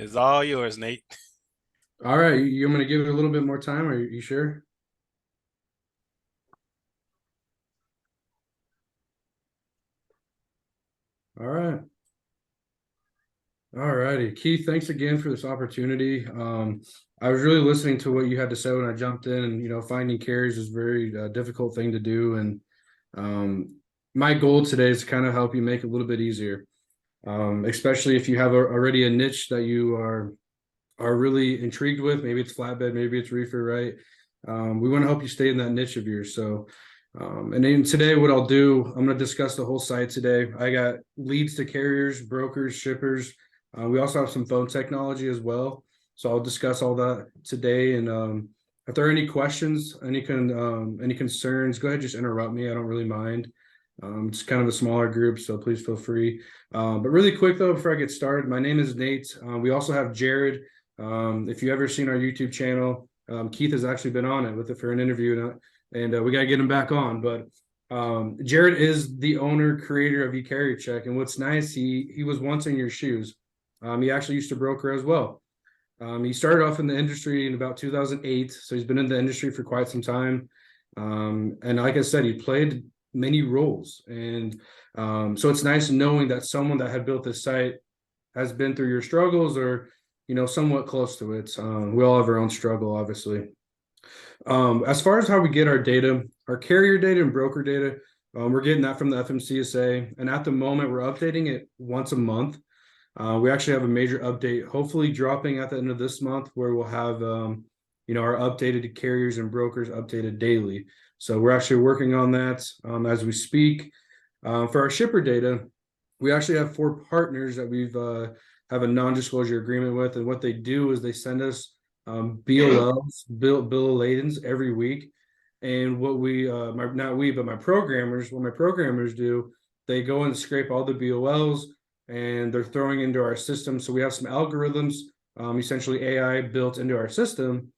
It's all yours, Nate. All right, you want me to give it a little bit more time? Are you sure? All right. All righty. Keith, thanks again for this opportunity. I was really listening to what you had to say when I jumped in, and finding carriers is a very difficult thing to do. And my goal today is to kind of help you make it a little bit easier, especially if you have already a niche that you are really intrigued with. Maybe it's flatbed, maybe it's reefer, right? We want to help you stay in that niche of yours. And then today, what I'll do, I'm going to discuss the whole site today. I got leads to carriers, brokers, shippers. We also have some phone technology as well. So I'll discuss all that today. And if there are any questions, any concerns, go ahead, just interrupt me. I don't really mind. It's kind of a smaller group, so please feel free. But really quick though, before I get started, my name is Nate. We also have Jared. If you ever seen our YouTube channel, Keith has actually been on it with it for an interview, and we got to get him back on. But Jared is the owner, creator of eCarrier Check, and what's nice, he was once in your shoes. He actually used to broker as well. He started off in the industry in about 2008, so he's been in the industry for quite some time. And like I said, he played many roles, and so it's nice knowing that someone that had built this site has been through your struggles, or somewhat close to it. We all have our own struggle, obviously. As far as how we get our data, our carrier data and broker data, we're getting that from the FMCSA, and at the moment we're updating it once a month. We actually have a major update, hopefully dropping at the end of this month, where we'll have our updated carriers and brokers updated daily. So we're actually working on that as we speak. For our shipper data, we actually have 4 partners that we've have a non-disclosure agreement with, and what they do is they send us BOLs, bill of ladings every week. And what my programmers, what my programmers do, they go and scrape all the BOLs and they're throwing into our system. So we have some algorithms, essentially AI built into our system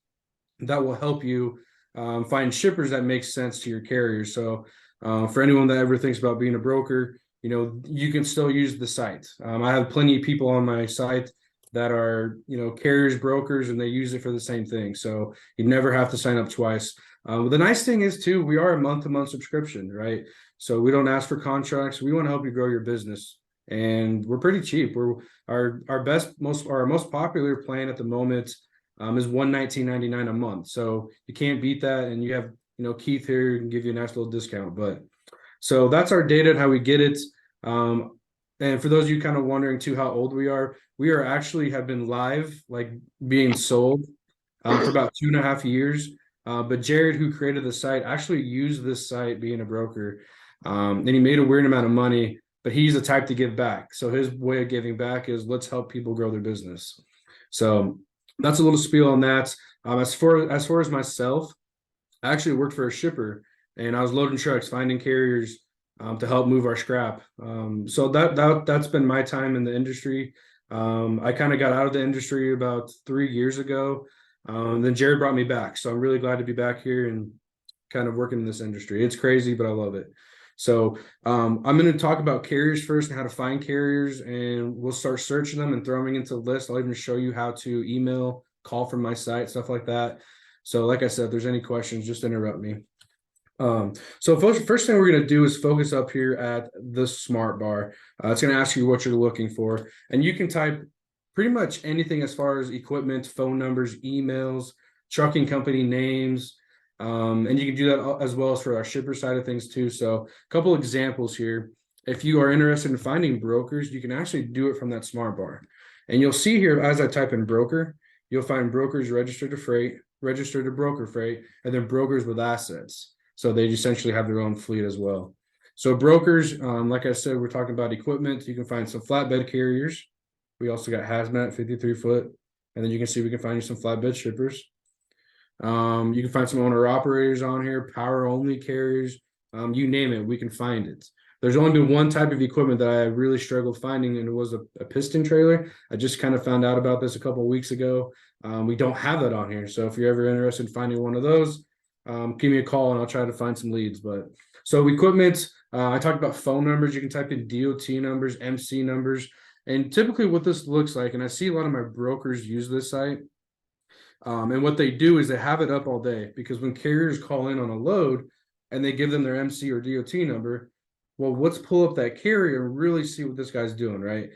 that will help you find shippers that make sense to your carrier. So for anyone that ever thinks about being a broker, you can still use the site. I have plenty of people on my site that are, carriers, brokers, and they use it for the same thing. So you never have to sign up twice. The nice thing is too, we are a month-to-month subscription, right? So we don't ask for contracts. We want to help you grow your business, and we're pretty cheap. Our most popular plan at the moment is $119.99 a month. So you can't beat that, and you have Keith here and give you a nice little discount. But so that's our data and how we get it. And for those of you kind of wondering too how old we are actually have been live, like being sold for about 2.5 years. But Jared, who created the site, actually used this site being a broker, and he made a weird amount of money, but he's the type to give back. So his way of giving back is let's help people grow their business. So that's a little spiel on that. As far as myself, I actually worked for a shipper, and I was loading trucks, finding carriers to help move our scrap. So that's been my time in the industry. I kind of got out of the industry about 3 years ago. Then Jared brought me back. So I'm really glad to be back here and kind of working in this industry. It's crazy, but I love it. So I'm going to talk about carriers first and how to find carriers, and we'll start searching them and throwing into the list. I'll even show you how to email, call from my site, stuff like that. So like I said, if there's any questions, just interrupt me. So first thing we're going to do is focus up here at the smart bar. It's going to ask you what you're looking for, and you can type pretty much anything as far as equipment, phone numbers, emails, trucking company names, and you can do that as well as for our shipper side of things too. So a couple examples here. If you are interested in finding brokers, you can actually do it from that smart bar. And you'll see here, as I type in broker, you'll find brokers registered to freight, registered to broker freight, and then brokers with assets. So they essentially have their own fleet as well. So brokers, like I said, we're talking about equipment. You can find some flatbed carriers. We also got hazmat, 53 foot. And then you can see we can find you some flatbed shippers. You can find some owner operators on here, power only carriers, you name it, we can find it. There's only been one type of equipment that I really struggled finding, and it was a piston trailer. I just kind of found out about this a couple of weeks ago. We don't have that on here. So if you're ever interested in finding one of those, give me a call and I'll try to find some leads. But so equipment, I talked about phone numbers. You can type in DOT numbers, MC numbers. And typically what this looks like, and I see a lot of my brokers use this site, and what they do is they have it up all day, because when carriers call in on a load and they give them their MC or DOT number, well, let's pull up that carrier and really see what this guy's doing, right?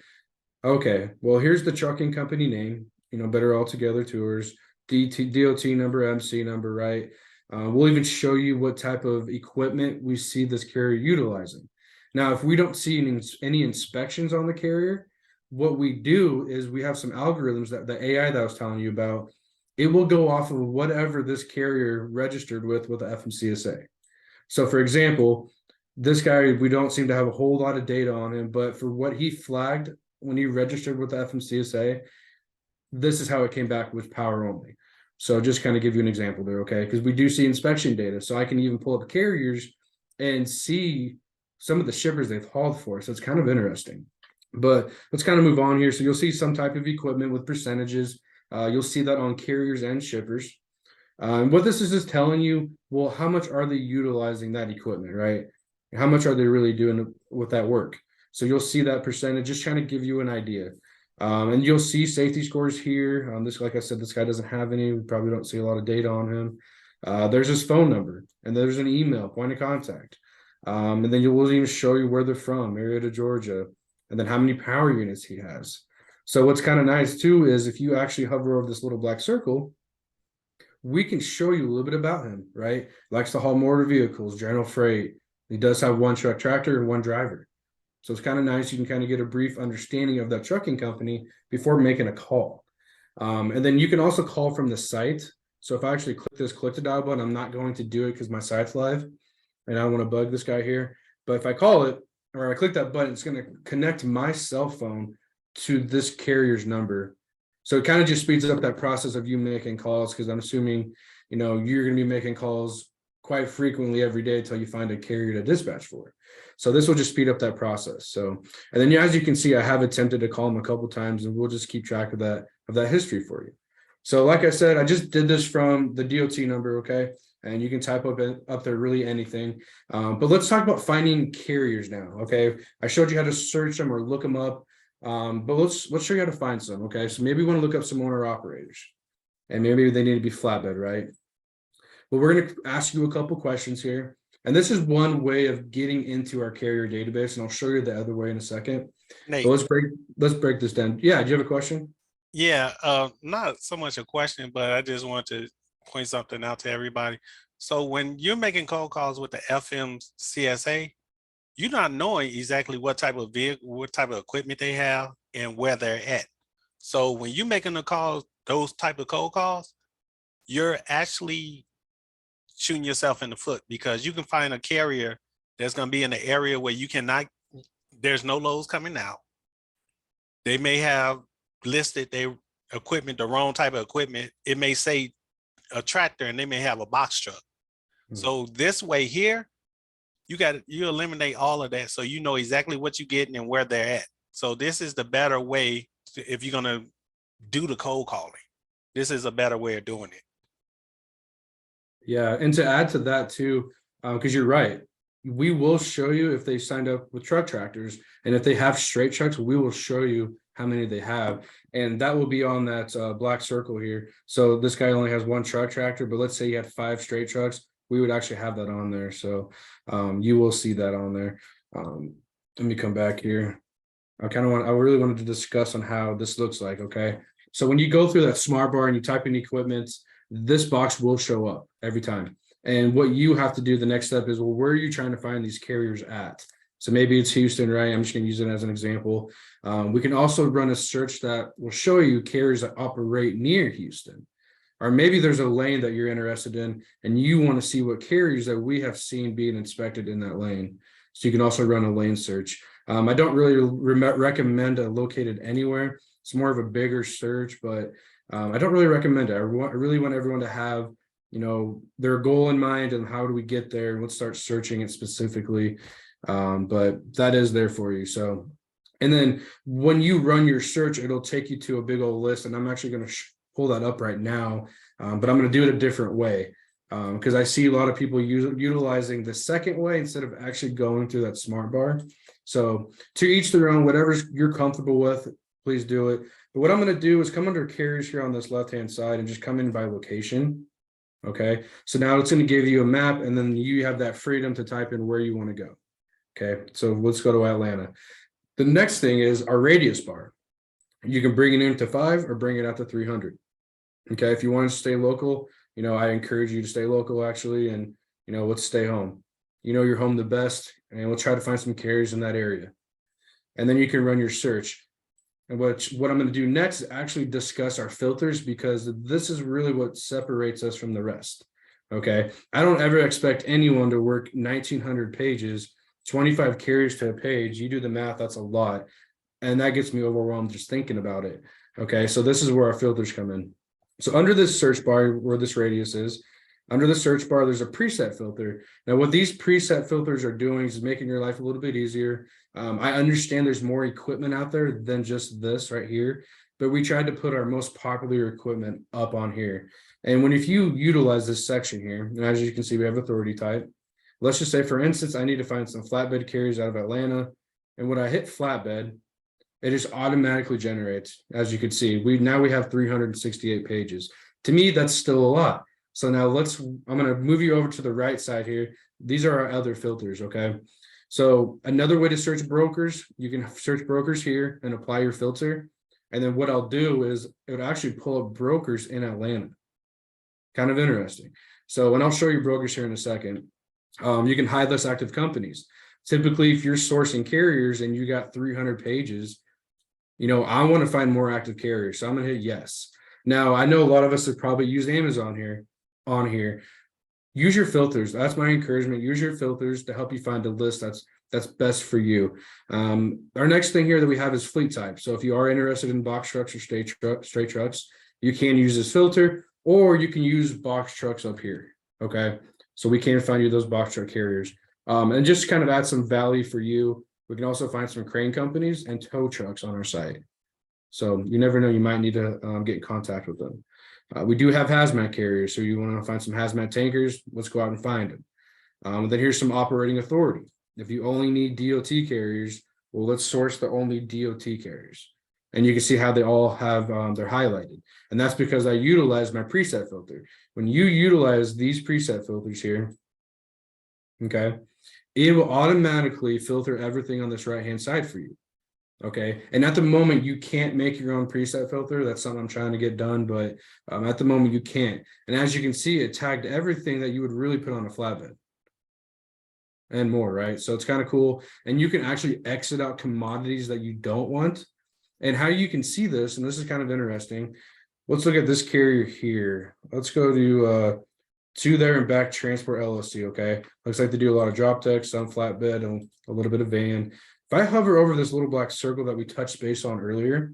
Okay, well, here's the trucking company name, Better All Together Tours, DOT number, MC number, right? We'll even show you what type of equipment we see this carrier utilizing. Now, if we don't see any inspections on the carrier, what we do is we have some algorithms, that the AI that I was telling you about, it will go off of whatever this carrier registered with the FMCSA. So for example, this guy, we don't seem to have a whole lot of data on him, but for what he flagged when he registered with the FMCSA, this is how it came back with power only. So just kind of give you an example there, okay? Because we do see inspection data. So I can even pull up carriers and see some of the shippers they've hauled for. So it's kind of interesting. But let's kind of move on here. So you'll see some type of equipment with percentages. You'll see that on carriers and shippers. And what this is just telling you, well, how much are they utilizing that equipment, right? How much are they really doing with that work? So you'll see that percentage, just trying to give you an idea. And you'll see safety scores here. This, like I said, this guy doesn't have any. We probably don't see a lot of data on him. There's his phone number, and there's an email, point of contact. And then we'll even show you where they're from, Marietta, Georgia, and then how many power units he has. So what's kind of nice too is if you actually hover over this little black circle, we can show you a little bit about him, right? Likes to haul motor vehicles, general freight. He does have one truck tractor and one driver. So it's kind of nice. You can kind of get a brief understanding of that trucking company before making a call. And then you can also call from the site. So if I actually click the dial button, I'm not going to do it because my site's live and I don't want to bug this guy here. But if I call it, or I click that button, it's going to connect my cell phone to this carrier's number. So it kind of just speeds up that process of you making calls, because I'm assuming, you're going to be making calls quite frequently every day until you find a carrier to dispatch for. So this will just speed up that process. So, and then as you can see, I have attempted to call them a couple times, and we'll just keep track of that history for you. So like I said, I just did this from the DOT number, okay? And you can type up there really anything. But let's talk about finding carriers now, okay? I showed you how to search them or look them up. But let's show you how to find some, okay? So maybe we want to look up some owner operators, and maybe they need to be flatbed, right? But we're going to ask you a couple questions here. And this is one way of getting into our carrier database, and I'll show you the other way in a second. Nate, But let's break this down. Yeah, do you have a question? yeah, not so much a question, but I just want to point something out to everybody. So when you're making cold calls with the FMCSA, you're not knowing exactly what type of vehicle, what type of equipment they have and where they're at. So when you're making the calls, those type of cold calls, you're actually shooting yourself in the foot, because you can find a carrier that's going to be in an area where there's no loads coming out. They may have listed their equipment, the wrong type of equipment. It may say a tractor and they may have a box truck. So this way here, you eliminate all of that, so you know exactly what you're getting and where they're at. So this is the better way if you're going to do the cold calling. This is a better way of doing it. Yeah, and to add to that too, because you're right, we will show you if they signed up with truck tractors, and if they have straight trucks, we will show you how many they have, and that will be on that black circle here. So this guy only has one truck tractor, but let's say he had 5 straight trucks, we would actually have that on there. So you will see that on there. Let me come back here. I really wanted to discuss on how this looks like, okay? So when you go through that smart bar and you type in equipment, this box will show up every time. And what you have to do, the next step is, well, where are you trying to find these carriers at? So maybe it's Houston, right? I'm just going to use it as an example. We can also run a search that will show you carriers that operate near Houston. Or maybe there's a lane that you're interested in and you want to see what carriers that we have seen being inspected in that lane. So you can also run a lane search. I don't really recommend a located anywhere. It's more of a bigger search, but I don't really recommend it. I really want everyone to have, their goal in mind and how do we get there, and let's start searching it specifically. But that is there for you. So, and then when you run your search, it'll take you to a big old list, and I'm actually going to pull that up right now, but I'm going to do it a different way. because I see a lot of people utilizing the second way instead of actually going through that smart bar. So to each their own, whatever you're comfortable with, please do it. But what I'm going to do is come under carriers here on this left-hand side and just come in by location. Okay, so now it's going to give you a map, and then you have that freedom to type in where you want to go. Okay, so let's go to Atlanta. The next thing is our radius bar. You can bring it into 5 or bring it out to 300. Okay, if you want to stay local, I encourage you to stay local actually, and let's stay home. You're home the best, and we'll try to find some carriers in that area. And then you can run your search. And what I'm going to do next is actually discuss our filters, because this is really what separates us from the rest. Okay, I don't ever expect anyone to work 1,900 pages, 25 carriers to a page. You do the math, that's a lot. And that gets me overwhelmed just thinking about it. Okay, so this is where our filters come in. So under this search bar where this radius is, under the search bar, there's a preset filter. Now, what these preset filters are doing is making your life a little bit easier. I understand there's more equipment out there than just this right here, but we tried to put our most popular equipment up on here. And if you utilize this section here, and as you can see, we have authority type. Let's just say, for instance, I need to find some flatbed carriers out of Atlanta. And when I hit flatbed, it just automatically generates. As you can see, we have 368 pages. To me, that's still a lot. So now I'm going to move you over to the right side here. These are our other filters, okay? So another way to search brokers, you can search brokers here and apply your filter. And then what I'll do is it would actually pull up brokers in Atlanta. Kind of interesting. So, and I'll show you brokers here in a second. You can hide less active companies. Typically, if you're sourcing carriers and you got 300 pages, I want to find more active carriers. So I'm going to hit yes. Now, I know a lot of us have probably used Amazon on here. Use your filters. That's my encouragement. Use your filters to help you find a list that's best for you. Our next thing here that we have is fleet type. So if you are interested in box trucks or straight trucks, you can use this filter, or you can use box trucks up here. Okay, so we can find you those box truck carriers. And just kind of add some value for you, we can also find some crane companies and tow trucks on our site. So you never know, you might need to get in contact with them. We do have hazmat carriers. So you want to find some hazmat tankers, let's go out and find them. Then here's some operating authority. If you only need DOT carriers, well, let's source the only DOT carriers. And you can see how they all have, they're highlighted. And that's because I utilize my preset filter. When you utilize these preset filters here, okay, it will automatically filter everything on this right-hand side for you. Okay, and at the moment you can't make your own preset filter. That's something I'm trying to get done, but at the moment you can't. And as you can see, it tagged everything that you would really put on a flatbed and more, right? So it's kind of cool. And you can actually exit out commodities that you don't want. And how you can see this, and this is kind of interesting. Let's look at this carrier here. Let's go to there and back transport LLC. Okay, looks like they do a lot of drop deck, some flatbed, and a little bit of van. If I hover over this little black circle that we touched base on earlier,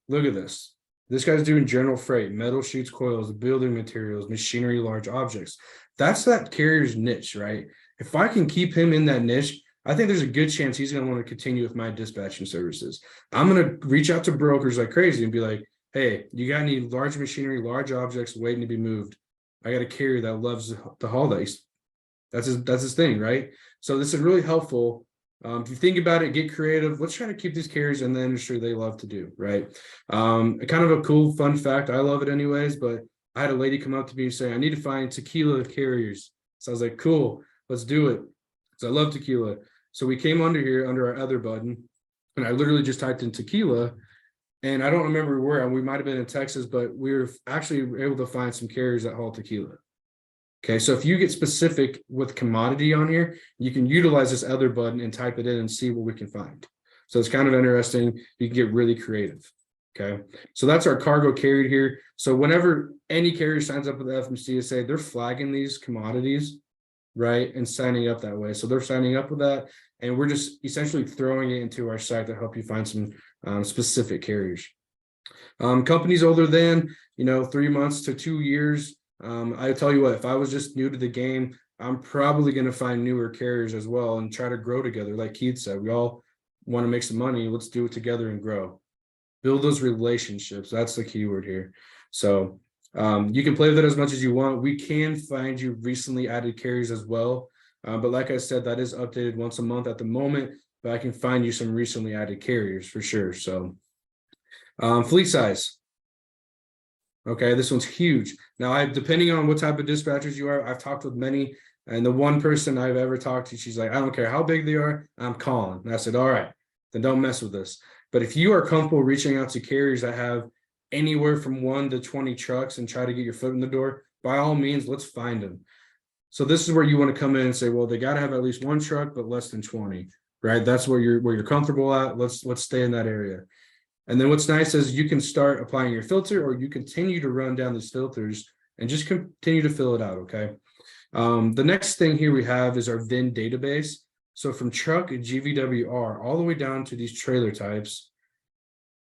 look at this. This guy's doing general freight, metal sheets, coils, building materials, machinery, large objects. That's that carrier's niche, right? If I can keep him in that niche, I think there's a good chance he's going to want to continue with my dispatching services. I'm going to reach out to brokers like crazy and be like, hey, you got any large machinery, large objects waiting to be moved? I got a carrier that loves to haul that. That's his thing, right? So this is really helpful. If you think about it, get creative. Let's try to keep these carriers in the industry they love to do, right? Kind of a cool, fun fact. I love it anyways, but I had a lady come up to me and say, I need to find tequila carriers. So I was like, cool, let's do it. So I love tequila. So we came under here under our other button, and I literally just typed in tequila. And I don't remember where, we might have been in Texas, but we were actually able to find some carriers that haul tequila. Okay, so if you get specific with commodity on here, you can utilize this other button and type it in and see what we can find. So it's kind of interesting. You can get really creative. Okay, so that's our cargo carried here. So whenever any carrier signs up with the FMCSA, they're flagging these commodities, right, and signing up that way. So they're signing up with that, and we're just essentially throwing it into our site to help you find some specific carriers. Companies older than 3 months to 2 years. I tell you what, if I was just new to the game, I'm probably going to find newer carriers as well and try to grow together. Like Keith said, we all want to make some money. Let's do it together and grow. Build those relationships. That's the key word here. So You can play with it as much as you want. We can find you recently added carriers as well. But like I said, that is updated once a month at the moment, but I can find you some recently added carriers for sure. So fleet size. Okay, this one's huge. Now, depending on what type of dispatchers you are, I've talked with many, and the one person I've ever talked to, she's like, I don't care how big they are, I'm calling. And I said, all right, then don't mess with this. But if you are comfortable reaching out to carriers that have anywhere from 1 to 20 trucks and try to get your foot in the door, by all means, let's find them. So this is where you want to come in and say, well, they got to have at least 1 truck, but less than 20, right? That's where you're comfortable at. Let's stay in that area. And then what's nice is you can start applying your filter, or you continue to run down these filters and just continue to fill it out, okay? The next thing here we have is our VIN database. So from truck and GVWR all the way down to these trailer types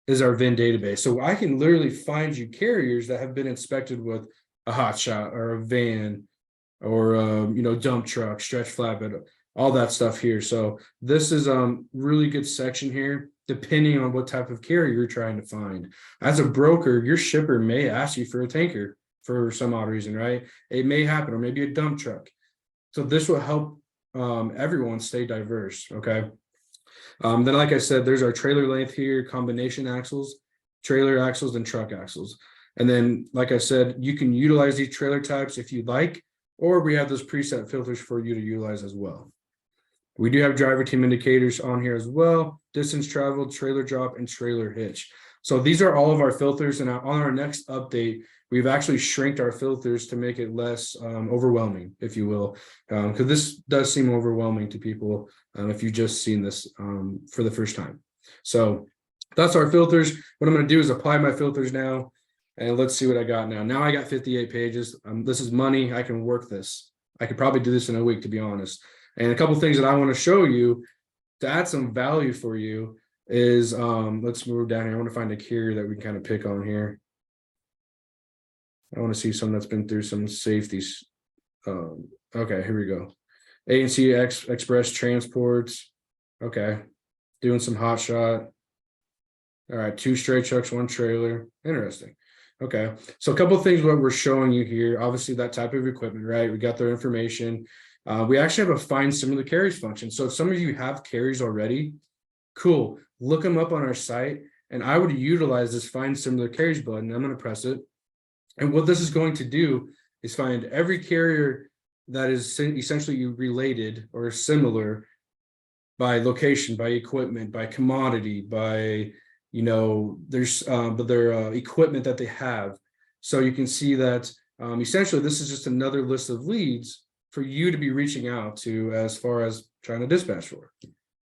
is our VIN database. So I can literally find you carriers that have been inspected with a hot shot or a van or dump truck, stretch flatbed, all that stuff here. So this is really good section here, depending on what type of carrier you're trying to find. As a broker, your shipper may ask you for a tanker for some odd reason, right? It may happen, or maybe a dump truck. So this will help everyone stay diverse, okay? Then, like I said, there's our trailer length here, combination axles, trailer axles, and truck axles. And then, like I said, you can utilize these trailer types if you like, or we have those preset filters for you to utilize as well. We do have driver team indicators on here as well, distance traveled, trailer drop, and trailer hitch. So these are all of our filters. And on our next update, we've actually shrinked our filters to make it less overwhelming, if you will, because this does seem overwhelming to people if you've just seen this for the first time. So that's our filters. What I'm going to do is apply my filters now, and let's see what I got now. Now I got 58 pages. This is money. I can work this. I could probably do this in a week, to be honest. And a couple of things that I want to show you to add some value for you is, let's move down here. I want to find a carrier that we can kind of pick on here. I want to see some that's been through some safeties. Okay, here we go. A&C Express Transports. Okay, doing some hot shot. All right, 2 straight trucks, 1 trailer. Interesting. Okay, so a couple of things what we're showing you here. Obviously, that type of equipment, right? We got their information. We actually have a find similar carriers function. So if some of you have carriers already, cool. Look them up on our site, and I would utilize this find similar carriers button. I'm going to press it. And what this is going to do is find every carrier that is essentially related or similar by location, by equipment, by commodity, by, there's their equipment that they have. So you can see that essentially this is just another list of leads for you to be reaching out to as far as trying to dispatch for.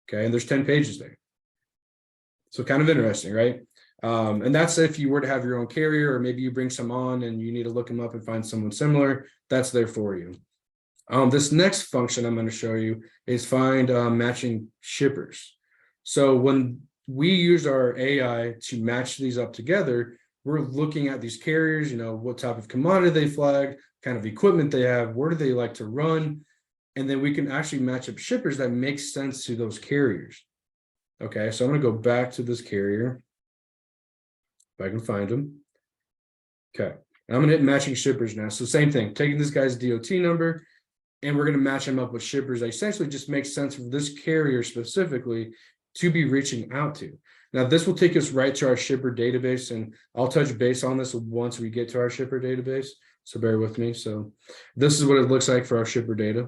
Okay, and there's 10 pages there. So kind of interesting, right? And that's if you were to have your own carrier, or maybe you bring some on and you need to look them up and find someone similar, that's there for you. This next function I'm going to show you is find matching shippers. So when we use our AI to match these up together, we're looking at these carriers, what type of commodity they flag, kind of equipment they have, where do they like to run, and then we can actually match up shippers that make sense to those carriers. Okay, so I'm going to go back to this carrier if I can find them. Okay, and I'm going to hit matching shippers now. So same thing, taking this guy's DOT number, and we're going to match him up with shippers that essentially just make sense for this carrier specifically to be reaching out to. Now, this will take us right to our shipper database, and I'll touch base on this once we get to our shipper database. So bear with me. So this is what it looks like for our shipper data.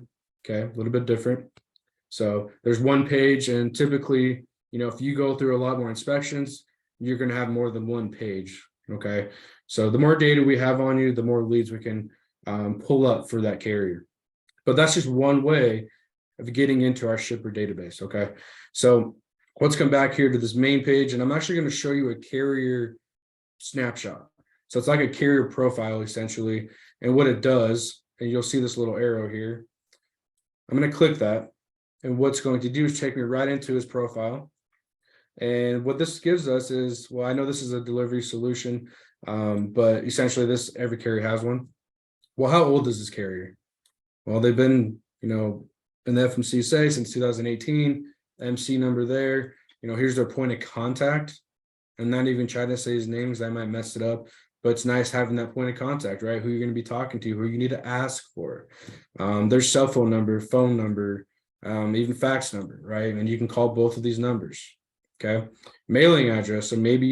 Okay, a little bit different. So there's 1 page, and typically, if you go through a lot more inspections, you're going to have more than 1 page. Okay, so the more data we have on you, the more leads we can pull up for that carrier. But that's just one way of getting into our shipper database. Okay, so let's come back here to this main page, and I'm actually going to show you a carrier snapshot. So it's like a carrier profile essentially, and what it does, and you'll see this little arrow here. I'm going to click that, and what's going to do is take me right into his profile. And what this gives us is, well, I know this is a delivery solution, but essentially every carrier has one. Well, how old is this carrier? Well, they've been, in the FMCSA since 2018, MC number there, here's their point of contact. I'm not even trying to say his name because I might mess it up. but it's nice having that point of contact, right? Who you're going to be talking to, who you need to ask for. Their cell phone number, even fax number, right? And you can call both of these numbers. Okay. Mailing address. So maybe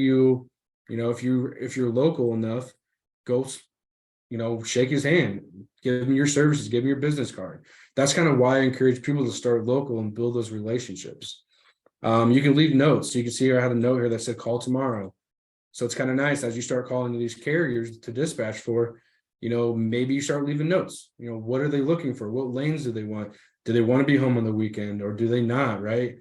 if you're local enough, go, shake his hand, give him your services, give him your business card. That's kind of why I encourage people to start local and build those relationships. You can leave notes. So you can see I had a note here that said call tomorrow. So it's kind of nice as you start calling to these carriers to dispatch for, maybe you start leaving notes. What are they looking for? What lanes do they want? Do they want to be home on the weekend or do they not? Right?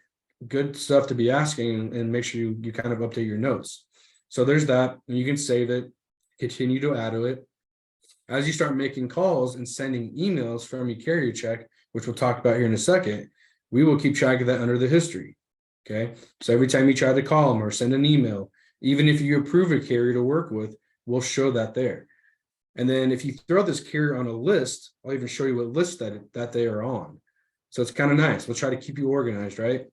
Good stuff to be asking, and make sure you kind of update your notes. So there's that. And you can save it, continue to add to it. As you start making calls and sending emails from your carrier check, which we'll talk about here in a second, we will keep track of that under the history. Okay. So every time you try to call them or send an email, even if you approve a carrier to work with, we'll show that there. And then if you throw this carrier on a list, I'll even show you what list that they are on. So it's kind of nice. We'll try to keep you organized, right?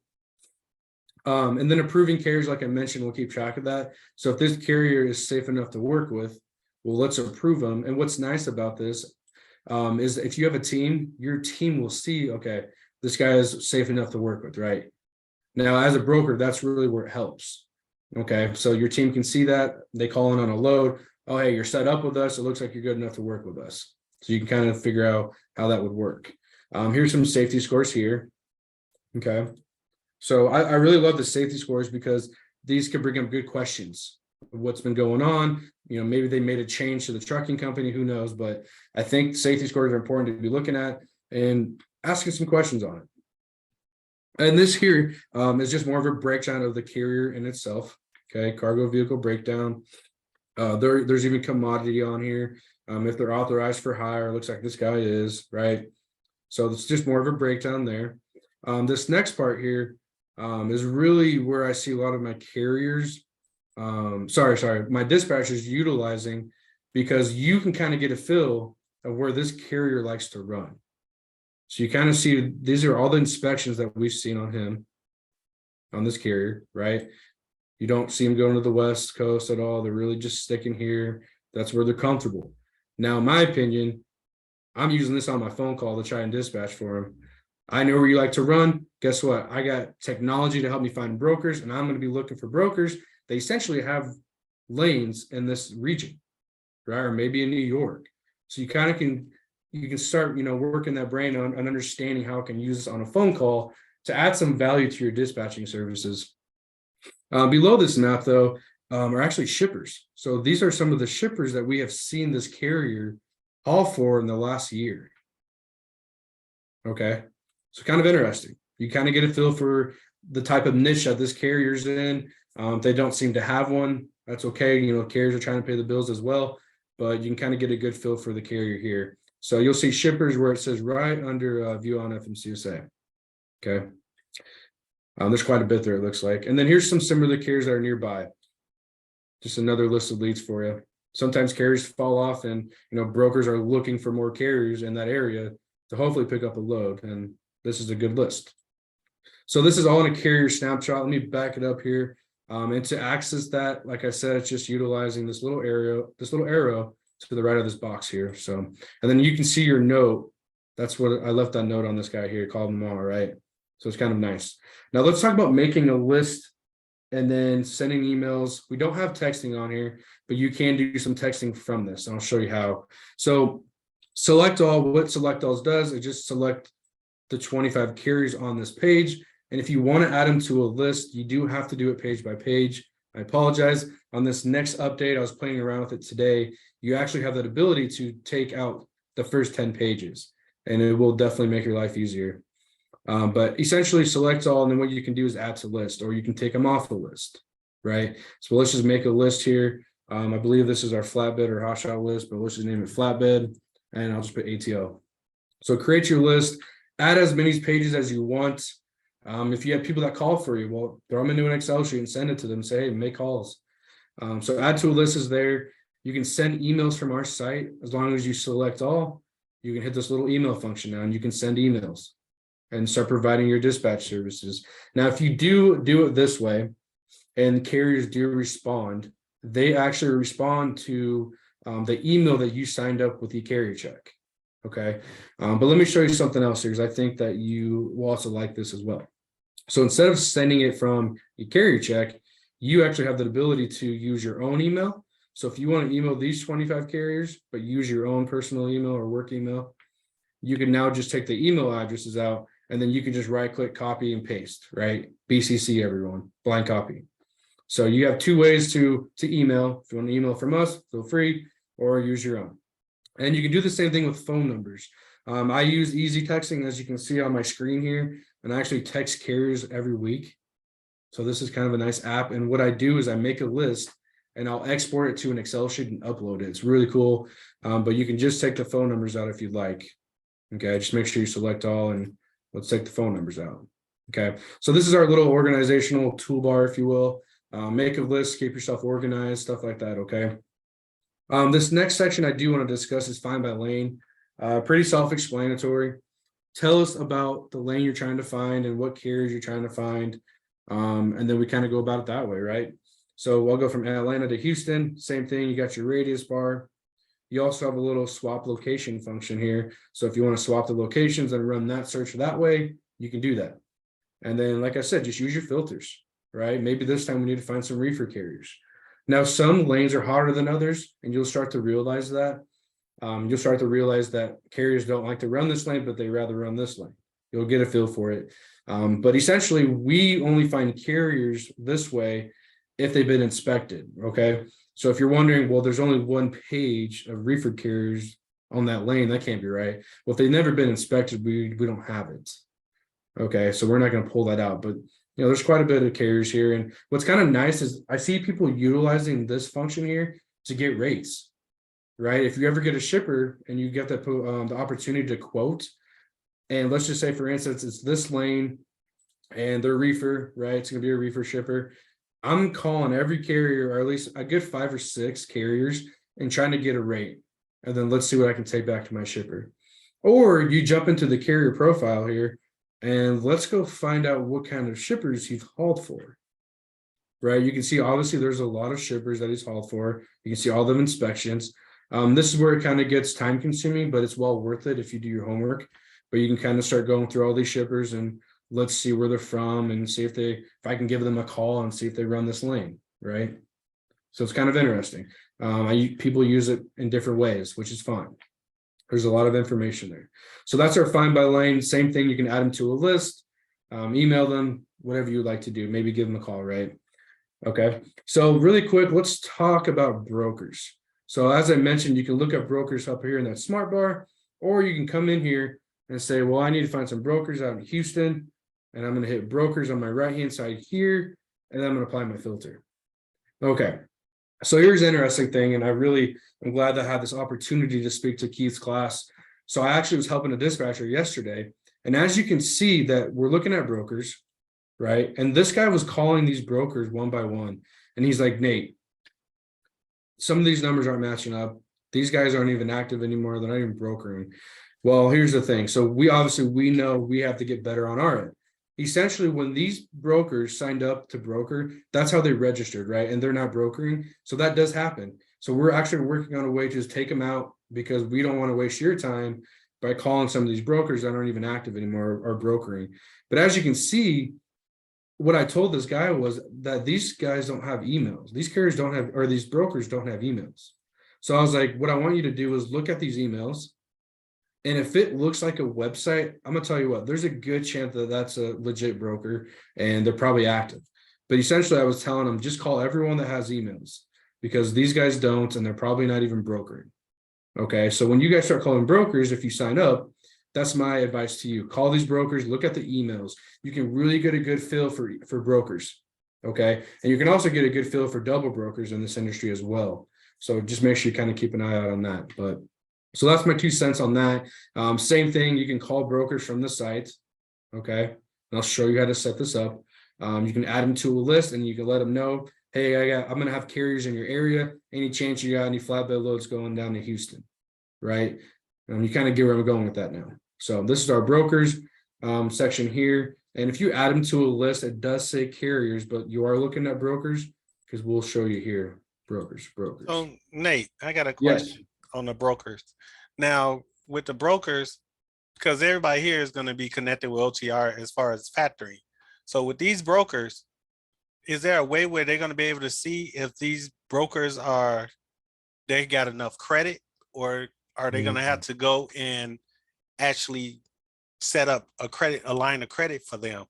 And then approving carriers, like I mentioned, we'll keep track of that. So if this carrier is safe enough to work with, well, let's approve them. And what's nice about this is if you have a team, your team will see, okay, this guy is safe enough to work with, right? Now, as a broker, that's really where it helps. Okay, so your team can see that. They call in on a load. Oh, hey, you're set up with us. It looks like you're good enough to work with us. So you can kind of figure out how that would work. Here's some safety scores here. Okay, so I really love the safety scores because these can bring up good questions of what's been going on. Maybe they made a change to the trucking company, who knows? But I think safety scores are important to be looking at and asking some questions on it. And this here is just more of a breakdown of the carrier in itself. Okay, cargo vehicle breakdown. There's even commodity on here. If they're authorized for hire, looks like this guy is, right? So it's just more of a breakdown there. This next part here is really where I see a lot of my carriers, my dispatchers utilizing, because you can kind of get a feel of where this carrier likes to run. So you kind of see, these are all the inspections that we've seen on him, on this carrier, right? You don't see him going to the West Coast at all. They're really just sticking here. That's where they're comfortable. Now, in my opinion, I'm using this on my phone call to try and dispatch for him. I know where you like to run. Guess what? I got technology to help me find brokers, and I'm going to be looking for brokers. They essentially have lanes in this region, right? Or maybe in New York. So you kind of can start, working that brain on understanding how it can use this on a phone call to add some value to your dispatching services. Below this map, though, are actually shippers. So these are some of the shippers that we have seen this carrier haul for in the last year. Okay, so kind of interesting. You kind of get a feel for the type of niche that this carrier's in. If they don't seem to have one, that's okay. Carriers are trying to pay the bills as well, but you can kind of get a good feel for the carrier here. So you'll see shippers where it says right under view on FMCSA. Okay. There's quite a bit there, it looks like. And then here's some similar carriers that are nearby. Just another list of leads for you. Sometimes carriers fall off and, brokers are looking for more carriers in that area to hopefully pick up a load. And this is a good list. So this is all in a carrier snapshot. Let me back it up here. And to access that, like I said, it's just utilizing this little arrow to the right of this box here. So, and then you can see your note. That's what I left, that note on this guy here, called them all, right? So it's kind of nice. Now let's talk about making a list and then sending emails. We don't have texting on here, but you can do some texting from this. And I'll show you how. So select all, what select all does is just select the 25 carriers on this page. And if you want to add them to a list, you do have to do it page by page. I apologize. On this next update, I was playing around with it today. You actually have that ability to take out the first 10 pages, and it will definitely make your life easier. But essentially select all, and then what you can do is add to list, or you can take them off the list, right? So let's just make a list here. I believe this is our flatbed or hotshot list, but let's just name it flatbed, and I'll just put ATO. So create your list, add as many pages as you want. If you have people that call for you, well, throw them into an Excel sheet and send it to them. Say, hey, make calls. So add to a list is there. You can send emails from our site. As long as you select all, you can hit this little email function now, and you can send emails and start providing your dispatch services. Now, if you do it this way and carriers do respond, they actually respond to the email that you signed up with eCarrier Check. Okay. But let me show you something else here, because I think that you will also like this as well. So instead of sending it from eCarrier Check, you actually have the ability to use your own email. So if you want to email these 25 carriers, but use your own personal email or work email, you can now just take the email addresses out, and then you can just right click, copy and paste, right? BCC everyone, blind copy. So you have two ways to email. If you want to email from us, feel free, or use your own. And you can do the same thing with phone numbers. I use easy texting, as you can see on my screen here, and I actually text carriers every week. So this is kind of a nice app. And what I do is I make a list and I'll export it to an Excel sheet and upload it. It's really cool. But you can just take the phone numbers out if you'd like. Okay, just make sure you select all, and let's take the phone numbers out. Okay, so this is our little organizational toolbar, if you will. Make a list, keep yourself organized, stuff like that. Okay. This next section I do want to discuss is find by lane. Pretty self-explanatory. Tell us about the lane you're trying to find and what carriers you're trying to find. And then we kind of go about it that way, right? So I'll go from Atlanta to Houston, same thing. You got your radius bar. You also have a little swap location function here. So if you want to swap the locations and run that search that way, you can do that. And then, like I said, just use your filters, right? Maybe this time we need to find some reefer carriers. Now, some lanes are hotter than others, and you'll start to realize that. You'll start to realize that carriers don't like to run this lane, but they rather run this lane. You'll get a feel for it. But essentially, we only find carriers this way if they've been inspected, okay? So if you're wondering, well, there's only one page of reefer carriers on that lane, that can't be right. Well, if they've never been inspected, we don't have it. Okay, so we're not going to pull that out, but there's quite a bit of carriers here. And what's kind of nice is I see people utilizing this function here to get rates, right? If you ever get a shipper and you get the opportunity to quote, and let's just say, for instance, it's this lane and they're reefer, right? It's going to be a reefer shipper. I'm calling every carrier, or at least a good 5 or 6 carriers, and trying to get a rate. And then let's see what I can take back to my shipper. Or you jump into the carrier profile here, and let's go find out what kind of shippers he's hauled for, right? You can see, obviously, there's a lot of shippers that he's hauled for. You can see all the inspections. This is where it kind of gets time consuming, but it's well worth it if you do your homework. But you can kind of start going through all these shippers, and let's see where they're from and see if I can give them a call and see if they run this lane, right? So it's kind of interesting. People use it in different ways, which is fine. There's a lot of information there. So that's our find by lane. Same thing, you can add them to a list, email them, whatever you'd like to do, maybe give them a call, right? Okay, so really quick, let's talk about brokers. So as I mentioned, you can look up brokers up here in that smart bar, or you can come in here and say, well, I need to find some brokers out in Houston, and I'm going to hit brokers on my right-hand side here, and then I'm going to apply my filter. Okay, so here's an interesting thing, and I'm glad that I had this opportunity to speak to Keith's class. So I actually was helping a dispatcher yesterday, and as you can see that we're looking at brokers, right? And this guy was calling these brokers one by one, and he's like, Nate, some of these numbers aren't matching up. These guys aren't even active anymore. They're not even brokering. Well, here's the thing. So we know we have to get better on our end. Essentially, when these brokers signed up to broker, that's how they registered, right? And they're not brokering. So that does happen. So we're actually working on a way to just take them out, because we don't want to waste your time by calling some of these brokers that aren't even active anymore or brokering. But as you can see, what I told this guy was that these guys don't have emails. These carriers don't have, or these brokers don't have emails. So I was like, what I want you to do is look at these emails. And if it looks like a website, I'm gonna tell you what, there's a good chance that that's a legit broker and they're probably active. But essentially, I was telling them, just call everyone that has emails, because these guys don't, and they're probably not even brokering. Okay, so when you guys start calling brokers, if you sign up, that's my advice to you. Call these brokers, look at the emails. You can really get a good feel for brokers. Okay, and you can also get a good feel for double brokers in this industry as well. So just make sure you kind of keep an eye out on that. But so that's my 2 cents on that. Same thing, you can call brokers from the site. Okay, and I'll show you how to set this up. You can add them to a list, and you can let them know, hey, I'm going to have carriers in your area. Any chance you got any flatbed loads going down to Houston, right? You kind of get where I'm going with that now. So this is our brokers section here. And if you add them to a list, it does say carriers, but you are looking at brokers, because we'll show you here. Brokers. So Nate, I got a Yes. question on the brokers. Now, with the brokers, because everybody here is going to be connected with OTR as far as factoring. So with these brokers, is there a way where they're going to be able to see if these brokers are they got enough credit, or are they going to have Mhm. to go and actually set up a line of credit for them?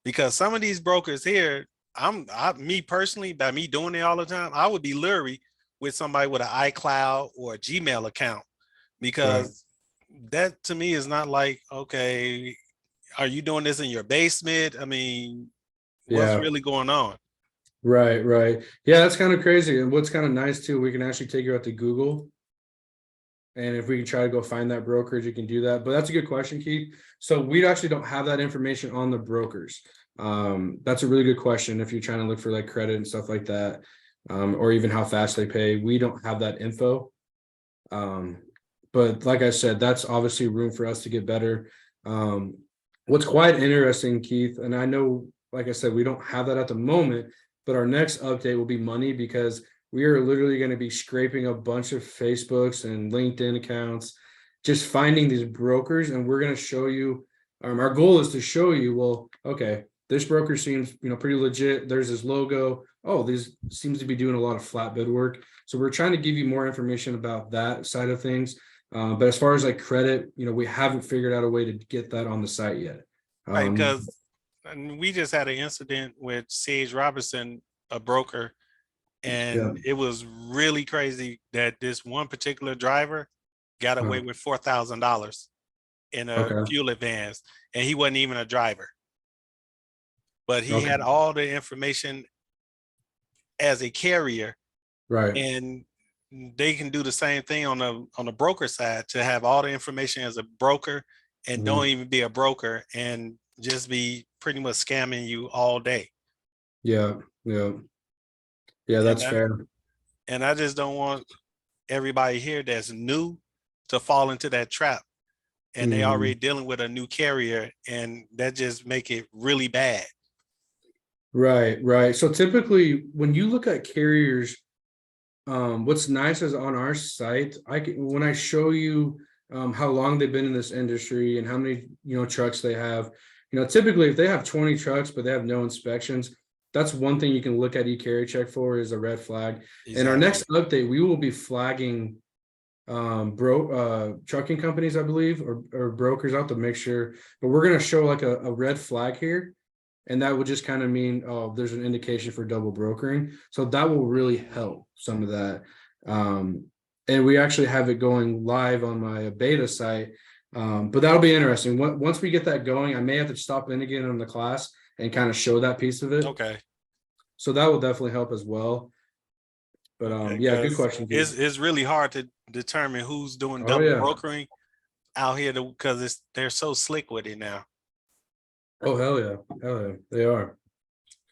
Because some of these brokers here, me personally, by me doing it all the time, I would be leery with somebody with an iCloud or a Gmail account, Right. because that to me is not like, okay, are you doing this in your basement? I mean, what's Yeah. really going on? Right. Right. Yeah, that's kind of crazy. And what's kind of nice too, we can actually take you out to Google. And if we can try to go find that brokerage, you can do that. But that's a good question, Keith. So we actually don't have that information on the brokers. That's a really good question. If you're trying to look for like credit and stuff like that, or even how fast they pay, we don't have that info. Um, but like I said, that's obviously room for us to get better. Um, what's quite interesting, Keith, and I know, like I said, we don't have that at the moment, but our next update will be money, because we are literally going to be scraping a bunch of Facebooks and LinkedIn accounts, just finding these brokers, and we're going to show you. Our goal is to show you, well, okay, this broker seems, pretty legit. There's this logo. Oh, this seems to be doing a lot of flatbed work. So we're trying to give you more information about that side of things. But as far as like credit, we haven't figured out a way to get that on the site yet. Right, Um, because we just had an incident with Sage Robinson, a broker, yeah. and it was really crazy that this one particular driver got away with $4,000 in a Okay. fuel advance, and he wasn't even a driver, but he Okay. had all the information as a carrier, Right. and they can do the same thing on the broker side, to have all the information as a broker and don't Mhm. even be a broker and just be pretty much scamming you all day. Yeah. Yeah. Yeah. And That's I, fair. and I just don't want everybody here that's new to fall into that trap, and they already Mhm. dealing with a new carrier, and that just make it really bad. Right. Right. So typically, when you look at carriers, what's nice is on our site, when I show you how long they've been in this industry and how many trucks they have, typically if they have 20 trucks but they have no inspections, that's one thing you can look at e-carry check for, is a red flag. In our Exactly. next update, we will be flagging trucking companies, I believe, or brokers out to make sure, but we're going to show like a red flag here, and that would just kind of mean, oh, there's an indication for double brokering. So that will really help some of that. Um, and we actually have it going live on my beta site. But that'll be interesting. Once we get that going, I may have to stop in again on the class and kind of show that piece of it. Okay. So that will definitely help as well. But Okay. yeah, good Because question, it's Keith. it's really hard to determine who's doing Oh double yeah. brokering out here, because they're so slick with it now. Oh hell yeah. Hell yeah. They are.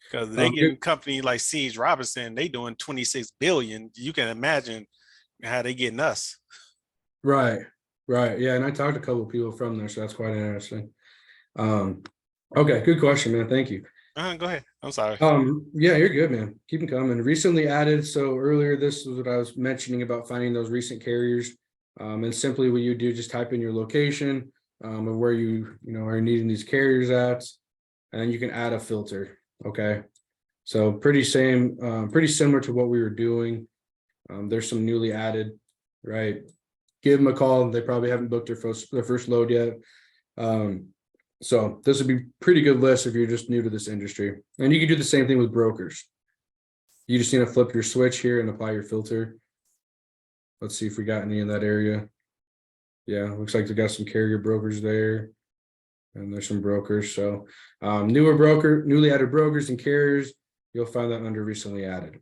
Because they Good. getting company like Siege Robinson, they doing 26 billion. You can imagine how they getting us. Right. Right. Yeah. And I talked to a couple of people from there, so that's quite interesting. Um, okay, good question, man. Thank you. Go ahead. I'm sorry. Yeah, you're good, man. Keep them coming. Recently added. So earlier, this was what I was mentioning about finding those recent carriers. And simply what you do, just type in your location, of where are needing these carriers at, and then you can add a filter. Okay. So pretty similar to what we were doing. There's some newly added, right? Give them a call. They probably haven't booked their first load yet. Um, so this would be pretty good list if you're just new to this industry. And you can do the same thing with brokers. You just need to flip your switch here and apply your filter. Let's see if we got any in that area. Yeah, looks like they got some carrier brokers there. And there's some brokers. So newly added brokers and carriers, you'll find that under recently added.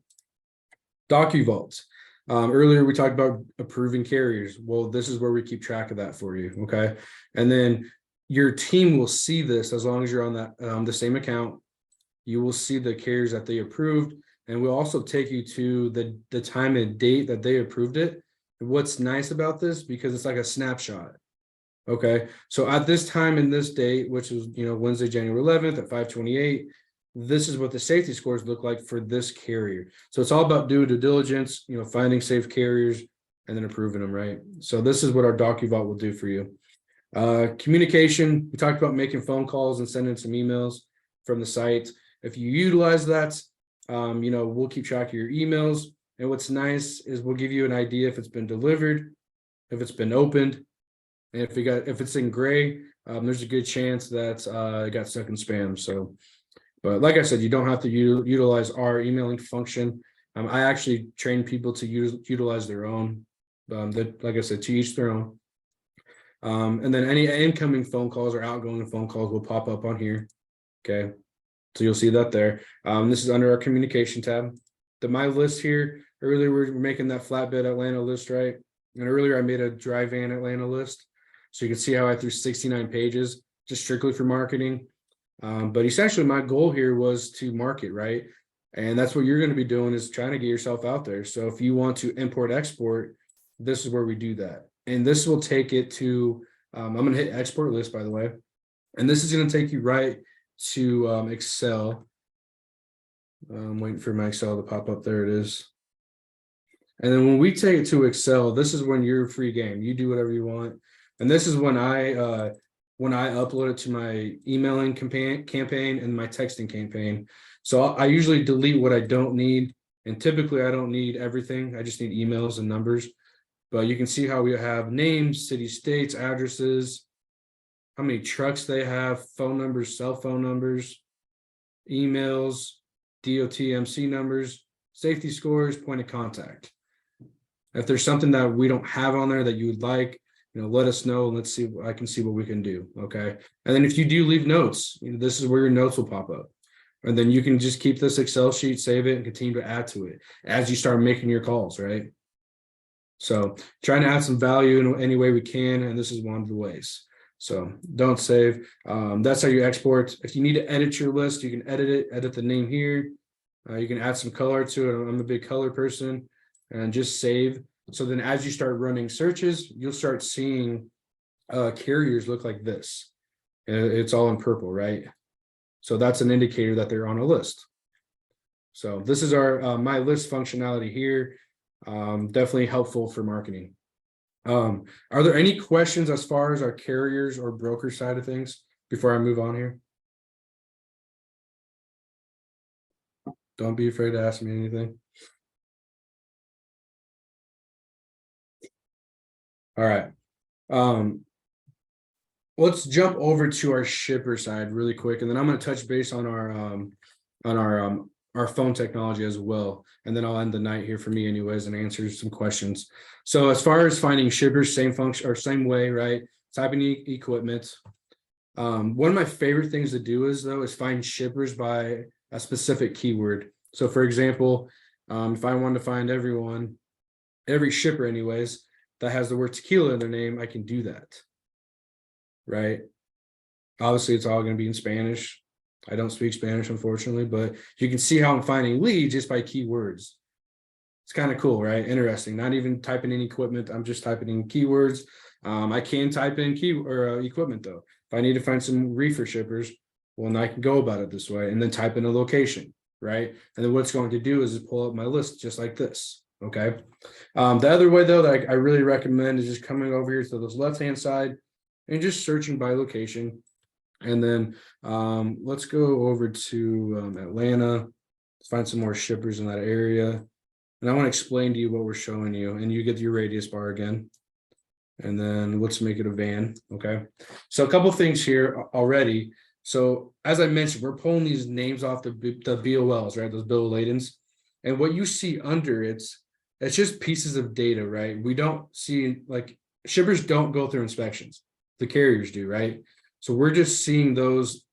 DocuVault. Earlier we talked about approving carriers. Well, this is where we keep track of that for you. Okay. And then your team will see this as long as you're on that the same account. You will see the carriers that they approved, and we'll also take you to the time and date that they approved it. And what's nice about this, because it's like a snapshot. Okay. So at this time and this date, which is Wednesday, January 11th at 5:28, this is what the safety scores look like for this carrier. So it's all about due diligence, finding safe carriers and then approving them, right? So this is what our DocuVault will do for you. Communication, we talked about making phone calls and sending some emails from the site. If you utilize that, we'll keep track of your emails. And what's nice is we'll give you an idea if it's been delivered, if it's been opened, and if it's in gray, there's a good chance that it got stuck in spam. So, but like I said, you don't have to utilize our emailing function. I actually train people to utilize their own. That, like I said, to each their own. And then any incoming phone calls or outgoing phone calls will pop up on here. Okay, so you'll see that there. This is under our communication tab. The my list here. Earlier we were making that flatbed Atlanta list, right? And earlier I made a dry van Atlanta list. So you can see how I threw 69 pages just strictly for marketing. But essentially my goal here was to market, right? And that's what you're going to be doing, is trying to get yourself out there. So if you want to import export, this is where we do that. And this will take it to, I'm going to hit export list, by the way. And this is going to take you right to Excel. I'm waiting for my Excel to pop up. There it is. And then when we take it to Excel, this is when you're free game. You do whatever you want. And this is when I upload it to my emailing campaign and my texting campaign. So I usually delete what I don't need. And typically I don't need everything. I just need emails and numbers. But you can see how we have names, city, states, addresses, how many trucks they have, phone numbers, cell phone numbers, emails, DOT, MC numbers, safety scores, point of contact. If there's something that we don't have on there that you would like, let us know and let's see. I can see what we can do. Okay. And then if you do leave notes, this is where your notes will pop up. And then you can just keep this Excel sheet, save it, and continue to add to it as you start making your calls, right? So trying to add some value in any way we can. And this is one of the ways. So don't save. That's how you export. If you need to edit your list, you can edit it, edit the name here. You can add some color to it. I'm a big color person, and just save. So then as you start running searches, you'll start seeing carriers look like this. It's all in purple, right? So that's an indicator that they're on a list. So this is our my list functionality here. Definitely helpful for marketing. Are there any questions as far as our carriers or broker side of things before I move on here? Don't be afraid to ask me anything. All right. Let's jump over to our shipper side really quick, and then I'm going to touch base on our phone technology as well. And then I'll end the night here for me anyways and answer some questions. So as far as finding shippers, same function or same way, right? Typing equipment. One of my favorite things to do is find shippers by a specific keyword. So for example, if I wanted to find every shipper anyways, that has the word tequila in their name, I can do that. Right? Obviously, it's all going to be in Spanish. I don't speak Spanish, unfortunately, but you can see how I'm finding leads just by keywords. It's kind of cool, right? Interesting. Not even typing in equipment. I'm just typing in keywords. I can type in equipment though. If I need to find some reefer shippers, well, then I can go about it this way and then type in a location, right? And then what it's going to do is pull up my list just like this. Okay. The other way though that I really recommend is just coming over here to this left-hand side and just searching by location. And then let's go over to Atlanta. Let's find some more shippers in that area. And I want to explain to you what we're showing you. And you get your radius bar again. And then let's make it a van. Okay. So a couple things here already. So as I mentioned, we're pulling these names off the BOLs, right? Those bill of ladings. And what you see under it's just pieces of data, right? We don't see, like, shippers don't go through inspections. The carriers do, right? So we're just seeing those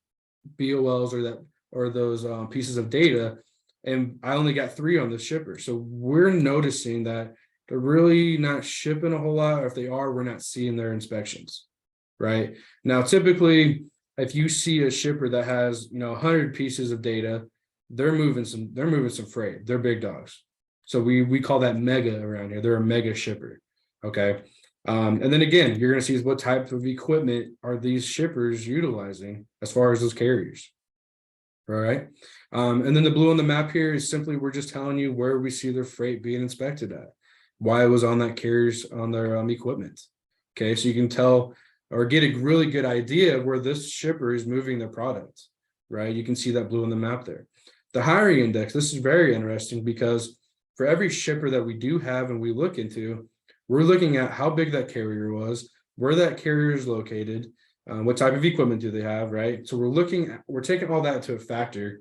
BOLs or those pieces of data, and I only got 3 on the shipper. So we're noticing that they're really not shipping a whole lot, or if they are, we're not seeing their inspections, right? Now, typically, if you see a shipper that has 100 pieces of data, they're moving some freight. They're big dogs. So we call that mega around here. They're a mega shipper. Okay. And then again, you're going to see what type of equipment are these shippers utilizing as far as those carriers. All right. And then the blue on the map here is simply we're just telling you where we see their freight being inspected at, why it was on that carrier's on their equipment. Okay, so you can tell or get a really good idea of where this shipper is moving their product, right? You can see that blue on the map there. The hiring index, this is very interesting because for every shipper that we do have and we look into, we're looking at how big that carrier was, where that carrier is located, what type of equipment do they have, right? So we're taking all that into a factor.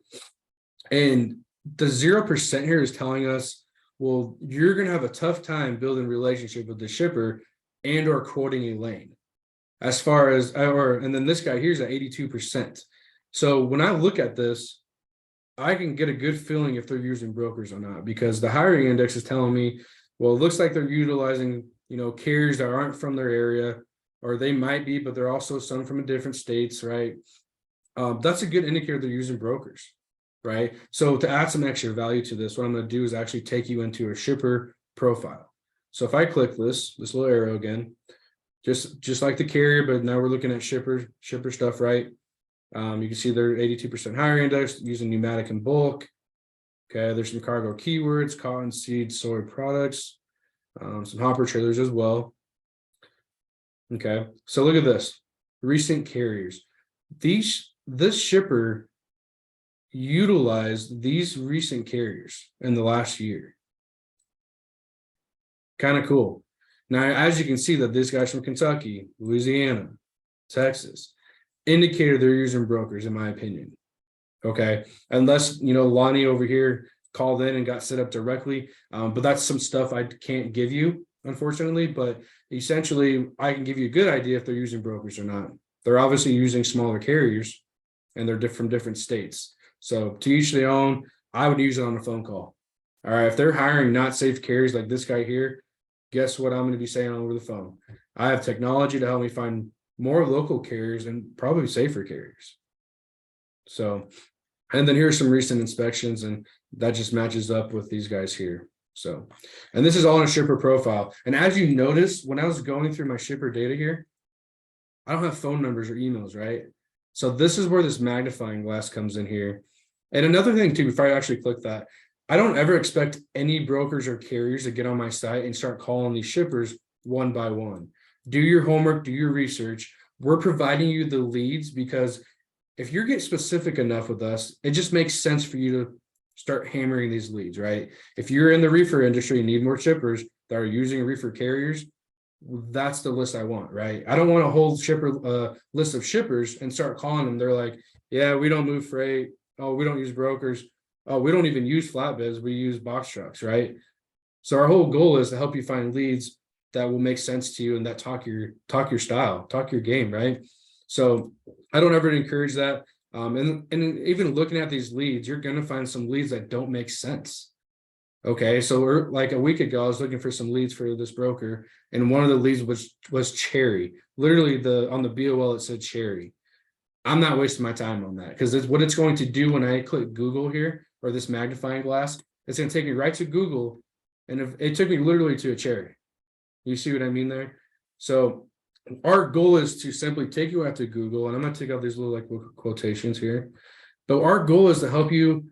And the 0% here is telling us, well, you're going to have a tough time building a relationship with the shipper and or quoting a lane. As far as, and then this guy here's at 82%. So when I look at this, I can get a good feeling if they're using brokers or not, because the hiring index is telling me, well, it looks like they're utilizing, carriers that aren't from their area, or they might be, but they're also some from different states, right? That's a good indicator they're using brokers, right? So to add some extra value to this, what I'm going to do is actually take you into a shipper profile. So if I click this little arrow again, just like the carrier, but now we're looking at shipper stuff, right? You can see they're 82% hiring index using pneumatic and bulk. Okay, there's some cargo keywords, cotton, seed, soy products, some hopper trailers as well. Okay, so look at this. Recent carriers. This shipper utilized these recent carriers in the last year. Kind of cool. Now, as you can see that this guy's from Kentucky, Louisiana, Texas, indicator they're using brokers, in my opinion. Okay, unless Lonnie over here called in and got set up directly, but that's some stuff I can't give you, unfortunately. But essentially, I can give you a good idea if they're using brokers or not. They're obviously using smaller carriers, and they're from different states. So to each their own. I would use it on a phone call. All right, if they're hiring not safe carriers like this guy here, guess what I'm going to be saying over the phone? I have technology to help me find more local carriers and probably safer carriers. So, and then here's some recent inspections, and that just matches up with these guys here. So, and this is all in a shipper profile. And as you notice, when I was going through my shipper data here, I don't have phone numbers or emails, right? So this is where this magnifying glass comes in here. And another thing too, before I actually click that, I don't ever expect any brokers or carriers to get on my site and start calling these shippers one by one. Do your homework, do your research. We're providing you the leads because if you get specific enough with us, it just makes sense for you to start hammering these leads, right? If you're in the reefer industry and need more shippers that are using reefer carriers, that's the list I want, right? I don't want a whole shipper list of shippers and start calling them. They're like, yeah, we don't move freight. Oh, we don't use brokers. Oh, we don't even use flatbeds. We use box trucks, right? So our whole goal is to help you find leads that will make sense to you and that talk your style, talk your game, right? So I don't ever encourage that. And even looking at these leads, you're going to find some leads that don't make sense. Okay, so like a week ago, I was looking for some leads for this broker, and one of the leads was cherry. Literally, on the BOL it said cherry. I'm not wasting my time on that because what it's going to do when I click Google here or this magnifying glass, it's going to take me right to Google, and if it took me literally to a cherry. You see what I mean there? So our goal is to simply take you out to Google, and I'm going to take out these little like quotations here, but our goal is to help you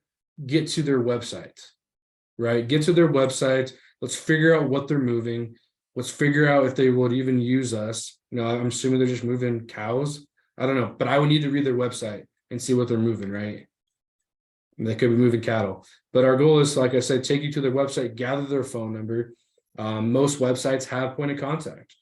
get to their website. Right? Get to their website. Let's figure out what they're moving. Let's figure out if they would even use us. I'm assuming they're just moving cows. I don't know, but I would need to read their website and see what they're moving, right? And they could be moving cattle. But our goal is, like I said, take you to their website, gather their phone number. Most websites have point of contact,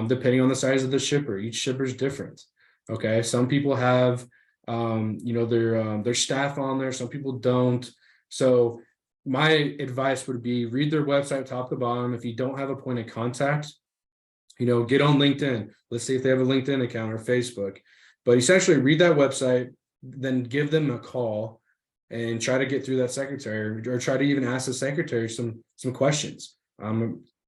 depending on the size of the shipper. Each shipper is different. Okay. Some people have, their staff on there. Some people don't. So my advice would be read their website top to bottom. If you don't have a point of contact, get on LinkedIn. Let's see if they have a LinkedIn account or Facebook. But essentially read that website, then give them a call and try to get through that secretary, or try to even ask the secretary some questions.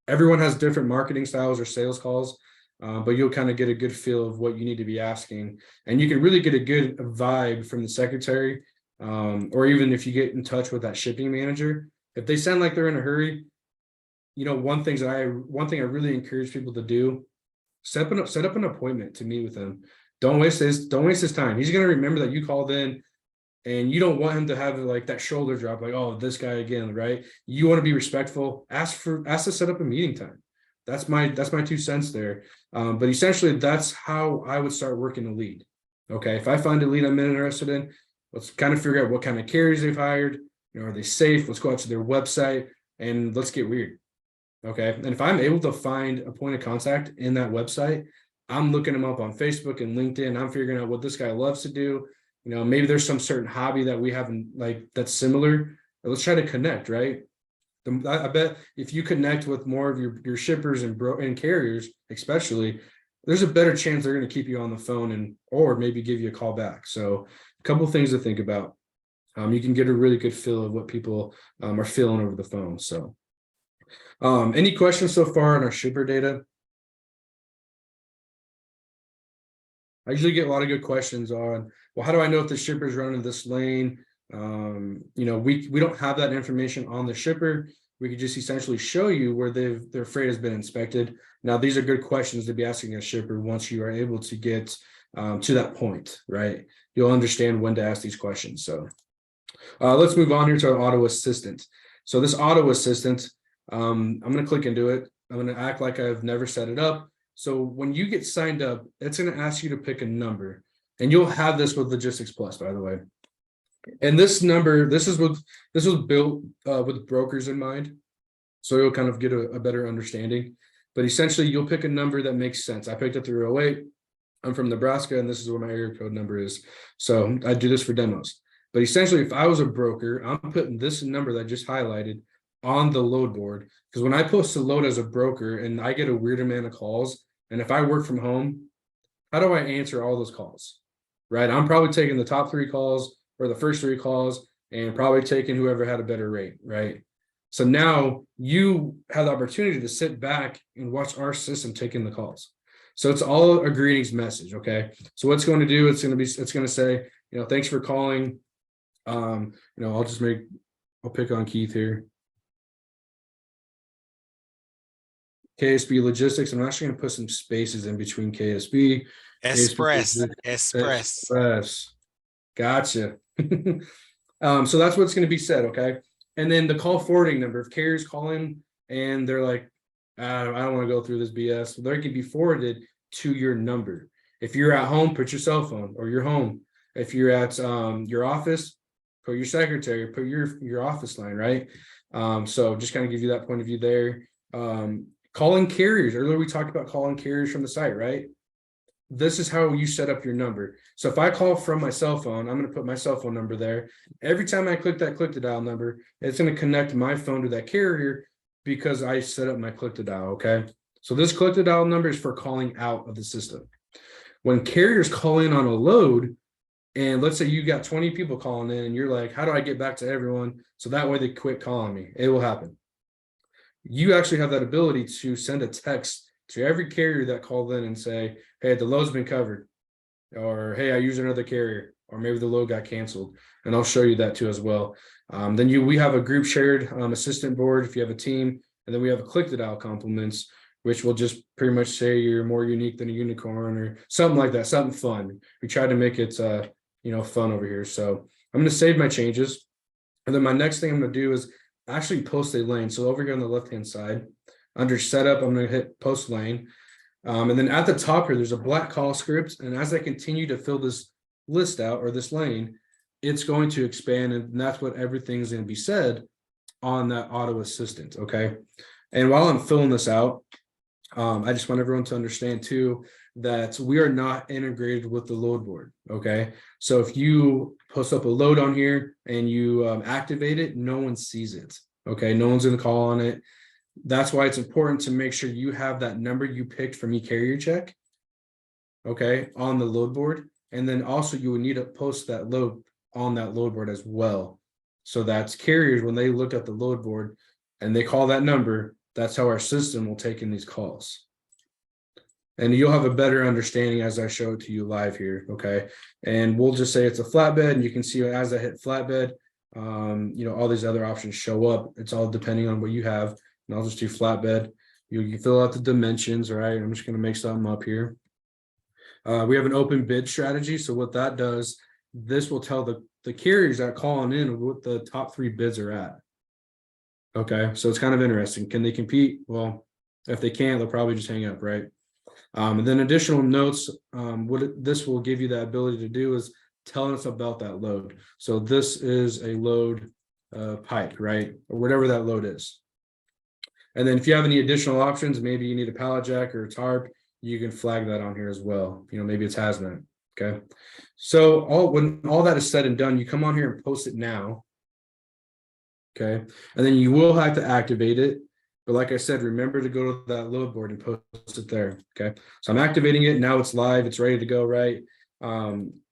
Everyone has different marketing styles or sales calls, but you'll kind of get a good feel of what you need to be asking. And you can really get a good vibe from the secretary. Or even if you get in touch with that shipping manager, if they sound like they're in a hurry, one thing I really encourage people to do, set up an appointment to meet with him. Don't waste his time. He's going to remember that you called in and you don't want him to have like that shoulder drop, like, oh, this guy again, right? You want to be respectful. Ask to set up a meeting time. That's my 2 cents there. But essentially, that's how I would start working a lead. Okay, if I find a lead I'm interested in, let's kind of figure out what kind of carriers they've hired. Are they safe? Let's go out to their website and let's get weird. Okay, and if I'm able to find a point of contact in that website, I'm looking them up on Facebook and LinkedIn. I'm figuring out what this guy loves to do. Maybe there's some certain hobby that we haven't like that's similar. Let's try to connect, right? I bet if you connect with more of your shippers and carriers, especially, there's a better chance they're going to keep you on the phone or maybe give you a call back. So a couple things to think about. You can get a really good feel of what people are feeling over the phone. So any questions so far on our shipper data? I usually get a lot of good questions on, well, how do I know if the shipper's running this lane? We don't have that information on the shipper. We could just essentially show you where their freight has been inspected. Now, these are good questions to be asking a shipper once you are able to get to that point, right? You'll understand when to ask these questions. So let's move on here to our auto assistant. So this auto assistant, I'm going to click into it. I'm going to act like I've never set it up. So when you get signed up, it's going to ask you to pick a number, and you'll have this with Logistics Plus, by the way. And this number, this was built with brokers in mind, so you'll kind of get a better understanding. But essentially, you'll pick a number that makes sense. I picked a 308. I'm from Nebraska, and this is what my area code number is. So I do this for demos. But essentially, if I was a broker, I'm putting this number that I just highlighted on the load board, because when I post a load as a broker and I get a weird amount of calls, and if I work from home, how do I answer all those calls? Right? I'm probably taking the top 3 calls or the first 3 calls and probably taking whoever had a better rate, right? So now you have the opportunity to sit back and watch our system taking the calls. So it's all a greetings message, okay? So what's going to do, it's going to say, thanks for calling. I'll pick on Keith here. KSB Logistics. I'm actually going to put some spaces in between KSB. Express. Gotcha. So that's what's going to be said, okay? And then the call forwarding number. If carriers call in and they're like, I don't want to go through this BS, they can be forwarded to your number. If you're at home, put your cell phone or your home. If you're at your office, put your secretary, put your office line, right? So just kind of give you that point of view there. Calling carriers. Earlier we talked about calling carriers from the site, right? This is how you set up your number. So if I call from my cell phone, I'm going to put my cell phone number there. Every time I click that click to dial number, it's going to connect my phone to that carrier because I set up my click to dial, okay? So this click to dial number is for calling out of the system. When carriers call in on a load, and let's say you got 20 people calling in and you're like, how do I get back to everyone? So that way they quit calling me. It will happen. You actually have that ability to send a text to every carrier that called in and say, hey, the load's been covered, or hey, I used another carrier, or maybe the load got canceled. And I'll show you that too as well. Then we have a group shared assistant board if you have a team, and then we have a click to dial compliments, which will just pretty much say you're more unique than a unicorn or something like that, something fun. We try to make it fun over here. So I'm going to save my changes. And then my next thing I'm going to do is actually post a lane. So over here on the left-hand side, under setup, I'm going to hit post lane. And then at the top here, there's a black call script. And as I continue to fill this list out or this lane, it's going to expand. And that's what everything's going to be said on that auto assistant. Okay. And while I'm filling this out, I just want everyone to understand too, that we are not integrated with the load board. Okay. So if you post up a load on here and you activate it, no one sees it. Okay. No one's going to call on it. That's why it's important to make sure you have that number you picked from eCarrier Check, okay, on the load board. And then also you would need to post that load on that load board as well. So that's carriers, when they look at the load board and they call that number, that's how our system will take in these calls. And you'll have a better understanding as I show it to you live here, okay? And we'll just say it's a flatbed, and you can see as I hit flatbed, all these other options show up. It's all depending on what you have. And I'll just do flatbed. You fill out the dimensions, right? I'm just going to make something up here. We have an open bid strategy. So what that does, this will tell the carriers that calling in what the top 3 bids are at. Okay, so it's kind of interesting. Can they compete? Well, if they can't, they'll probably just hang up, right? And then additional notes, this will give you the ability to do is tell us about that load. So this is a load pipe, right? Or whatever that load is. And then if you have any additional options, maybe you need a pallet jack or a tarp, you can flag that on here as well. You know, maybe it's hazmat. Okay. So when all that is said and done, you come on here and post it now. Okay. And then you will have to activate it. But like I said, remember to go to that load board and post it there. Okay. So I'm activating it. Now it's live. It's ready to go, right?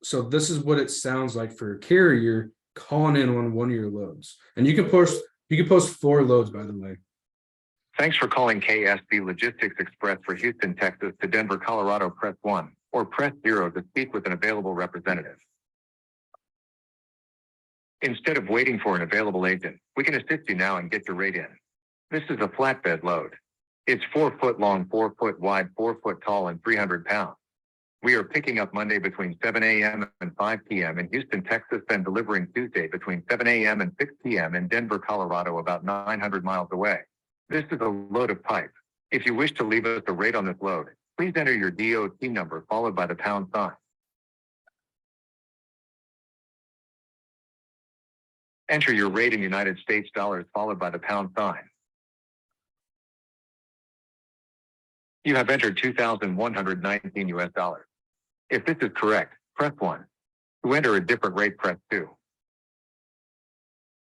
So this is what it sounds like for a carrier calling in on one of your loads. And you can post 4 loads, by the way. Thanks for calling KSB Logistics Express for Houston, Texas to Denver, Colorado. Press 1 or press 0 to speak with an available representative. Instead of waiting for an available agent, we can assist you now and get your rate in. This is a flatbed load. It's 4 foot long, 4 foot wide, 4 foot tall, and 300 pounds. We are picking up Monday between 7 a.m. and 5 p.m. in Houston, Texas, and delivering Tuesday between 7 a.m. and 6 p.m. in Denver, Colorado, about 900 miles away. This is a load of pipe. If you wish to leave us a rate on this load, please enter your DOT number followed by the pound sign. Enter your rate in United States dollars followed by the pound sign. You have entered 2,119 US dollars. If this is correct, press 1. To enter a different rate, press 2.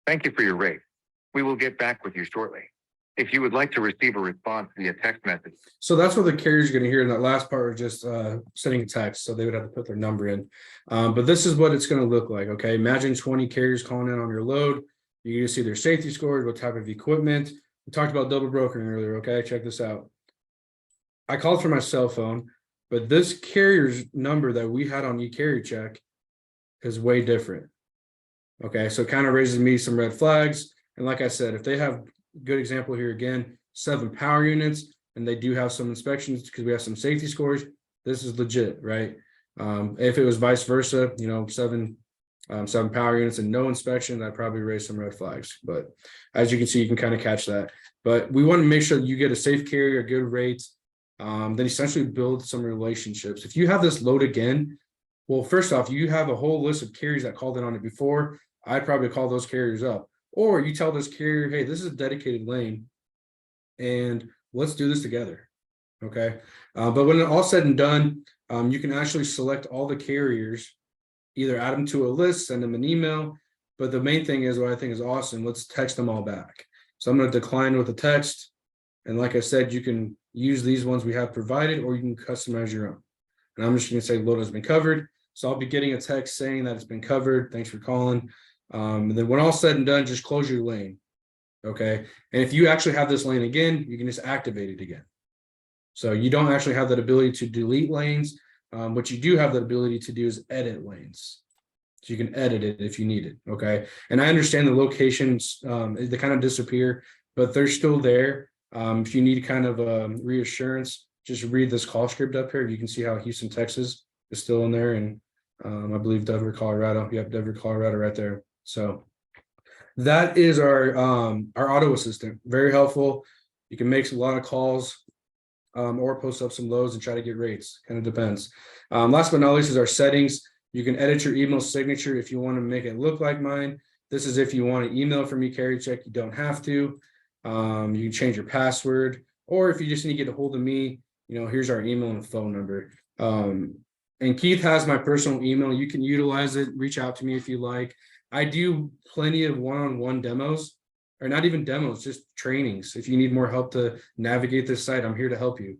Thank you for your rate. We will get back with you shortly. If you would like to receive a response via text message. So that's what the carrier is going to hear in that last part, was just sending a text. So they would have to put their number in. But this is what it's going to look like. Okay. Imagine 20 carriers calling in on your load. You can see their safety scores, what type of equipment. We talked about double brokering earlier. Okay. Check this out. I called from my cell phone, but this carrier's number that we had on eCarrier check is way different. Okay. So it kind of raises me some red flags. And like I said, if they have, good example here again, 7 power units, and they do have some inspections because we have some safety scores, this is legit, right? If it was vice versa, you know, 7 power units and no inspection, I'd probably raise some red flags. But as you can see, you can kind of catch that. But we want to make sure you get a safe carrier, a good rate, then essentially build some relationships. If you have this load again, well, first off, you have a whole list of carriers that called in on it before. I'd probably call those carriers up. Or you tell this carrier, hey, this is a dedicated lane and let's do this together. Okay. But when all said and done, you can actually select all the carriers, either add them to a list, send them an email. But the main thing is what I think is awesome. Let's text them all back. So I'm going to decline with a text. And like I said, you can use these ones we have provided, or you can customize your own. And I'm just going to say load has been covered. So I'll be getting a text saying that it's been covered. Thanks for calling. And then when all said and done, just close your lane. Okay. And if you actually have this lane again, you can just activate it again. So you don't actually have that ability to delete lanes. What you do have the ability to do is edit lanes. So you can edit it if you need it. Okay. And I understand the locations, they kind of disappear, but they're still there. If you need kind of reassurance, just read this call script up here. You can see how Houston, Texas is still in there. And I believe Denver, Colorado. You have Denver, Colorado right there. So that is our auto assistant. Very helpful. You can make a lot of calls or post up some loads and try to get rates. Kind of depends. Last but not least is our settings. You can edit your email signature if you want to make it look like mine. This is if you want to email from eCarrier check, you don't have to. You can change your password, or if you just need to get a hold of me, you know, here's our email and phone number. And Keith has my personal email. You can utilize it. Reach out to me if you like. I do plenty of one-on-one demos, or not even demos, just trainings. If you need more help to navigate this site, I'm here to help you.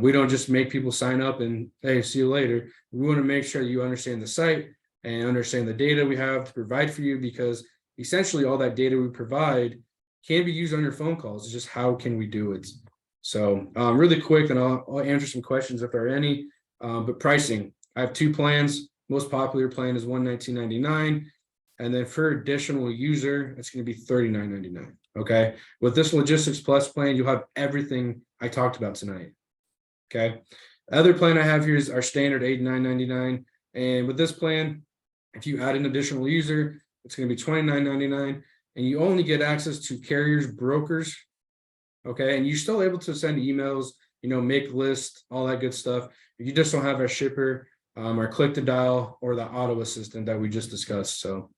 We don't just make people sign up and, hey, see you later. We want to make sure you understand the site and understand the data we have to provide for you, because essentially all that data we provide can be used on your phone calls. It's just how can we do it? So really quick, and I'll answer some questions if there are any. But pricing, I have 2 plans. Most popular plan is $119.99. And then for additional user, it's going to be $39.99. Okay. With this Logistics Plus plan, you'll have everything I talked about tonight. Okay. Other plan I have here is our standard $89.99. And with this plan, If you add an additional user, it's going to be $29.99, and you only get access to carriers, brokers. Okay, and you're still able to send emails, make lists, all that good stuff. You just don't have our shipper, our click to dial, or the auto assistant that we just discussed. So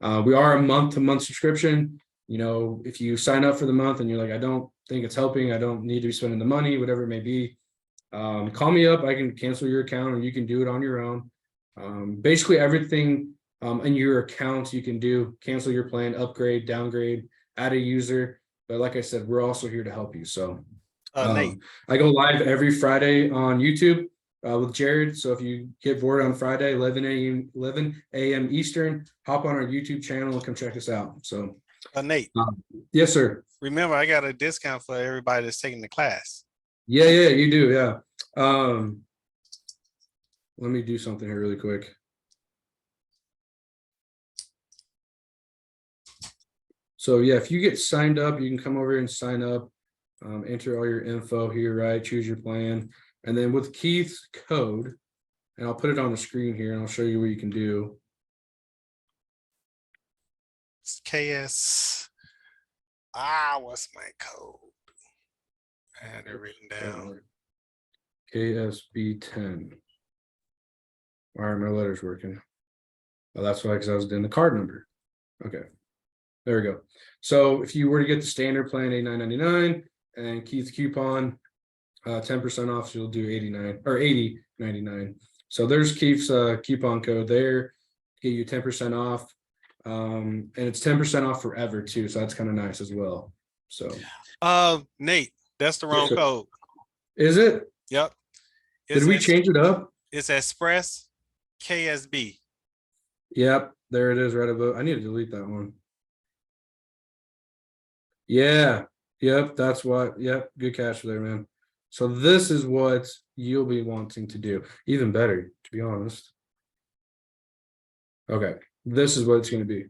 we are a month-to-month subscription. If you sign up for the month and you're like, I don't think it's helping, I don't need to be spending the money, whatever it may be, call me up. I can cancel your account, or you can do it on your own. Basically everything in your account you can do: cancel your plan, upgrade, downgrade, add a user. But like I said, we're also here to help you. So Nate, I go live every Friday on YouTube with Jared. So if you get bored on Friday, 11 a.m. Eastern, hop on our YouTube channel and come check us out. So Nate, yes, sir. remember, I got a discount for everybody that's taking the class. Yeah, you do. Yeah. Let me do something here really quick. So yeah, if you get signed up, you can come over here and sign up, enter all your info here, right? Choose your plan. And then with Keith's code, and I'll put it on the screen here and I'll show you what you can do. It's KS. What's my code? I had it written down. KSB 10. Why are my letters working? Oh, that's why, because I was doing the card number. Okay. There we go. So if you were to get the standard plan, $89.99, and Keith's coupon, 10% off, so you'll do $80.99. So there's Keith's coupon code there, get you 10% off. And it's 10% off forever too. So that's kind of nice as well. So Nate, that's the wrong code. Is it? Yep. Did we change it up? It's Express KSB. Yep, there it is right above. I need to delete that one. Yeah, yep, that's what. Yep, good catch there, man. So this is what you'll be wanting to do. Even better, to be honest. Okay, this is what it's going to be.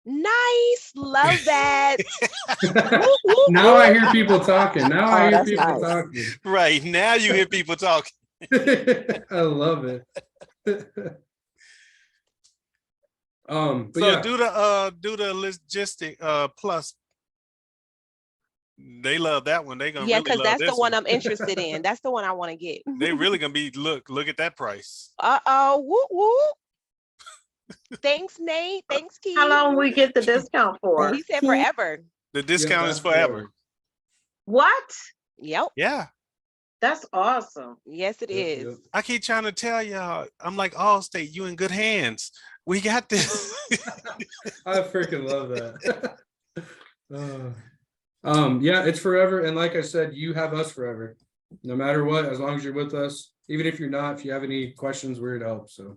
Nice, love that. Now I hear people talking. Now I hear people talking. Right, now you hear people talking. I love it. But so yeah. do the logistic plus. They love that one. They gonna because that's the one I'm interested in. That's the one I want to get. They really gonna be look at that price. Whoop whoop. Thanks, Nate. Thanks, Keith. How long we get the discount for? He said forever. The discount is forever. What? Yep. Yeah. That's awesome. Yes, it is. Yep. I keep trying to tell y'all, I'm like, Allstate, you in good hands. We got this. I freaking love that. Yeah, it's forever. And like I said, you have us forever. No matter what, as long as you're with us. Even if you're not, if you have any questions, we're here to help. So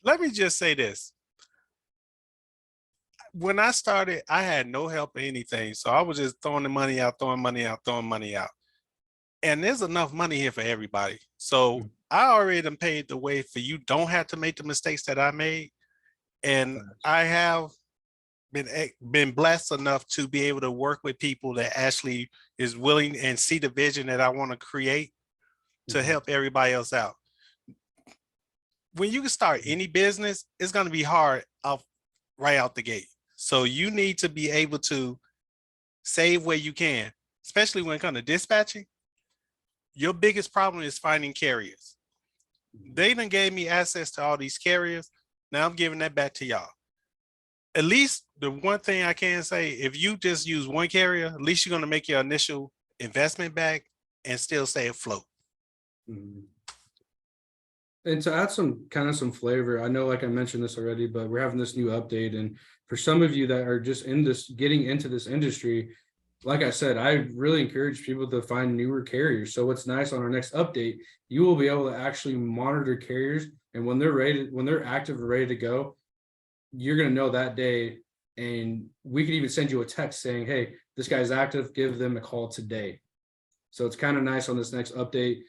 let me just say this. When I started, I had no help or anything. So I was just throwing the money out. And there's enough money here for everybody. So I already done paid the way for you. Don't have to make the mistakes that I made. And I have been blessed enough to be able to work with people that actually is willing and see the vision that I want to create to help everybody else out. When you can start any business, it's going to be hard right out the gate. So you need to be able to save where you can, especially when it comes to dispatching. Your biggest problem is finding carriers. They done gave me access to all these carriers. Now I'm giving that back to y'all. At least the one thing I can say, if you just use one carrier, at least you're going to make your initial investment back and still stay afloat. Mm-hmm. And to add some flavor, I know, like I mentioned this already, but we're having this new update. And for some of you that are just getting into this industry, like I said, I really encourage people to find newer carriers. So what's nice on our next update, you will be able to actually monitor carriers. And when they're active and ready to go, you're going to know that day. And we can even send you a text saying, hey, this guy's active, give them a call today. So it's kind of nice on this next update.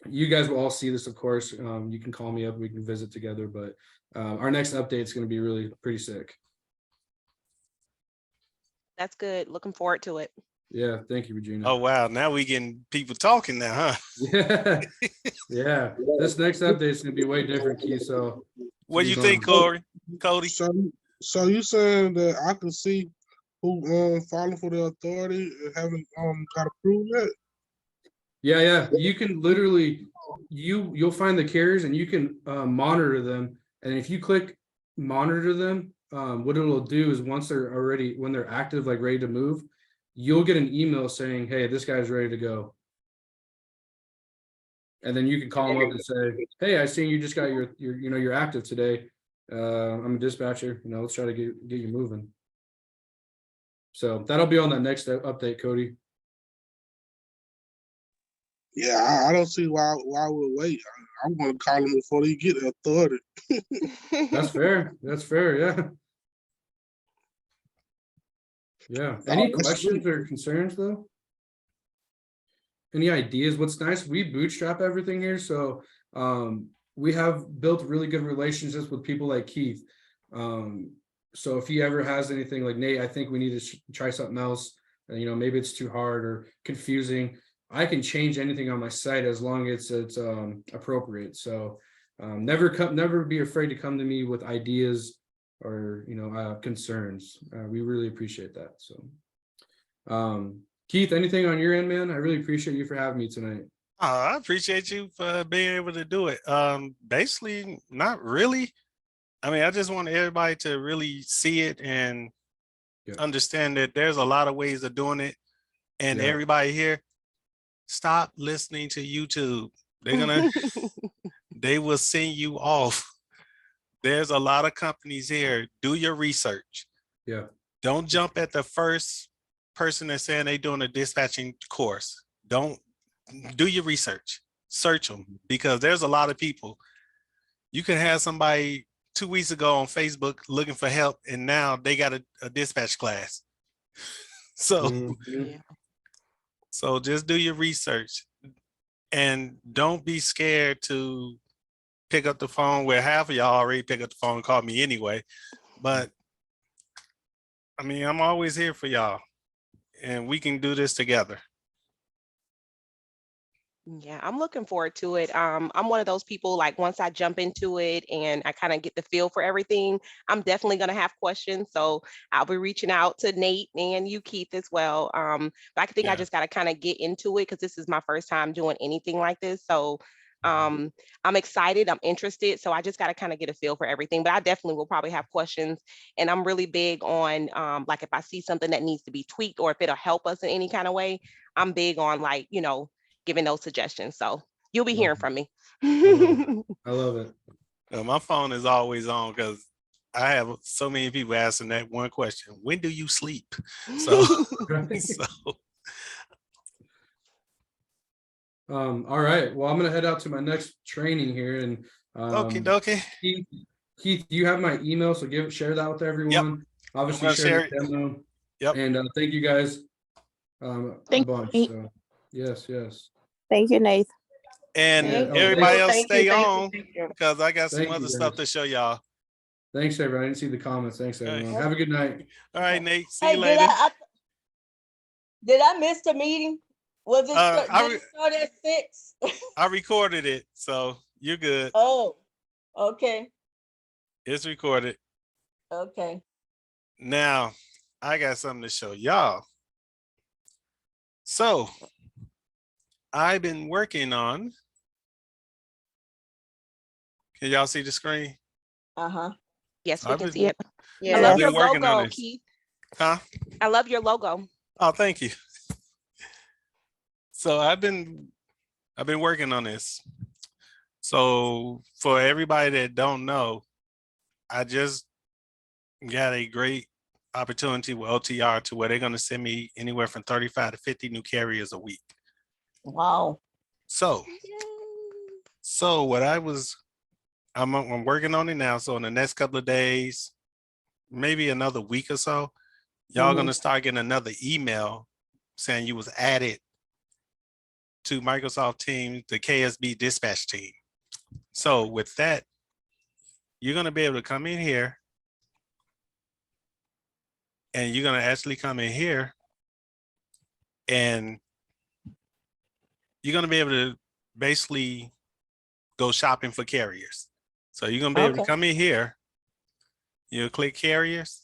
You guys will all see this, of course. You can call me up, we can visit together, but our next update is going to be really pretty sick. That's good. Looking forward to it. Yeah, thank you, Regina. Oh, wow. Now we getting people talking now, huh? Yeah, yeah. This next update is gonna be way different, Keith. So What do be you think, going. Cody? So you saying that I can see who falling for the authority and haven't got approved yet? Yeah, yeah. You can literally you'll find the carriers and you can monitor them. And if you click monitor them, what it'll do is once they're already when they're active, like ready to move, you'll get an email saying, "Hey, this guy's ready to go." And then you can call them up and say, "Hey, I seen you just got your you're active today. I'm a dispatcher. Let's try to get you moving." So that'll be on that next update, Cody. Yeah, I don't see why I would wait. I'm gonna call them before they get the authority. That's fair. That's fair. Yeah. Yeah. Any That's questions sweet. or concerns though? Any ideas? What's nice, we bootstrap everything here. So we have built really good relationships with people like Keith. So if he ever has anything like Nate, I think we need to try something else. Maybe it's too hard or confusing. I can change anything on my site as long as it's appropriate. So never be afraid to come to me with ideas or concerns. We really appreciate that. So Keith, anything on your end, man? I really appreciate you for having me tonight. I appreciate you for being able to do it. Basically, not really. I mean, I just want everybody to really see it and understand that there's a lot of ways of doing it. And everybody here, stop listening to YouTube. They will send you off. There's a lot of companies here. Do your research. Yeah. Don't jump at the first person that's saying they're doing a dispatching course. Don't do your research. Search them because there's a lot of people. You can have somebody 2 weeks ago on Facebook looking for help, and now they got a dispatch class. So, so just do your research and don't be scared to pick up the phone where half of y'all already pick up the phone and call me anyway. But I mean, I'm always here for y'all and we can do this together. Yeah, I'm looking forward to it. I'm one of those people, like once I jump into it and I kind of get the feel for everything, I'm definitely going to have questions. So I'll be reaching out to Nate and you, Keith, as well. But I think I just got to kind of get into it because this is my first time doing anything like this. So I'm excited, I'm interested. So I just got to kind of get a feel for everything. But I definitely will probably have questions. And I'm really big on like if I see something that needs to be tweaked or if it'll help us in any kind of way, I'm big on like, giving those suggestions. So you'll be hearing from me. I love it. My phone is always on because I have so many people asking that one question: when do you sleep? So, all right. Well, I'm gonna head out to my next training here, and okay. Keith, you have my email, so share that with everyone. Obviously, share the demo. Yep. And thank you guys a bunch. So yes. Thank you, Nathan. And everybody else stay on because I got some other stuff to show y'all. Thanks, everyone. I didn't see the comments. Thanks, everyone. Have a good night. All right, Nate. See you later. Did I miss the meeting? Was it, did it start at 6? I recorded it, so you're good. Oh, okay. It's recorded. Okay. Now, I got something to show y'all. So, I've been working on. Can y'all see the screen? Yes, we can see it. Yeah. I love your logo, Keith. Huh? I love your logo. Oh, thank you. So I've been working on this. So for everybody that don't know, I just got a great opportunity with OTR to where they're going to send me anywhere from 35 to 50 new carriers a week. Wow. So what I'm working on it now. So in the next couple of days, maybe another week or so, y'all going to start getting another email saying you was added to Microsoft Teams, the KSB dispatch team. So with that, you're going to be able to come in here and you're going to actually come in here and you're gonna be able to basically go shopping for carriers. So you're gonna be able to Okay. come in here, you'll click carriers,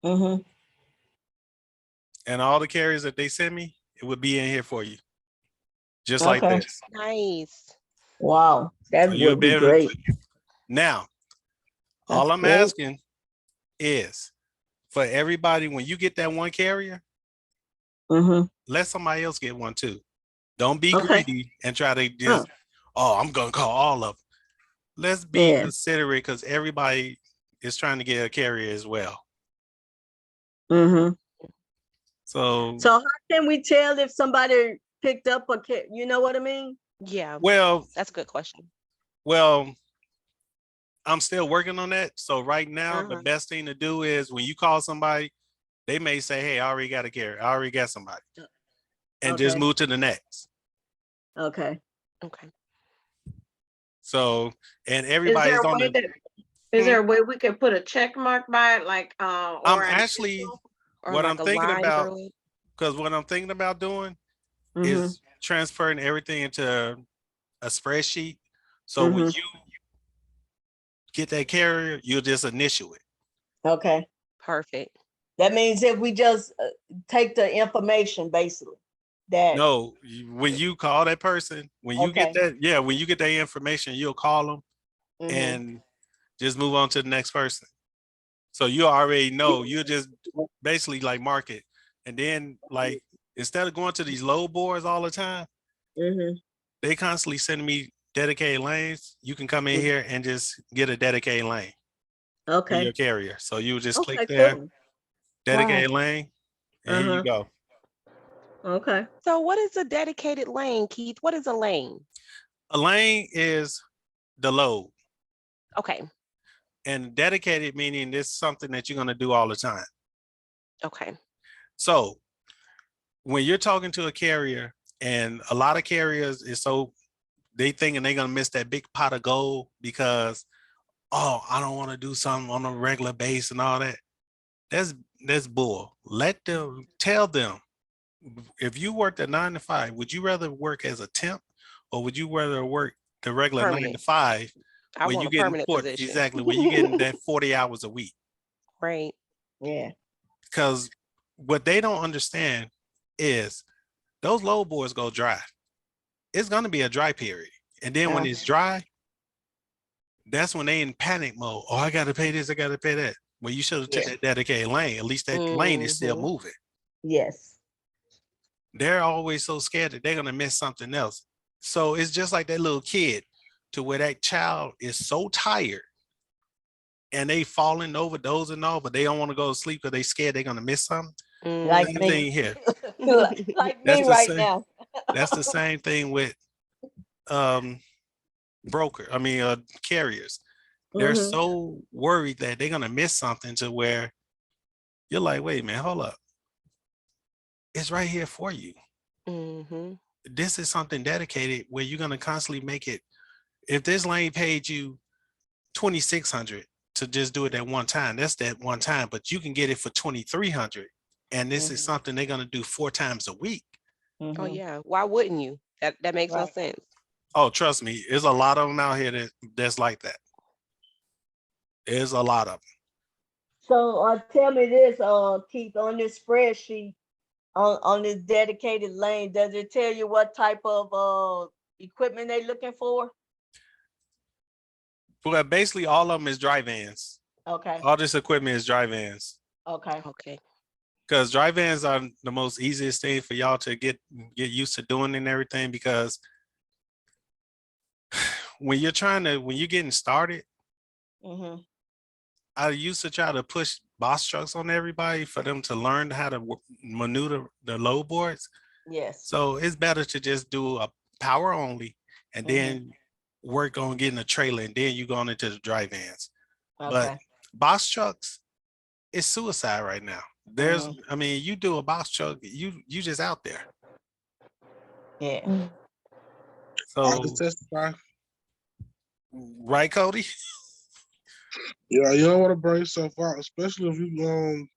Mm-hmm. and all the carriers that they send me, it would be in here for you. Just like Okay. this. Nice. Wow, that So you'll would be be able to, great. now, all That's I'm great. asking is for everybody, when you get that one carrier, Mm-hmm. let somebody else get one too. Don't be Okay. greedy and try to just, I'm gonna call all of them. Let's be Yeah. considerate because everybody is trying to get a carrier as well. Mm-hmm. So, So how can we tell if somebody picked up a kid? You know what I mean? Yeah, well, that's a good question. I'm still working on that. So right now, the best thing to do is when you call somebody, they may say, hey, I already got a carrier. I already got somebody. And just Okay. move to the next. Okay. Okay. So, and Is there everybody's a on way the, that, is there a way we can put a check mark by it, like, I'm or an actually, initial? Or what like I'm a thinking line about, through it. because what I'm thinking about doing Mm-hmm. is transferring everything into a spreadsheet. So when Mm-hmm. you get that carrier, you'll just initial it. Okay. Perfect. That means if we just take the information basically that. No, when you call that person, when you get Okay. that, when you get that information, you'll call them Mhm. and just move on to the next person. So you already know, you just basically like mark it. And then like, instead of going to these load boards all the time, Mhm. they constantly send me dedicated lanes. You can come in here and just get a dedicated lane for Okay. your carrier. So you just click Okay. there, Cool. dedicated lane, and here you go. Okay. So what is a dedicated lane, Keith? What is a lane? A lane is the load, Okay. and dedicated meaning this is something that you're going to do all the time. Okay. So when you're talking to a carrier, and a lot of carriers is so they thinking they're going to miss that big pot of gold because, oh, I don't want to do something on a regular base and all that. That's bull. Let them tell them, if you worked a 9 to 5, would you rather work as a temp or would you rather work the regular 9 to Permanent. 5 I when want you a getting permanent 40, position. exactly, when you getting that 40 hours a week? Right. Yeah. Because what they don't understand is those load boards go dry. It's going to be a dry period. And then when it's dry, that's when they in panic mode. Oh, I got to pay this, I got to pay that. Well, you should have took Yeah. that dedicated lane. At least that lane is still Mhm. moving. Yes. They're always so scared that they're going to miss something else. So it's just like that little kid to where that child is so tired and they falling over, dozing off, but they don't want to go to sleep because they scared they're going to miss something. Like Same me. thing here. like That's me the right same. now. That's the same thing with carriers. They're Mhm. so worried that they're going to miss something to where you're like, wait, man, hold up. It's right here for you. Mm-hmm. This is something dedicated where you're going to constantly make it. If this lane paid you $2,600 to just do it at one time, that's that one time, but you can get it for $2,300. And this is something they're going to do 4 times a week. Oh yeah. Why wouldn't you? That makes no Right. sense. Oh, trust me, there's a lot of them out here that's like that. There's a lot of them. So tell me this, Keith, on this spreadsheet, on this dedicated lane, does it tell you what type of equipment they looking for? But basically all of them is dry vans. Okay. All this equipment is dry vans. Okay. Okay. Because dry vans are the most easiest thing for y'all to get used to doing and everything, because when you're getting started, Mm-hmm. I used to try to push box trucks on everybody for them to learn how to maneuver the load boards. Yes. So it's better to just do a power only and then work on getting a trailer, and then you going into the dry vans. Okay. But box trucks, it's suicide right now. You do a box truck, you just out there. Yeah. I So can testify. right, Cody? Yeah, you don't want to bring yourself out, especially if you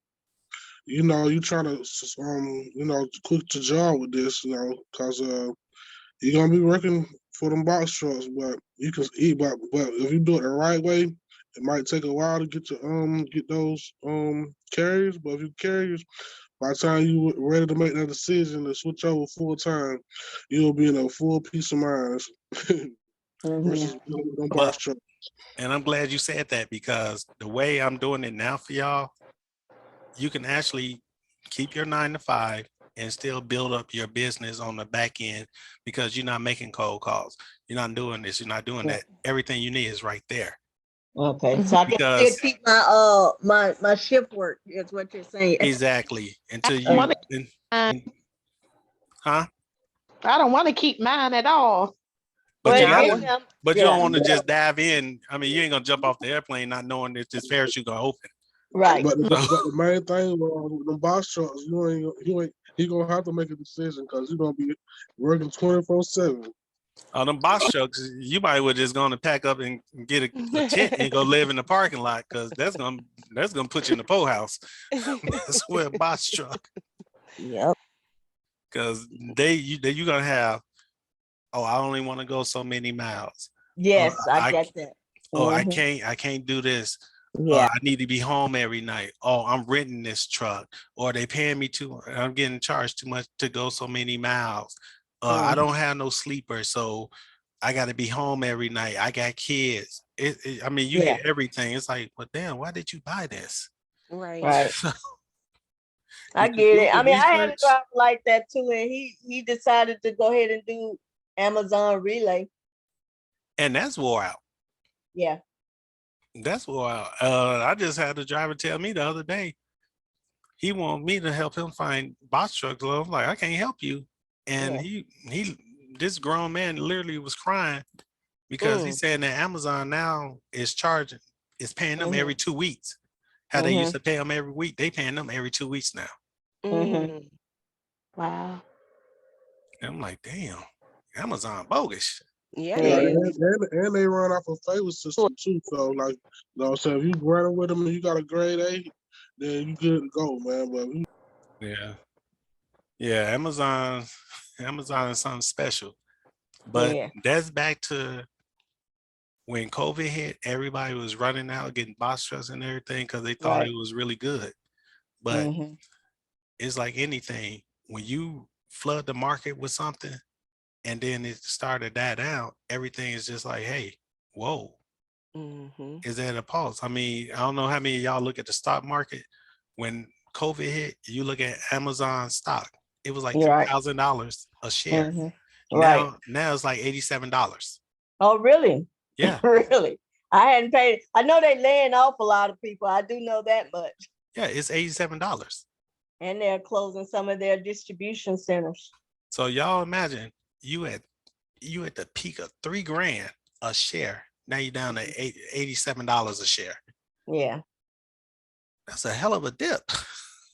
you trying to quit your job with this, because you're gonna be working for them box trucks, but you can eat. But if you do it the right way, it might take a while to get those carriers. But if you carriers, by the time you ready to make that decision to switch over full time, you'll be in a full peace of mind versus them box But trucks. and I'm glad you said that, because the way I'm doing it now for y'all, you can actually keep your 9 to 5 and still build up your business on the back end, because you're not making cold calls. You're not doing this. You're not doing that. Everything you need is right there. Okay, so I can still Because keep my shift work is what you're saying. exactly until I you wanna- huh? I don't want to keep mine at all. But Well, you give gotta, them- but you yeah, don't want to just dive in. I mean, you ain't gonna jump off the airplane not knowing if this parachute gonna open. right. But the main thing with them box trucks, he gonna have to make a decision because you're gonna be working 24/7. On them box trucks, you might well just gonna pack up and get a tent and go live in the parking lot, because that's gonna put you in the pole house. That's where a box truck, Yep. because you gonna have, oh, I only want to go so many miles. Yes, I I get that. Oh, Mhm. I can't do this. Yeah. I need to be home every night. Oh, I'm renting this truck, or they paying me I'm getting charged too much to go so many miles. I don't have no sleeper, so I got to be home every night. I got kids. I mean, you Yeah. hear everything. It's like, well, damn, why did you buy this? Right. Right. I Did you get do it. the I mean, I had a research? driver like that too, and he decided to go ahead and do Amazon Relay. And that's wore out. Yeah. That's wore out. I just had a driver tell me the other day, he wanted me to help him find box trucks. I'm like, I can't help you. And Yeah. this grown man literally was crying, because he's saying that Amazon now is paying them every 2 weeks. How they used to pay them every week, they paying them every 2 weeks now. Mhm. Wow. And I'm like, damn, Amazon bogus. Yeah, Yeah, it Yeah. is. and they run off a favor system too. So like, so if you running with them and you got a grade A, then you good to go, man. But Yeah, Amazon is something special. But Yeah. that's back to when COVID hit, everybody was running out, getting box trucks and everything, because they thought Right. it was really good. But Mhm. it's like anything, when you flood the market with something and then it started to die down, everything is just like, hey, whoa, is at a pause. I mean, I don't know how many of y'all look at the stock market. When COVID hit, you look at Amazon stock, it was like Right. $2,000 a share. Mhm. Right. Now it's like $87. Oh, really? Yeah, Really? I hadn't paid. I know they laying off a lot of people. I do know that much. yeah, it's $87. And they're closing some of their distribution centers. So y'all imagine you at the peak of $3,000 a share. Now you're down to $87 a share. Yeah. That's a hell of a dip.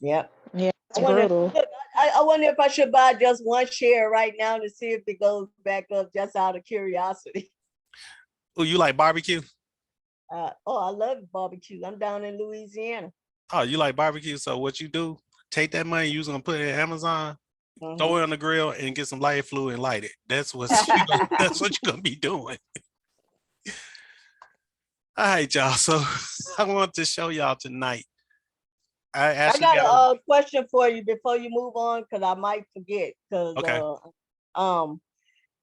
Yep. Yeah, it's I wonder, brutal. look, I wonder if I should buy just one share right now to see if it goes back up, just out of curiosity. Oh, you like barbecue? I love barbecue. I'm down in Louisiana. Oh, you like barbecue? So what you do, take that money you was gonna put it in Amazon, throw it on the grill and get some lighter fluid and light it. That's what you're gonna be doing. All right, y'all. So I want to show y'all tonight. I I actually got got a question for you before you move on, because I might forget. Because okay.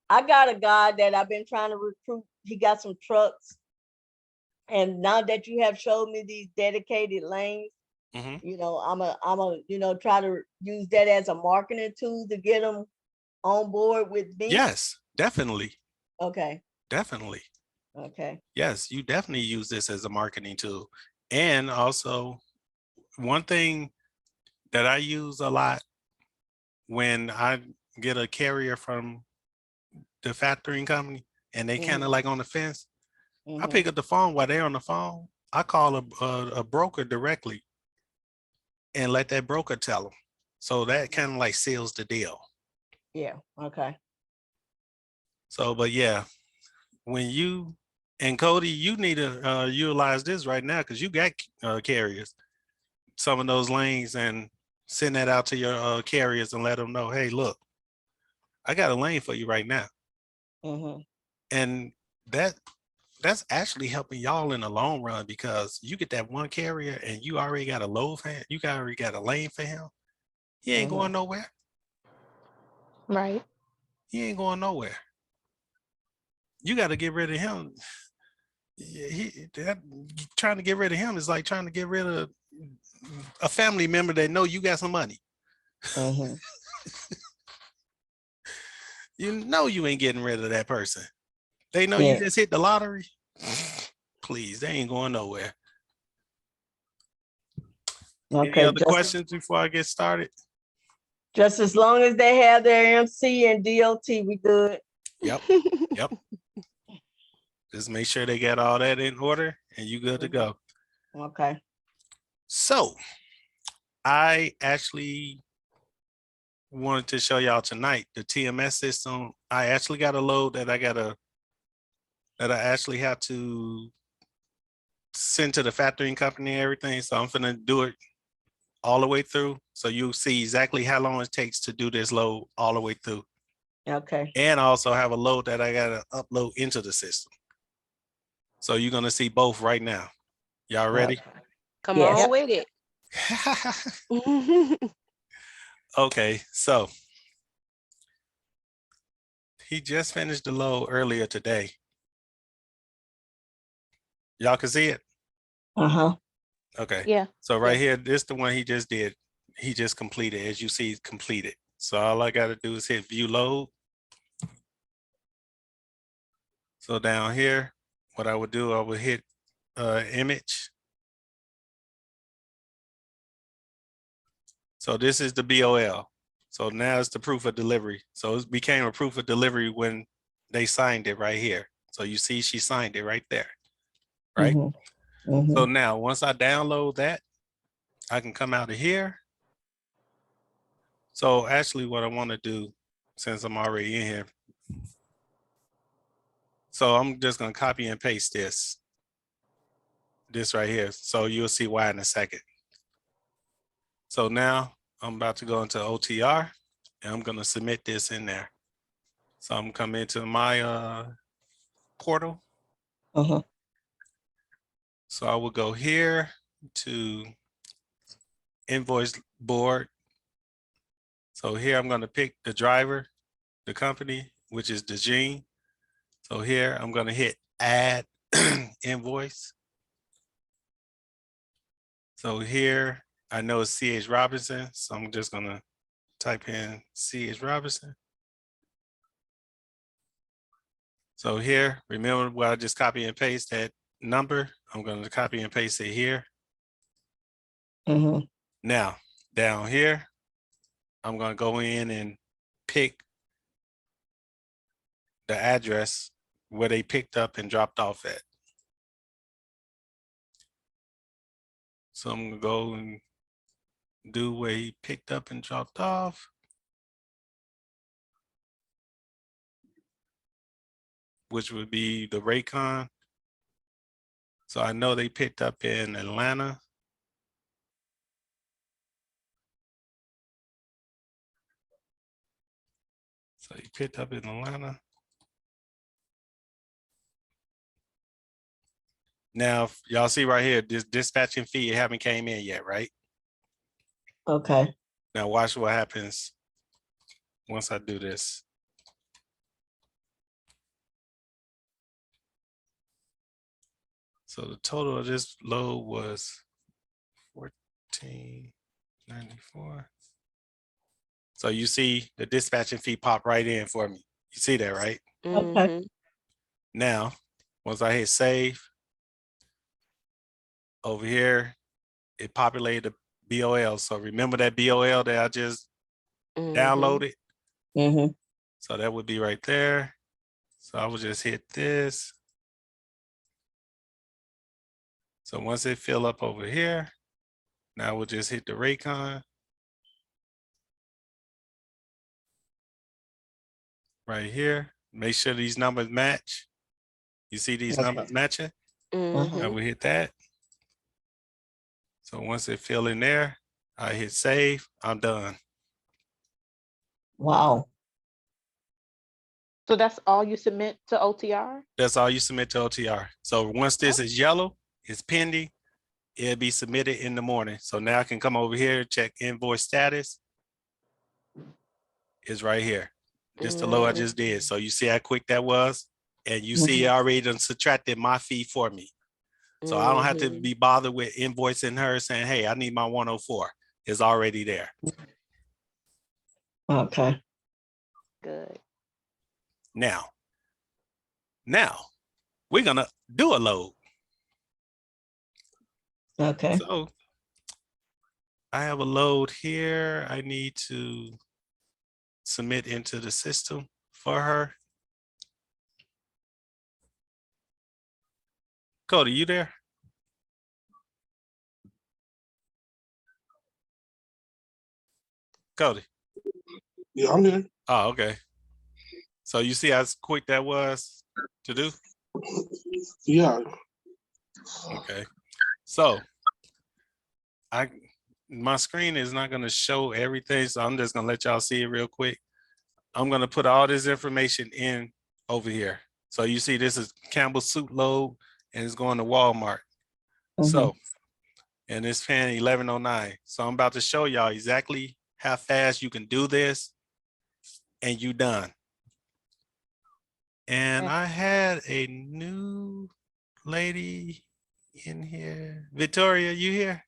I got a guy that I've been trying to recruit. He got some trucks, and now that you have showed me these dedicated lanes, Mhm. I'm a try to use that as a marketing tool to get them on board with me. Yes, definitely. Okay. Definitely. Okay. Yes, you definitely use this as a marketing tool. And also, one thing that I use a lot when I get a carrier from the factoring company and they kind of like on the fence, I pick up the phone while they're on the phone. I call a broker directly and let that broker tell them. So that kind of like seals the deal. Yeah. Okay. So, but yeah, when you and Cody, you need to utilize this right now because you got carriers. some of those lanes and send that out to your carriers and let them know, hey, look, I got a lane for you right now. Mhm. And that's actually helping y'all in the long run, because you get that one carrier and you already got a load for him, already got a lane for him. He ain't going nowhere. Right. He ain't going nowhere. You got to get rid of him. Trying to get rid of him is like trying to get rid of a family member that know you got some money. Mhm. You know you ain't getting rid of that person. They know Yeah. you just hit the lottery. Please, they ain't going nowhere. Any Okay. other questions before I get started? Just as long as they have their MC and DOT, we good. Yep. Yep. Just make sure they got all that in order and you good to go. Okay. So I actually wanted to show y'all tonight the TMS system. I actually got a load that I actually have to send to the factoring company and everything. So I'm gonna do it all the way through. So you'll see exactly how long it takes to do this load all the way through. Okay. And I also have a load that I gotta upload into the system. So you're gonna see both right now. Y'all ready? Come Yes. on with it. Okay, so he just finished the load earlier today. Y'all can see it? Uh-huh. Okay. Yeah. So right Yeah. here, this is the one he just did. He just completed, as you see, completed. So all I gotta do is hit view load. So down here, what I would do, I would hit image. So this is the BOL. So now it's the proof of delivery. So it became a proof of delivery when they signed it right here. So you see she signed it right there, right? Mhm. Mhm. So now once I download that, I can come out of here. So actually what I want to do, since I'm already in here, so I'm just going to copy and paste this right here. So you'll see why in a second. So now I'm about to go into OTR and I'm going to submit this in there. So I'm coming into my portal. Uh-huh. So I will go here to invoice board. So here I'm going to pick the driver, the company, which is Dejeen. So here I'm going to hit add invoice. So here I know it's C.H. Robinson. So I'm just going to type in C.H. Robinson. So here, remember where I just copy and paste that number. I'm going to copy and paste it here. Mhm. Now, down here, I'm going to go in and pick the address where they picked up and dropped off at. So I'm going to go and do where he picked up and dropped off. Which would be the Raycon. So I know they picked up in Atlanta. So he picked up in Atlanta. Now, y'all see right here, this dispatching fee, it haven't came in yet, right? Okay. Now watch what happens once I do this. So the total of this load was $14.94. So you see the dispatching fee pop right in for me. You see that, right? Mhm. Now, once I hit save, over here, it populated the BOL. So remember that BOL that I just Mhm. downloaded? Mhm. So that would be right there. So I would just hit this. So once it fill up over here, now we'll just hit the Raycon. Right here. Make sure these numbers match. You see these Okay. numbers matching? Mhm. Now we hit that. So once it fill in there, I hit save, I'm done. Wow. So that's all you submit to OTR? That's all you submit to OTR. So once this is yellow, it's pending, it'll be submitted in the morning. So now I can come over here, check invoice status. It's right here. Just the load I just did. So you see how quick that was? And you see it already done subtracted my fee for me. So I don't have to be bothered with invoicing her saying, hey, I need my 104. It's already there. Okay. Good. Now we're gonna do a load. Okay. So I have a load here. I need to submit into the system for her. Cody, you there? Cody. Yeah, I'm here. Oh, okay. So you see how quick that was to do? Yeah. Okay. So my screen is not gonna show everything, so I'm just gonna let y'all see it real quick. I'm gonna put all this information in over here. So you see this is Campbell soup load and it's going to Walmart. So, and it's paying 1109. So I'm about to show y'all exactly how fast you can do this and you done. And I had a new lady in here. Victoria, you here?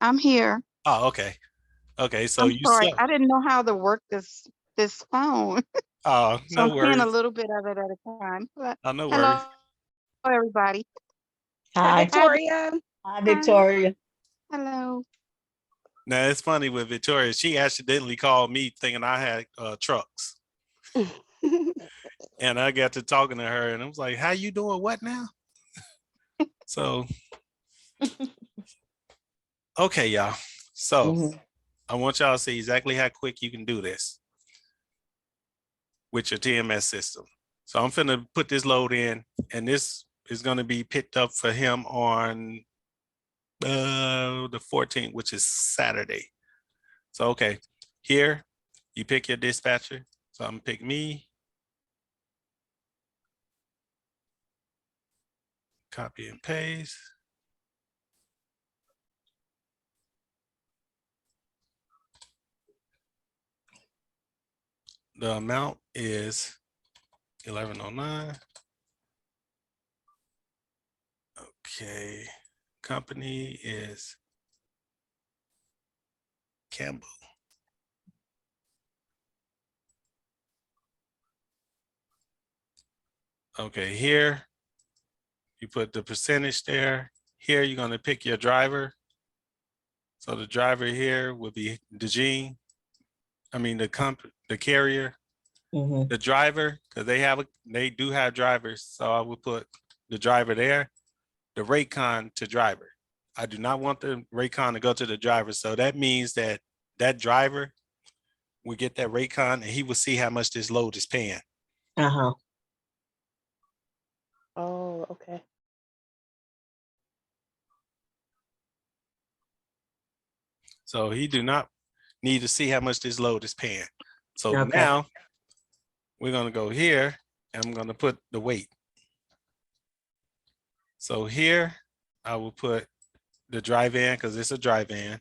I'm here. Oh, okay. Okay, so I'm you sorry. saw. I didn't know how to work this phone. Oh, So no I'm seeing a worries. little bit of it at a time. But Oh, no hello, worries. everybody. Hi, Hi. Victoria. Hi, Victoria. Hello. Now it's funny with Victoria, she accidentally called me thinking I had trucks. And I got to talking to her and I was like, how you doing what now? So, okay, y'all. So I want y'all to see exactly how quick you can do this with your TMS system. So I'm finna put this load in and this is gonna be picked up for him on the 14th, which is Saturday. So, okay, here you pick your dispatcher. So I'm gonna pick me. Copy and paste. The amount is 1109. Okay, company is Campbell. Okay, here you put the percentage there. Here you're gonna pick your driver. So the driver here would be the carrier. The driver, because they do have drivers. So I would put the driver there, the Raycon to driver. I do not want the Raycon to go to the driver. So that means that driver will get that Raycon and he will see how much this load is paying. Uh-huh. Oh, okay. So he do not need to see how much this load is paying. So Okay. now we're gonna go here and I'm gonna put the weight. So here I will put the dry van because it's a dry van.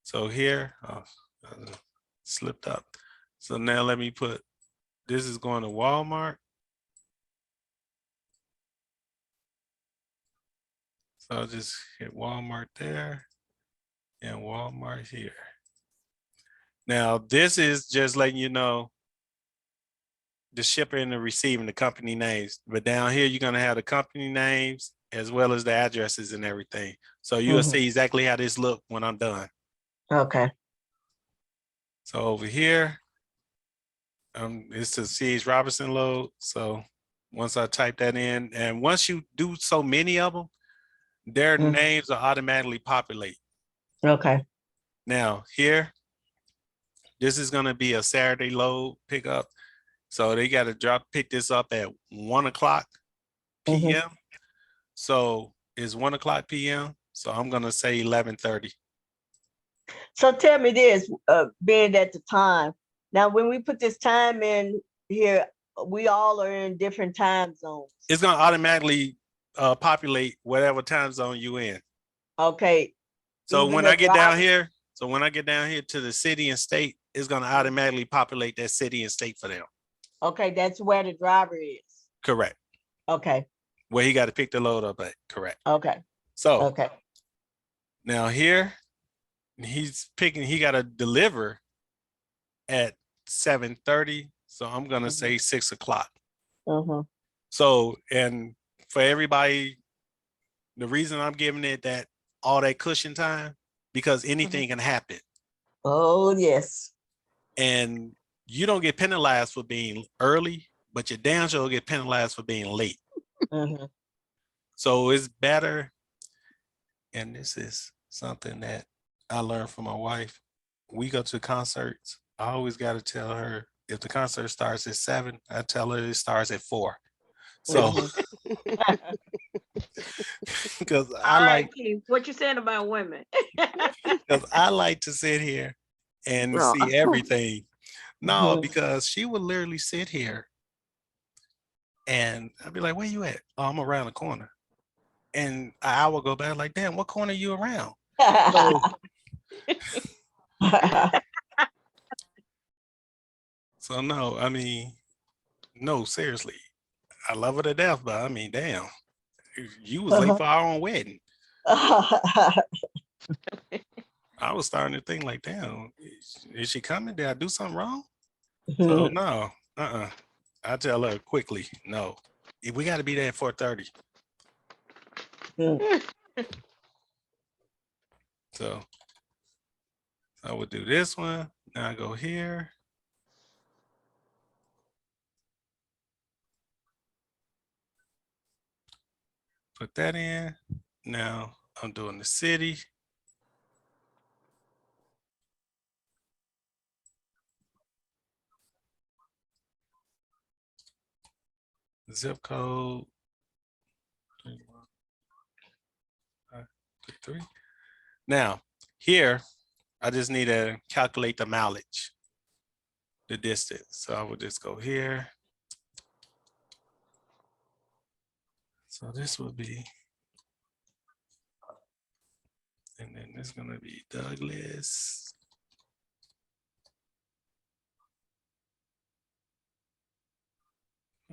So here, oh, slipped up. So now let me put, this is going to Walmart. So I'll just hit Walmart there and Walmart here. Now this is just letting you know the shipper and the receiving, the company names. But down here, you're gonna have the company names as well as the addresses and everything. So you'll see exactly how this look when I'm done. Okay. So over here, it's the C.H. Robinson load. So once I type that in, and once you do so many of them, their names are automatically populate. Okay. Now here, this is gonna be a Saturday load pickup. So they gotta pick this up at 1 o'clock. PM. So it's 1 o'clock PM. So I'm gonna say 11:30. So tell me this, being at the time, now when we put this time in here, we all are in different time zones. It's gonna automatically populate whatever time zone you in. Okay. So Even when the I get down drivers- here, to the city and state, it's gonna automatically populate that city and state for them. Okay, that's where the driver is. Correct. Okay, Where he got to pick the load up at. Correct. okay, So okay. now here, he got to deliver at 7:30. So I'm gonna say 6 o'clock. So, and for everybody, the reason I'm giving it that all that cushion time, because anything can happen. Oh, yes. And you don't get penalized for being early, but you damn sure get penalized for being late. So it's better. And this is something that I learned from my wife. We go to concerts. I always got to tell her if the concert starts at 7, I tell her it starts at 4. So, because I All right, like, Keith, what you saying about women? because I like to sit here and No. see everything. No, because she would literally sit here and I'd be like, where you at? Oh, I'm around the corner. And an hour go by, like, damn, what corner you around? So, so no, I mean, no, seriously. I love her to death, but I mean, damn, you was late for our own wedding. I was starting to think like, damn, is she coming? Did I do something wrong? So no, I tell her quickly, no, we got to be there at 4:30. So I would do this one. Now I go here. Put that in. Now I'm doing the city. Zip code. 3. Now here, I just need to calculate the mileage, the distance. So I would just go here. So this would be, and then this is gonna be Douglas.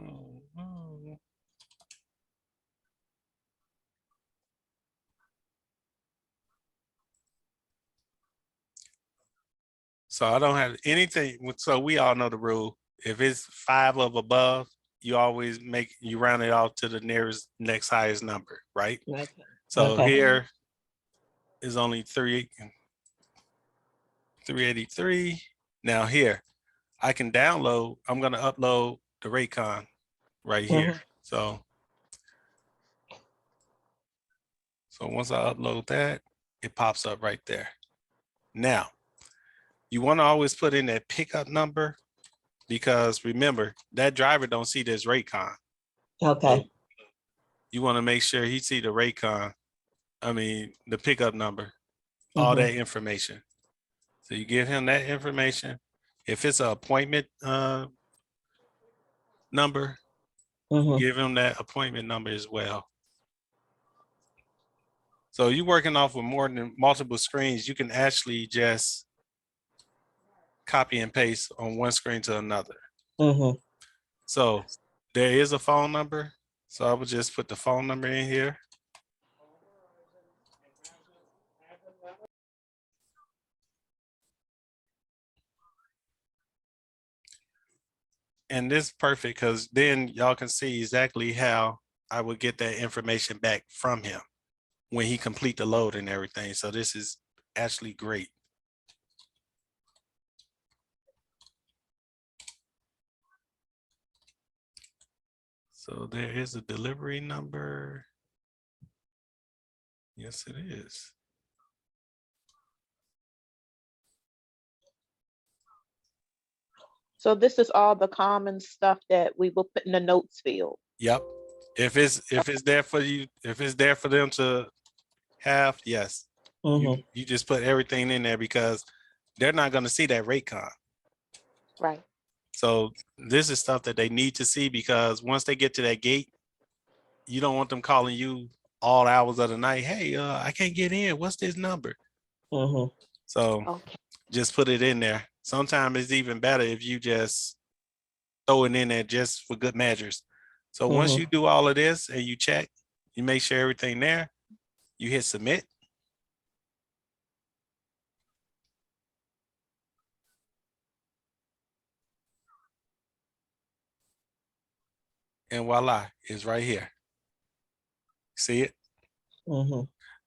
Oh. So I don't have anything. So we all know the rule. If it's 5 of above, you always you round it off to the next highest number, right? Okay. So Okay. here is only 383. Now here, I can download, I'm gonna upload the Raycon right here. So once I upload that, it pops up right there. Now, you wanna always put in that pickup number because remember, that driver don't see this Raycon. Okay. So you wanna make sure he see the Raycon, the pickup number, all that information. So you give him that information. If it's an appointment number, give him that appointment number as well. So you're working off of more than multiple screens, you can actually just copy and paste on one screen to another. So there is a phone number. So I would just put the phone number in here. And this is perfect because then y'all can see exactly how I would get that information back from him when he complete the load and everything. So this is actually great. So there is a delivery number. Yes, it is. So this is all the common stuff that we will put in the notes field. Yep. If it's there for you, if it's there for them to have, yes. You just put everything in there because they're not going to see that rate con. Right. So this is stuff that they need to see because once they get to that gate, you don't want them calling you all hours of the night. Hey, I can't get in. What's this number? So Okay. just put it in there. Sometimes it's even better if you just throw it in there just for good measures. So once you do all of this and you check, you make sure everything there, you hit submit. And voila, it's right here. See it?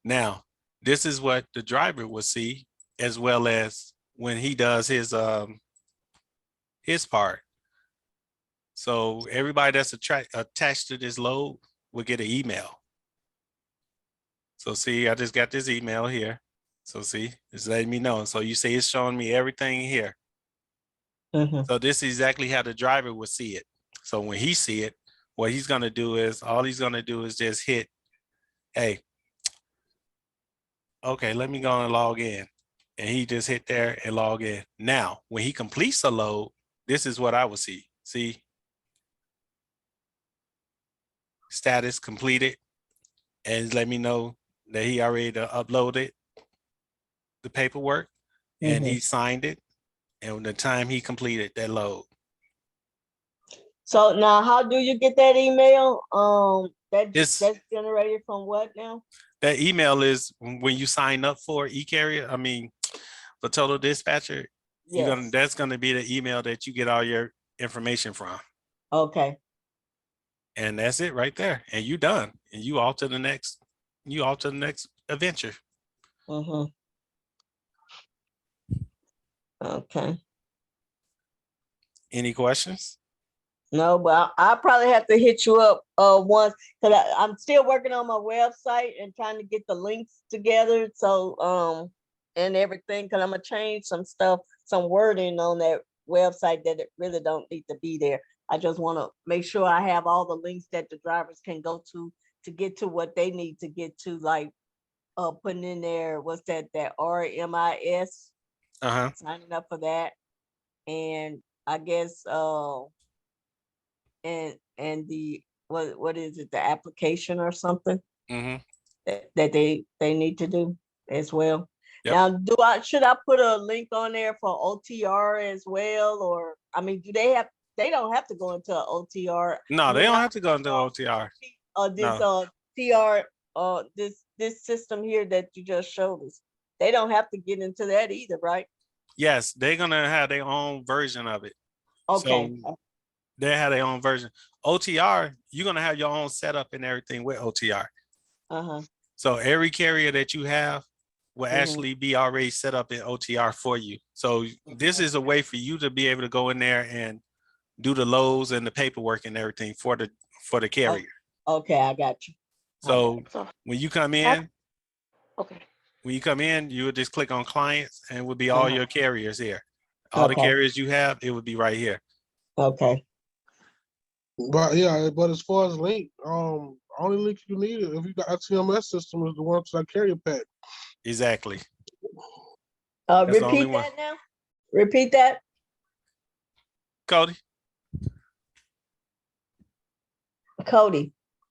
Now, this is what the driver will see as well as when he does his part. So everybody that's attached to this load will get an email. So see, I just got this email here. So see, it's letting me know. So you see, it's showing me everything here. So this is exactly how the driver will see it. So when he see it, what he's gonna do is, all he's gonna do is just hit, hey, okay, let me go and log in. And he just hit there and log in. Now, when he completes the load, this is what I will see. See, status completed, and let me know that he already uploaded the paperwork and he signed it. And the time he completed that load. So now how do you get that email? It's- That's generated from what now? That email is when you sign up for eCarrier, I mean, for Total Dispatcher, Yes. that's gonna be the email that you get all your information from. Okay. And that's it right there. And you done. And you off to the next adventure. Okay. Any questions? No, but I'll probably have to hit you up once because I'm still working on my website and trying to get the links together. So and everything, because I'm gonna change some stuff, some wording on that website that it really don't need to be there. I just want to make sure I have all the links that the drivers can go to get to what they need to get to, like putting in there, what's that RMIS, signing up for that. And I guess and the what is it, the application or something that they need to do as well. Now, should I put a link on there for OTR as well? Or I mean, they don't have to go into OTR. No, they don't have to go into OTR. This No. TR this system here that you just showed us. They don't have to get into that either, right? Yes, they're gonna have their own version of it. Okay. So they have their own version. OTR, you're gonna have your own setup and everything with OTR. So every carrier that you have will actually be already set up in OTR for you. So this is a way for you to be able to go in there and do the loads and the paperwork and everything for the carrier. Okay, I got you. So when you come in, Okay. you would just click on clients and it would be all your carriers here. All the carriers you have, it would be right here. Okay. But yeah, but as far as link, only link you need if you got a TMS system is the one that carrier pack. Exactly. That's the only Repeat one. that now. Repeat that. Cody.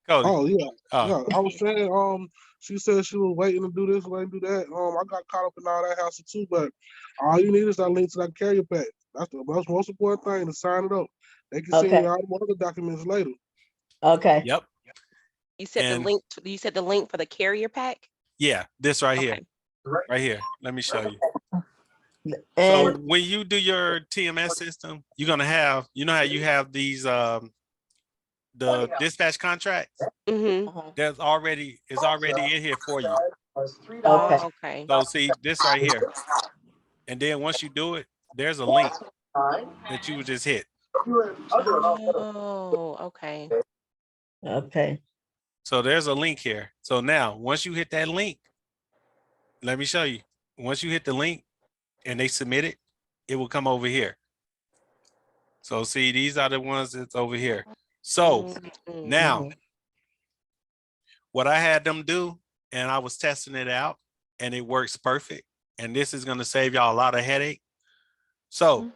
Oh yeah. Yeah. I was saying, she said she was waiting to do this, waiting to do that. I got caught up in all that house too, but all you need is that link to that carrier pack. That's the most important thing, to sign it up. They can send you all the other documents later. Okay. Yep. You said the link. You said the link for the carrier pack. Yeah, this right here. Right here. Let me show you. And so when you do your TMS system, you're gonna have, you know how you have these the dispatch contracts. It's already in here for you. Okay. So see this right here, and then once you do it, there's a link that you would just hit. Oh, okay. Okay. So there's a link here. So now once you hit that link, let me show you. Once you hit the link and they submit it, it will come over here. So see, these are the ones that's over here. So now what I had them do, and I was testing it out, and it works perfect. And this is going to save y'all a lot of headache. So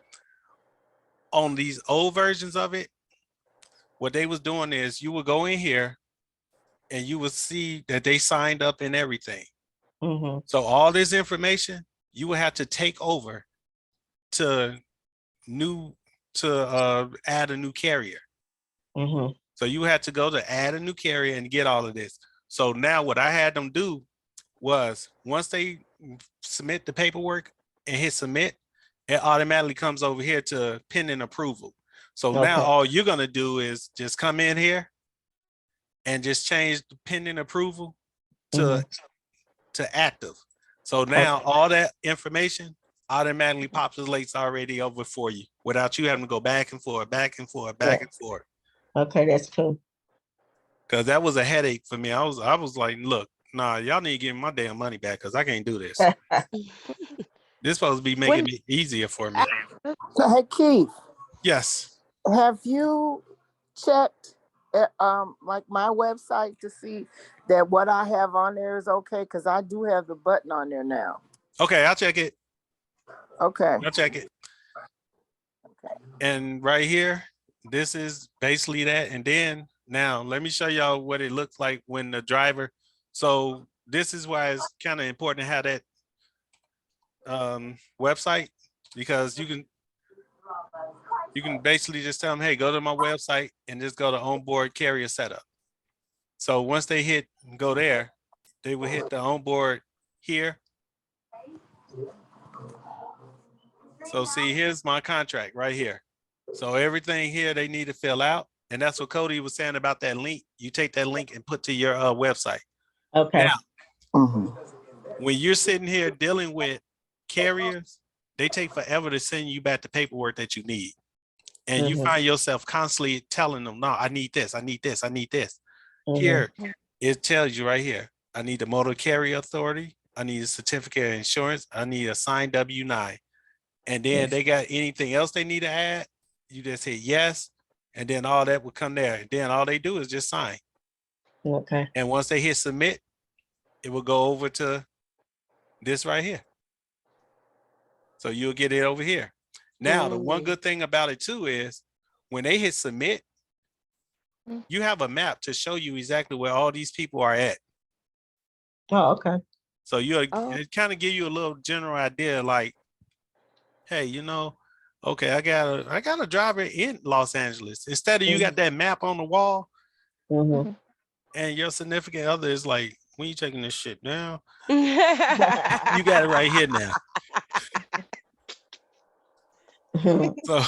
on these old versions of it, what they was doing is you would go in here and you would see that they signed up and everything. Mm-hmm. So all this information you would have to take over to add a new carrier. Mm-hmm. So you had to go to add a new carrier and get all of this. So now what I had them do was once they submit the paperwork and hit submit, it automatically comes over here to pending approval. So now Okay. all you're gonna do is just come in here and just change the pending approval to active. So now all that information automatically populates already over for you without you having to go back and forth, back and forth, back and forth. Okay, that's cool. Cause that was a headache for me. I was like, look, nah, y'all need to give me my damn money back because I can't do this. This supposed to be making it easier for me. So, hey Keith, Yes. have you checked like my website to see that what I have on there is okay? Because I do have the button on there now. Okay, I'll check it. Okay. I'll check it. Okay. And right here, this is basically that. And then now let me show y'all what it looks like when the driver. So this is why it's kind of important to have that website, because you can basically just tell them, hey, go to my website and just go to onboard carrier setup. So once they go there, they will hit the onboard here. So see, here's my contract right here. So everything here they need to fill out. And that's what Cody was saying about that link. You take that link and put to your website. Okay. Now, when you're sitting here dealing with carriers, they take forever to send you back the paperwork that you need. And you find yourself constantly telling them, no, I need this, I need this, I need this. Here, it tells you right here, I need the motor carrier authority, I need a certificate of insurance, I need a signed W-9. And then they got anything else they need to add, you just hit yes, and then all that will come there. And then all they do is just sign. Okay. And once they hit submit, it will go over to this right here. So you'll get it over here. Now, the one good thing about it too is when they hit submit, you have a map to show you exactly where all these people are at. Oh, okay. So it kind of give you a little general idea, like, hey, okay, I got a driver in Los Angeles. Instead of you got that map on the wall, and your significant other is like, when you taking this shit down, you got it right here now. So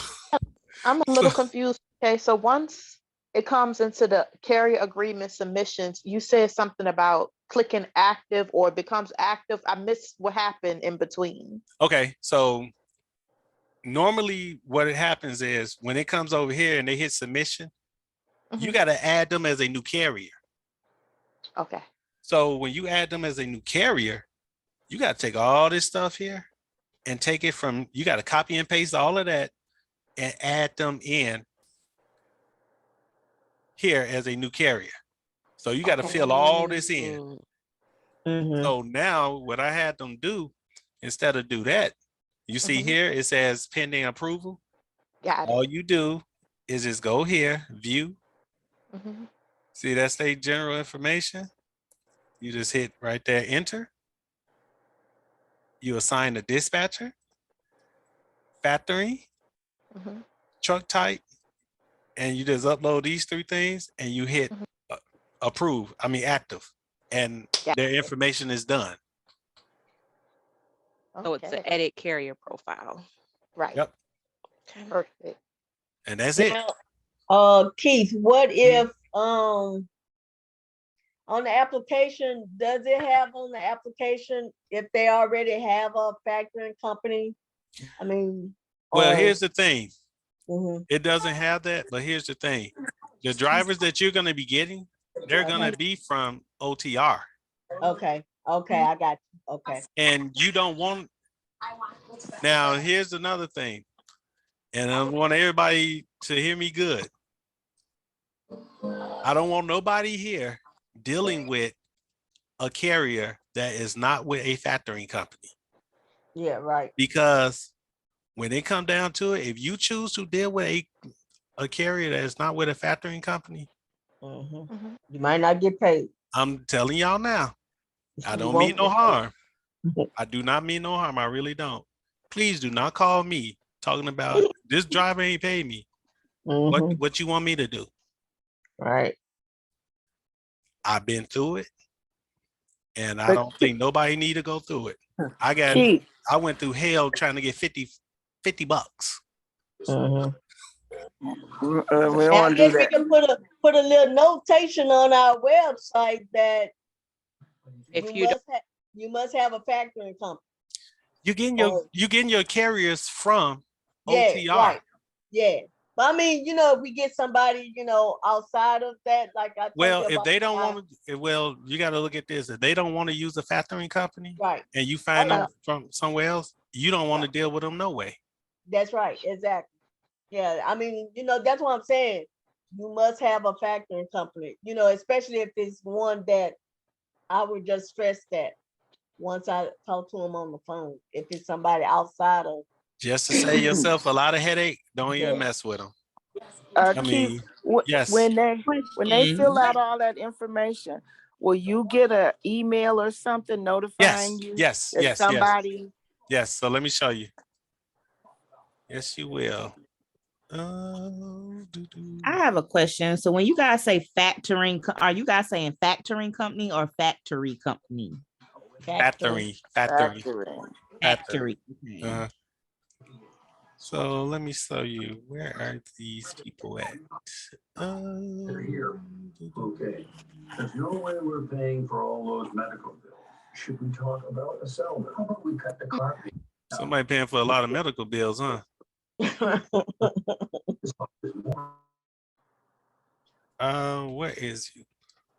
I'm a little confused. Okay, so once it comes into the carrier agreement submissions, you said something about clicking active or it becomes active. I missed what happened in between. Okay, so normally what it happens is when it comes over here and they hit submission, you got to add them as a new carrier. Okay. So when you add them as a new carrier, you got to take all this stuff here and take it from, you got to copy and paste all of that and add them in here as a new carrier. So you got to fill all this in. So now what I had them do, instead of do that, you see here, it says pending approval. Got it. All you do is just go here, view. See that state general information. You just hit right there, enter. You assign the dispatcher, factory, truck type, and you just upload these three things and you hit approve, active, and their information is done. So it's an edit carrier profile. Right. Yep. Perfect. And that's it. Keith, what if on the application, does it have on the application if they already have a factoring company? Well, here's the thing. It doesn't have that, but here's the thing. The drivers that you're going to be getting, they're going to be from OTR. Okay, I got you. Okay. And you don't want, now here's another thing. And I want everybody to hear me good. I don't want nobody here dealing with a carrier that is not with a factoring company. Yeah, right. Because when it come down to it, if you choose to deal with a carrier that is not with a factoring company, You might not get paid. I'm telling y'all now, I You don't won't mean no get paid. harm. I do not mean no harm. I really don't. Please do not call me talking about this driver ain't paid me. What you want me to do? Right. I've been through it, and I But don't think nobody need to go through it. Keith, I went through hell trying to get 50 bucks. we don't I want to do guess we that. can put a little notation on our website that If you don't, you must have a factoring company. You Or- getting your carriers from Yeah, OTR. right. Yeah. But I mean, if we get somebody, outside of that, like I told Well, you if about they don't my- want to, well, you got to look at this. If they don't want to use a factoring company, right. and you find Oh, them from somewhere else, you don't want to Right. deal with them no way. That's right, exactly. Yeah, I mean, that's what I'm saying. You must have a factoring company, especially if it's one that I would just stress that once I talk to them on the phone. If it's somebody outside of, Just to save yourself a lot of headache, don't even Yeah. mess with them. I Keith, mean, yes. when they fill out all that information, will you get an email or something notifying you Yes. that somebody? Yes. So let me show you. Yes, you will. I have a question. So when you guys say factoring, are you guys saying factoring company or factory company? Factory. Factory. Uh, so let me show you. Where are these people at? They're here. Okay. There's no way we're paying for all those medical bills. Should we talk about a settlement? How about we cut the car payment? Somebody paying for a lot of medical bills, huh? Where is you?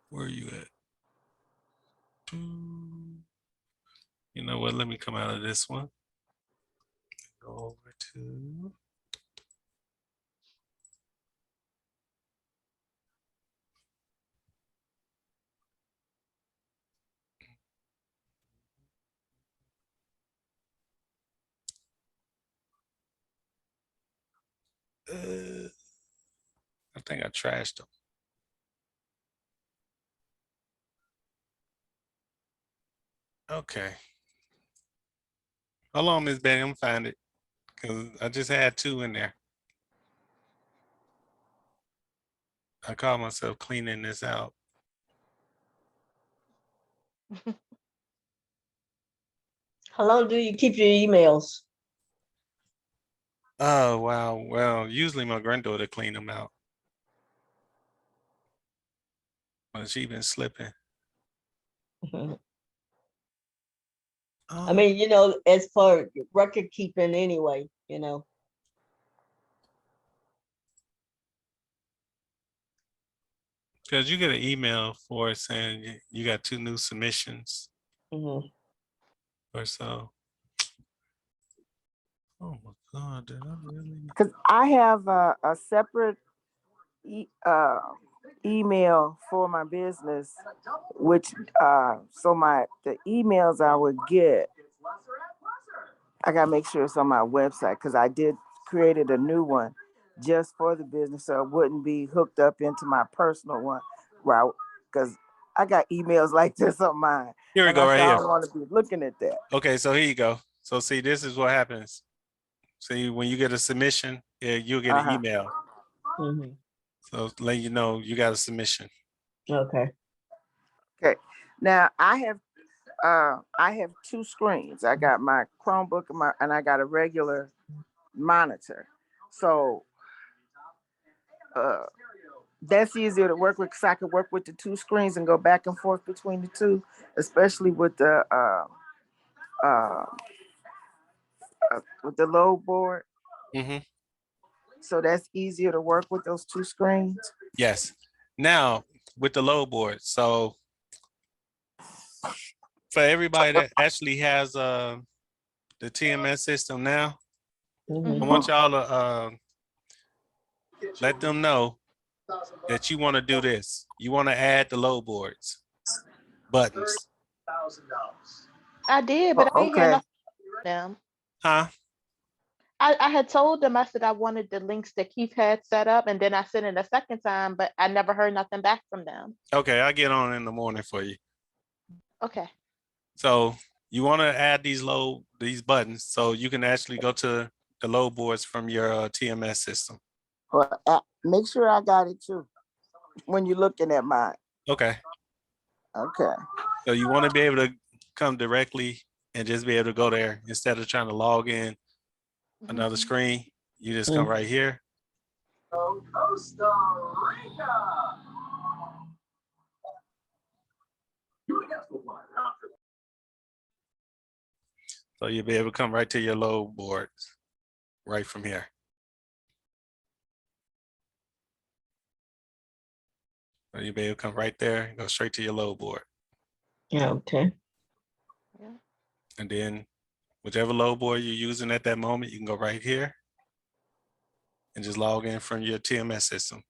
Where are you at? You know what? Let me come out of this one. Go over to. I think I trashed them. Okay. How long, Miss Betty? I'm find it because I just had two in there. I call myself cleaning this out. How long do you keep your emails? Oh wow. Well, usually my granddaughter clean them out, but she been slipping. I mean, as for record keeping anyway, Because you get an email for saying you got 2 new submissions or so. Oh my God, did I really? Because I have a separate email for my business, which so the emails I would get, I gotta make sure it's on my website because I did created a new one just for the business, so it wouldn't be hooked up into my personal one, right? Because I got emails like this on mine. Here we and go, right I here. don't want to be looking at that. Okay, so here you go. So see, this is what happens. See, when you get a submission, you'll get an email. So let you know you got a submission. Okay. Okay. Now I have 2 screens. I got my Chromebook and I got a regular monitor. So that's easier to work with because I could work with the 2 screens and go back and forth between the 2, especially with the load board. So that's easier to work with those 2 screens. Yes. Now with the load board. So for everybody that actually has the TMS system now, I want y'all to let them know that you want to do this. You want to add the load boards, buttons. I did, but I ain't hear Okay. nothing from them. Huh? I had told them, I said I wanted the links that Keith had set up, and then I sent it a second time, but I never heard nothing back from them. Okay, I'll get on in the morning for you. Okay. So you want to add these buttons so you can actually go to the load boards from your TMS system. Well, make sure I got it too when you're looking at mine. Okay. Okay. So you want to be able to come directly and just be able to go there instead of trying to log in another screen. You just come right here. Costa Rica. So you'll be able to come right to your load boards right from here. So you'll be able to come right there and go straight to your load board. Yeah, okay. And then whichever load board you're using at that moment, you can go right here and just log in from your TMS system.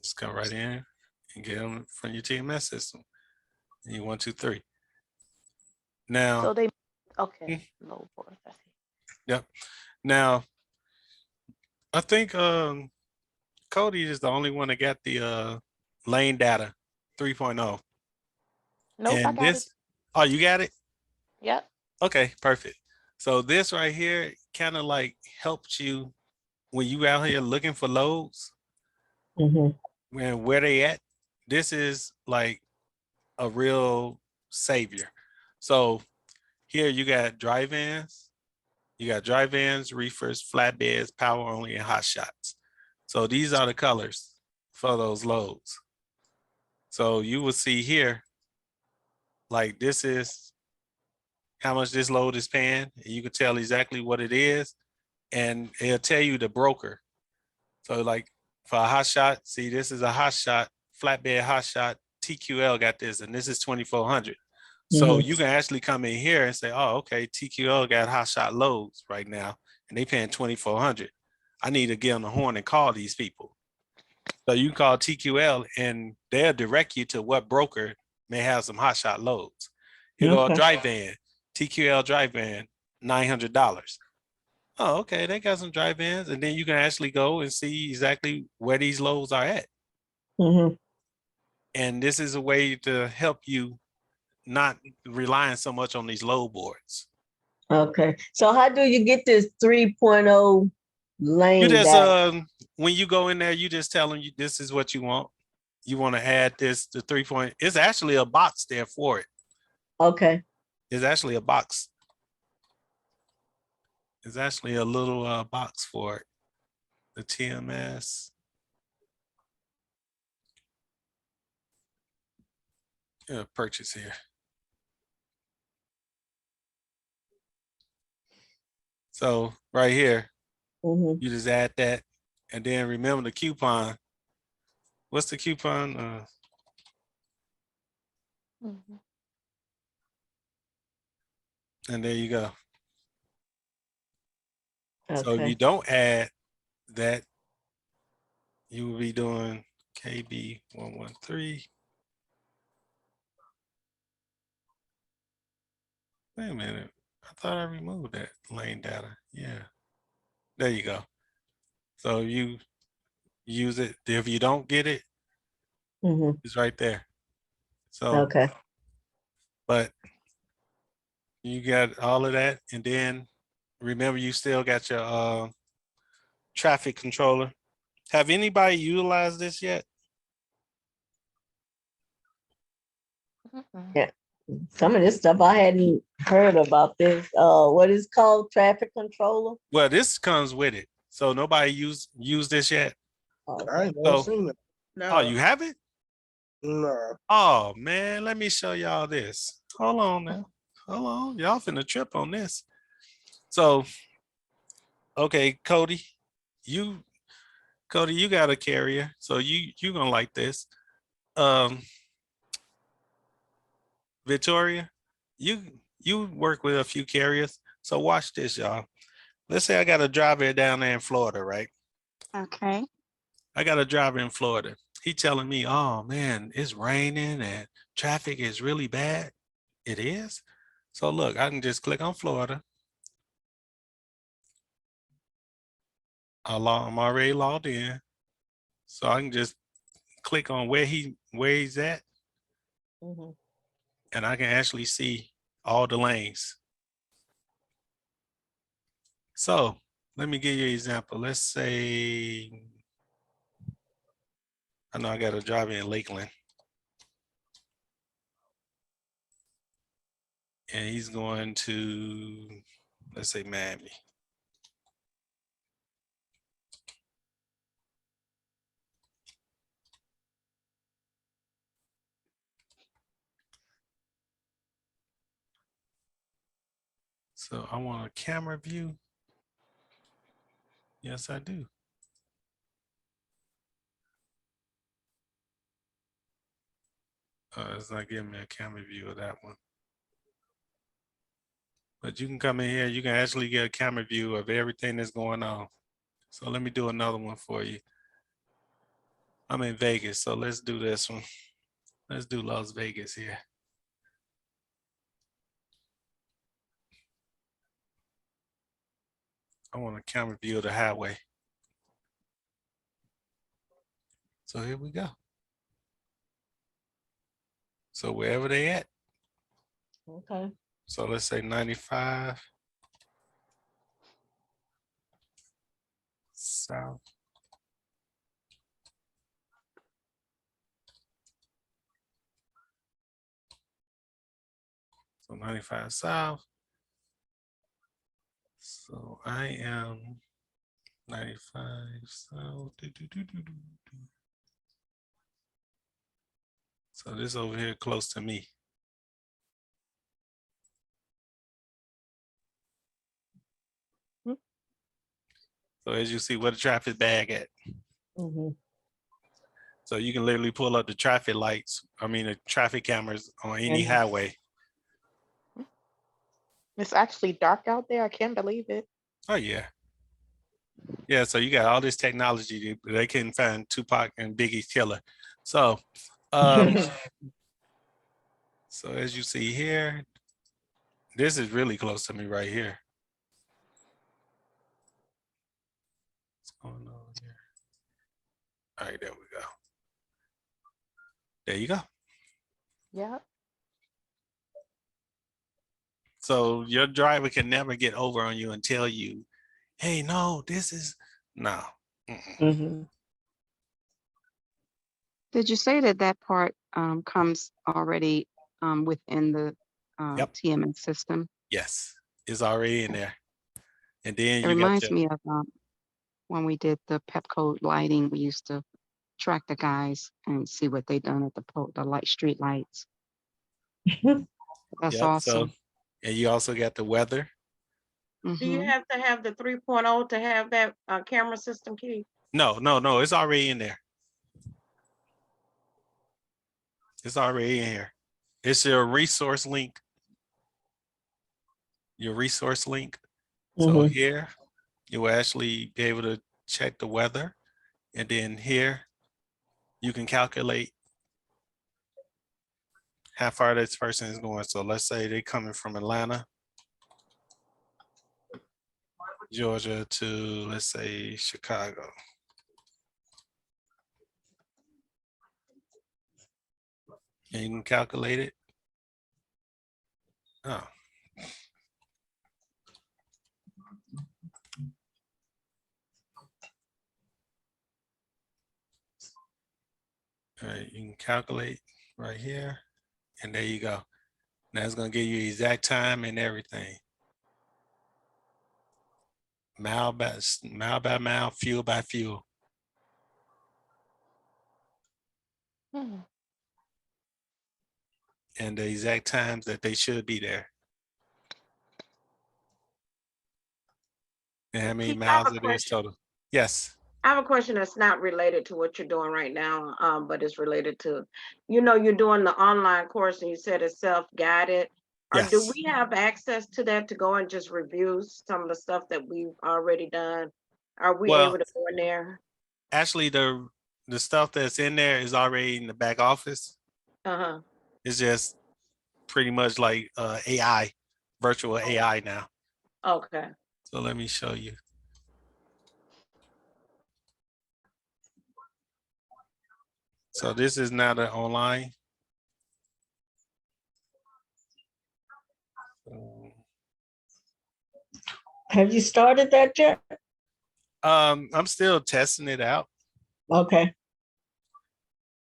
Just come right in and get them from your TMS system. And you 1, 2, 3. Now, So they, okay, low board. I see. Yep. Now, I think Cody is the only one that got the lane data 3.0. Nope, I And got this, it. oh, you got it? Yep. Okay, perfect. So this right here kind of like helps you when you out here looking for loads, when where they at. This is like a real savior. So here you got drive-ins, reefers, flatbeds, power only, and hot shots. So these are the colors for those loads. So you will see here, like this is how much this load is paying. And you can tell exactly what it is, and it'll tell you the broker. So like for a hot shot, see, this is a hot shot, flatbed hot shot, TQL got this, and this is 2,400. So you can actually come in here and say, oh, okay, TQL got hot shot loads right now, and they paying 2,400. I need to get on the horn and call these people. So you call TQL and they'll direct you to what broker may have some hot shot loads. You go Okay. drive van, TQL drive van, $900. Oh, okay, they got some drive vans, and then you can actually go and see exactly where these loads are at. And this is a way to help you not relying so much on these load boards. Okay. So how do you get this 3.0 lane You just data? when you go in there, you just tell them this is what you want. You want to add this to 3. It's actually a box there for it. Okay. It's actually a box. It's actually a little box for it. The TMS. Purchase here. So right here, you just add that, and then remember the coupon. What's the coupon? And there you go. Okay. So if you don't add that, you will be doing KB 113. Wait a minute. I thought I removed that lane data. Yeah. There you go. So you use it. If you don't get it, it's right there. So, Okay. but you got all of that. And then remember, you still got your traffic controller. Have anybody utilized this yet? Yeah. Some of this stuff I hadn't heard about this. What is called traffic controller? Well, this comes with it. So nobody used this yet. I ain't never So, seen it. oh, you haven't? No. Oh man, let me show y'all this. Hold on now. Hold on. Y'all finna trip on this. So, okay, Cody, you got a carrier, so you gonna like this. Victoria, you work with a few carriers. So watch this, y'all. Let's say I got a driver down there in Florida, right? Okay. I got a driver in Florida. He telling me, oh man, it's raining and traffic is really bad. It is. So look, I can just click on Florida. I'm already logged in. So I can just click on where he's at, Mhm. and I can actually see all the lanes. So let me give you an example. Let's say, I know I got a driver in Lakeland. And he's going to, let's say Miami. So I want a camera view. Yes, I do. It's not giving me a camera view of that one. But you can come in here, you can actually get a camera view of everything that's going on. So let me do another one for you. I'm in Vegas, so let's do this one. Let's do Las Vegas here. I want a camera view of the highway. So here we go. So wherever they at. Okay. So let's say 95 south. So 95 south. So I am 95 south. So this over here close to me. So as you see, where the traffic bag at. Mhm. So you can literally pull up the traffic lights, the traffic cameras on any And- highway. It's actually dark out there. I can't believe it. Oh yeah. Yeah, so you got all this technology. They can find Tupac and Biggie's killer. So, so as you see here, this is really close to me right here. What's going on here? All right, there we go. There you go. Yeah. So your driver can never get over on you and tell you, hey, no, this is, no. Mhm. Did you say that part comes already within the Yep. TMS system? Yes, it's already in there. And then It you got reminds your, me of when we did the Pepco lighting. We used to track the guys and see what they done at the light street lights. That's yep. So, awesome. and you also got the weather. Do you have to have the 3.0 to have that camera system key? No, it's already in there. It's already in here. It's your resource link. Your resource link. So Mhm. here, you will actually be able to check the weather. And then here, you can calculate how far this person is going. So let's say they're coming from Atlanta, Georgia to, let's say, Chicago. And you can calculate it. Oh. All right, you can calculate right here, and there you go. Now it's gonna give you exact time and everything. Mile by mile, fuel by fuel. And the exact times that they should be there. And how many Keith, I have miles a it is question. total. Yes. I have a question that's not related to what you're doing right now, but it's related to, you're doing the online course and you said it's self-guided. Or do Yes. we have access to that to go and just review some of the stuff that we've already done? Are we Well, able to go in there? actually, the stuff that's in there is already in the back office. Uh-huh. It's just pretty much like AI, virtual AI now. Okay. So let me show you. So this is now the online. Have you started that yet? I'm still testing it out. Okay,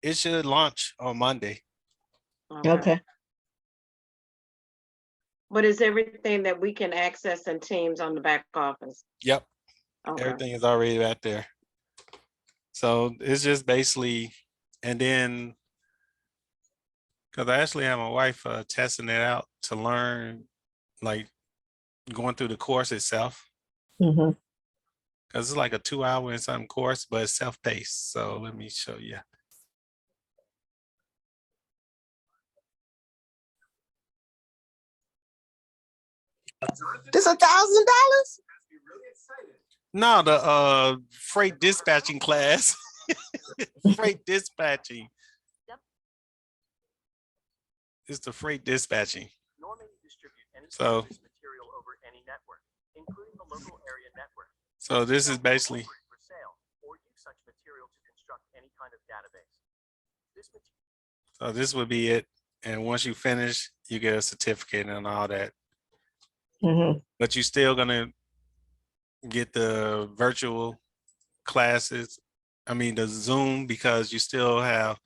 It should launch on Monday. okay. But is everything that we can access in Teams on the back office? Yep. Okay. Everything is already right there. So it's just basically, and then, because I actually have my wife testing it out to learn, like going through the course itself. Mhm. Because it's like a 2 hour and something course, but it's self-paced. So let me show you. This $1,000? No, the freight dispatching class. Freight dispatching. It's the freight dispatching. So, so this is basically. So this would be it. And once you finish, you get a certificate and all that. Mhm. But you're still gonna get the virtual classes. I mean the Zoom, because you still have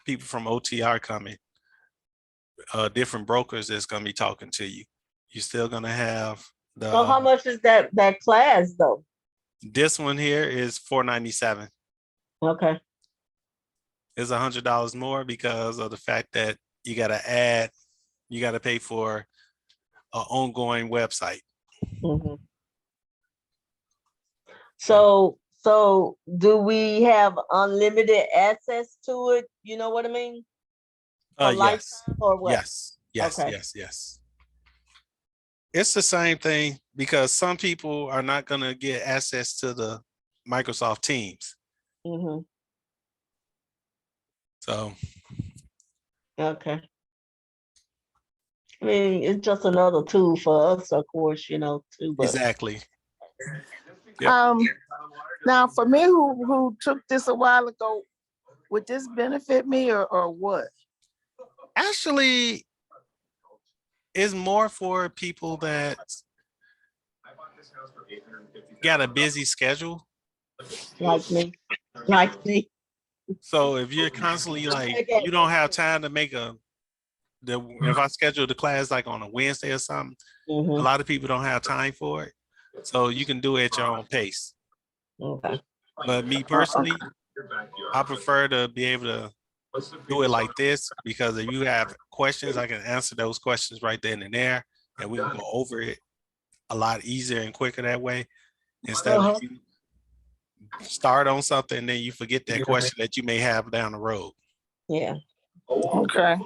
people from OTR coming. Different brokers that's gonna be talking to you. You're still gonna have the. So how much is that class though? This one here is $497. Okay. It's $100 more because of the fact that you gotta add, you gotta pay for an ongoing website. Mhm. So do we have unlimited access to it? You know what I mean? For Yes, lifetime or what? yes, yes, Okay. yes. It's the same thing because some people are not gonna get access to the Microsoft Teams. Mhm. So Okay. I mean, it's just another tool for us, of course, too, but exactly. Yep. Now for me who took this a while ago, would this benefit me or what? Actually, it's more for people that got a busy schedule. like me. Like me. So if you're constantly like, Okay. you don't have time to make if I schedule the class like on a Wednesday or something, a Mhm. lot of people don't have time for it. So you can do it at your own pace. Okay. But me personally, I prefer to be able to do it like this because if you have questions, I can answer those questions right then and there, and we can go over it a lot easier and quicker that way. Instead Uh-huh. of you start on something and then you forget that question that you may have down the road. Yeah. Okay.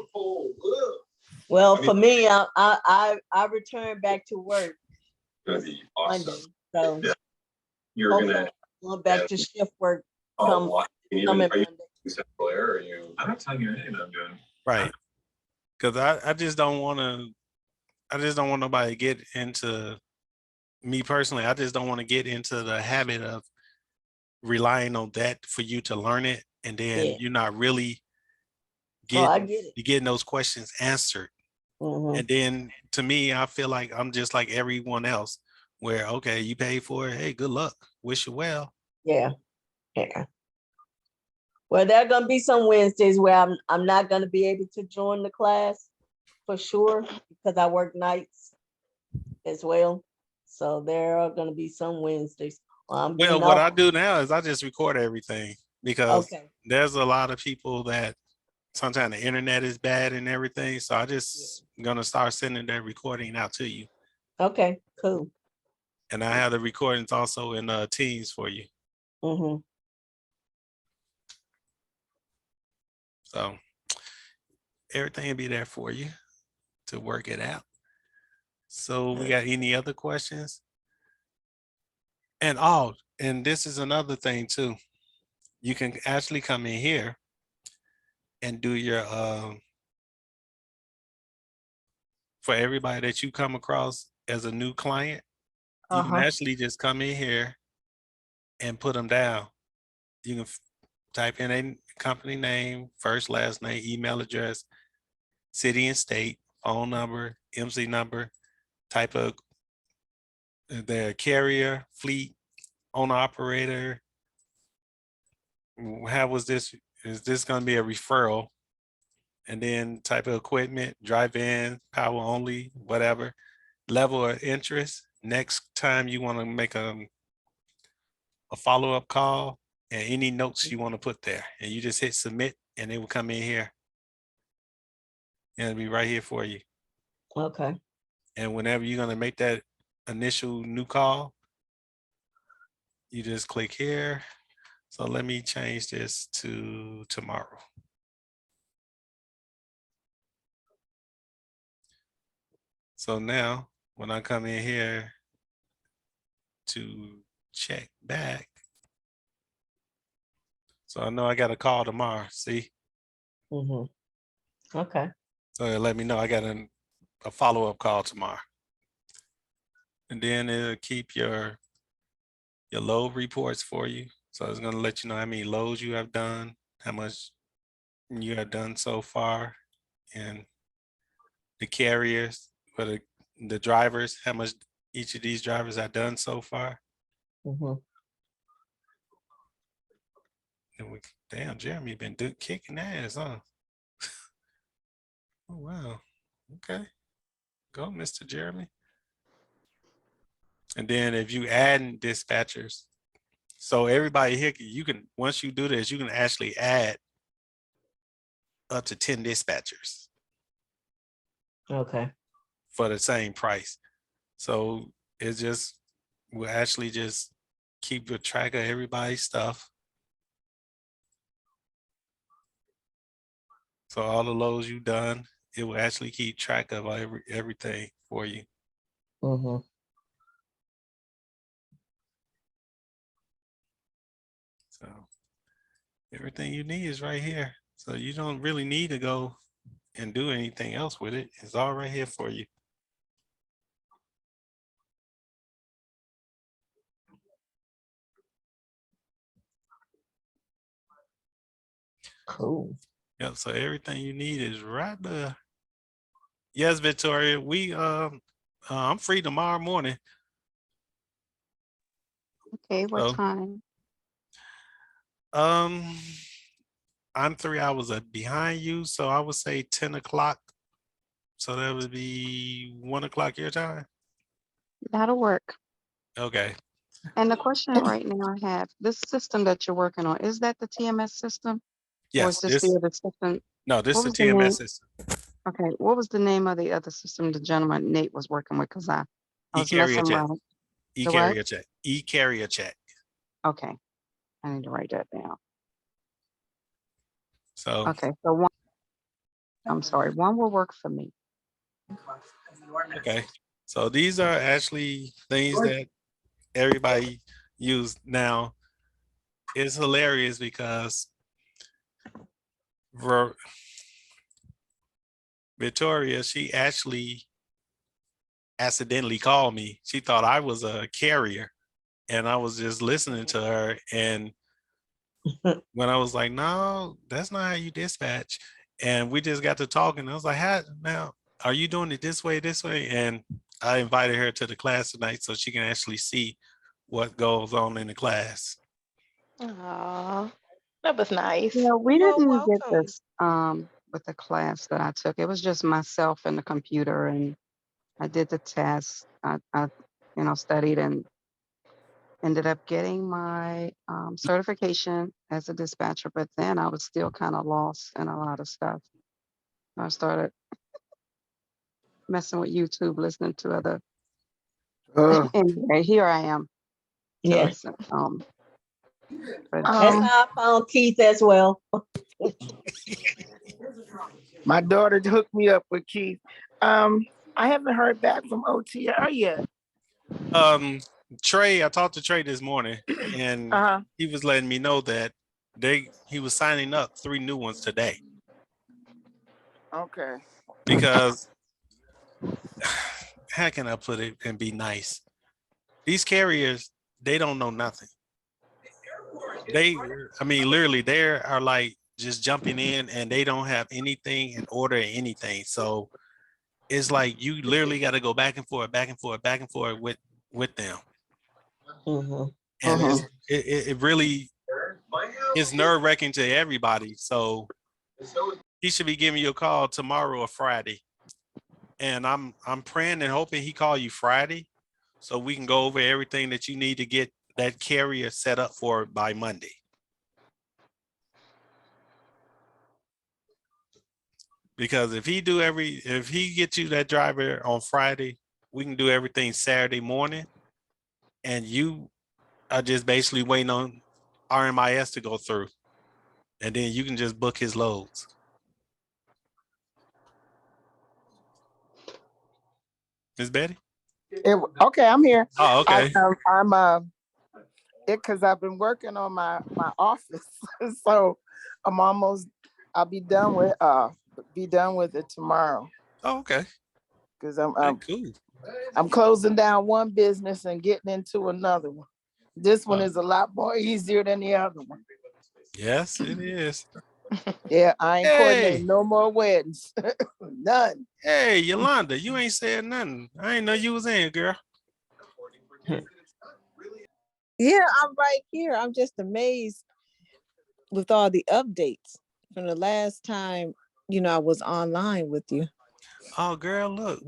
Well, for me, I return back to work this Monday, so You're hopefully gonna going back to shift work oh, why? Can you coming are you Monday. Central Air? Or are you? I'm not telling you anything I'm doing. Right. Because I just don't want to. I just don't want nobody to get into me personally. I just don't want to get into the habit of relying on that for you to learn it, and then Yeah. you're not really I getting get it. you're getting those questions answered. Mhm. And then to me, I feel like I'm just like everyone else, where okay, you pay for it. Hey, good luck. Wish you well. Yeah. Yeah. Well, there are gonna be some Wednesdays where I'm not gonna be able to join the class for sure because I work nights as well. So there are gonna be some Wednesdays. I'm Well, getting what off. I do now is I just record everything because Okay. there's a lot of people that sometimes the internet is bad and everything. So I just gonna start sending that recording out to you. Okay. Cool. And I have the recordings also in Teams for you. Mm-hmm. So everything will be there for you to work it out. So we got any other questions? And this is another thing too. You can actually come in here and do your for everybody that you come across as a new client, you can actually just come in here and put them down. You can type in a company name, first, last name, email address, city and state, phone number, MC number, type of their carrier, fleet, owner operator. How was this? Is this going to be a referral? And then type of equipment, drive in, power only, whatever. Level of interest. Next time you want to make a follow-up call and any notes you want to put there. And you just hit submit and it will come in here. And it'll be right here for you. Okay. And whenever you're going to make that initial new call, you just click here. So let me change this to tomorrow. So now when I come in here to check back, so I know I got a call tomorrow, see? Mm-hmm. Okay. So it'll let me know I got a follow-up call tomorrow. And then it'll keep your load reports for you. So it's gonna let you know how many loads you have done, how much you have done so far, and the carriers, for the drivers, how much each of these drivers have done so far. Mm-hmm. And damn, Jeremy been kicking ass, huh? Oh, wow. Okay. Go, Mr. Jeremy. And then if you add dispatchers, so everybody here, you can, once you do this, you can actually add up to 10 dispatchers. Okay. For the same price. So it just will actually just keep a track of everybody's stuff. So all the loads you've done, it will actually keep track of everything for you. Mm-hmm. So everything you need is right here. So you don't really need to go and do anything else with it. It's all right here for you. Cool. Yep. So everything you need is right there. Yes, Victoria. I'm free tomorrow morning. Okay, what So, time? I'm 3 hours behind you, so I would say 10 o'clock. So that would be 1 o'clock your time. That'll work. Okay. And the question right now I have, this system that you're working on, is that the TMS system? Or is Yes. this the other system? No, this is What the was the name? TMS system. Okay, what was the name of the other system the gentleman Nate was working with? Because I was E-carrier messing check. around. The what? E-carrier check. E-carrier check. Okay, I need to write that down. So Okay, so one, I'm sorry, one will work for me. okay. So these are actually things that everybody use now. It's hilarious because Victoria, she actually accidentally called me. She thought I was a carrier and I was just listening to her. And when I was like, no, that's not how you dispatch. And we just got to talking. I was like, how now are you doing it this way, this way? And I invited her to the class tonight so she can actually see what goes on in the class. Aw, that was nice. You know, we Well, didn't get welcome. this with the class that I took. It was just myself and the computer, and I did the test. I studied and ended up getting my certification as a dispatcher, but then I was still kind of lost in a lot of stuff. I started messing with YouTube, listening to other. Anyway, here I am to Yeah. listen. But That's how I found Keith as well. My daughter hooked me up with Keith. I haven't heard back from OTR yet. Trey, I talked to Trey this morning, and he was letting me know that he was signing up 3 new ones today. Okay. Because how can I put it and be nice? These carriers, they don't know nothing. Literally, they are like just jumping in, and they don't have anything in order or anything. So it's like you literally got to go back and forth with them. And it really is nerve wracking to everybody. So he should be giving you a call tomorrow or Friday. And I'm praying and hoping he call you Friday so we can go over everything that you need to get that carrier set up for by Monday. Because if he gets you that driver on Friday, we can do everything Saturday morning, and you are just basically waiting on RMIS to go through, and then you can just book his loads. Miss Betty? Okay, I'm here. Oh, okay. I'm because I've been working on my office, so I'll be done with it tomorrow. Oh, okay. Because cool. I'm closing down one business and getting into another one. This one is a lot more easier than the other one. Yes, it is. Yeah, I ain't coordinating no more weddings. None. Hey, Yolanda, you ain't said nothing. I ain't know you was in, girl. Yeah, I'm right here. I'm just amazed with all the updates from the last time, I was online with you. Oh, girl, look,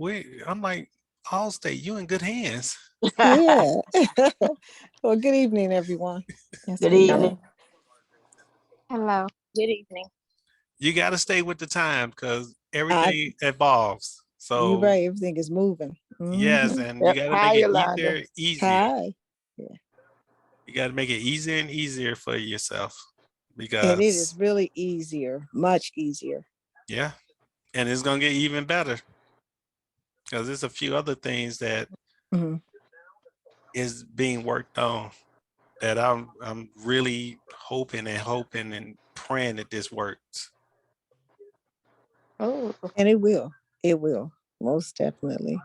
I'm like, Allstate, you in good hands. Yeah. Well, good evening, everyone. Good evening. hello. Good evening. You got to stay with the time because everything evolves. So you're right. Everything is moving. yes, and you got to make it easier. Hi. Yeah. You got to make it easier and easier for yourself because And it is really easier, much easier. Yeah, and it's gonna get even better because there's a few other things that is being worked on that I'm really hoping and praying that this works. Oh, and it will. It will. Most definitely.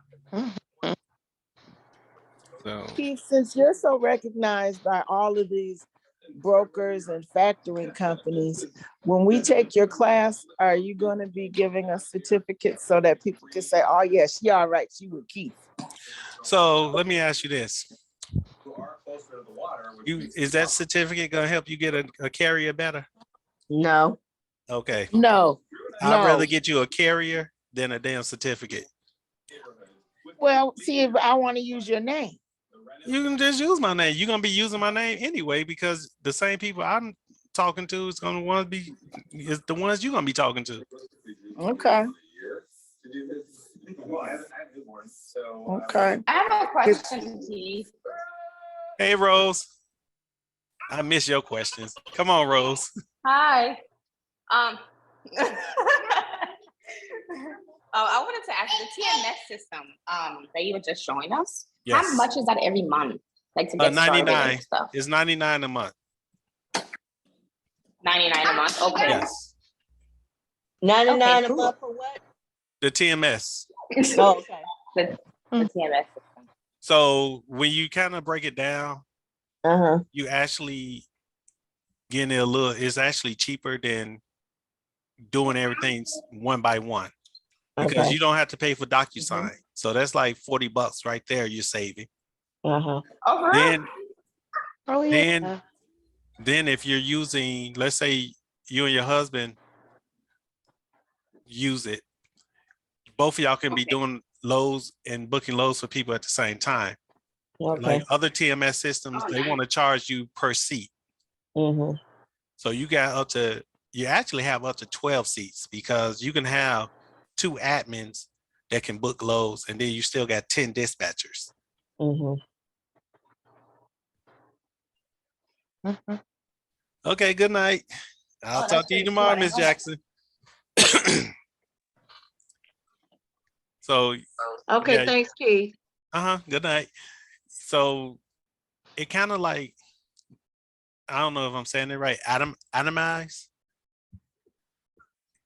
So, Keith, since you're so recognized by all of these brokers and factoring companies, when we take your class, are you going to be giving us certificates so that people can say, oh, yeah, she all right, she with Keith? So let me ask you this. Is that certificate going to help you get a carrier better? No. Okay. No. I'd rather get you a carrier than a damn certificate. Well, see, if I want to use your name. You can just use my name. You're going to be using my name anyway because the same people I'm talking to is going to is the ones you're going to be talking to. Okay. Okay. I have a question, Keith. Hey, Rose. I miss your questions. Come on, Rose. Hi. I wanted to ask the TMS system that you were just showing us. Yes. How much is that every month? Like to get started and stuff. It's $99 a month. $99 a month. Okay. Yes. 99 a month for what? The TMS. Oh, okay. The TMS system. So when you kind of break it down, you actually getting it it's actually cheaper than doing everything one by one because you don't have to pay for DocuSign. So that's like $40 right there you're saving. Then if you're using, let's say you and your husband use it, both of y'all can be doing loads and booking loads for people at the same time. Like other TMS systems, they want to charge you per seat. So you actually have up to 12 seats because you can have 2 admins that can book loads, and then you still got 10 dispatchers. Mhm. Okay, good night. I'll Oh, talk that's to you pretty tomorrow, quiet. Miss All right. Jackson. So Okay, yeah, thanks, Keith. good night. So it kind of like, I don't know if I'm saying it right, atomize.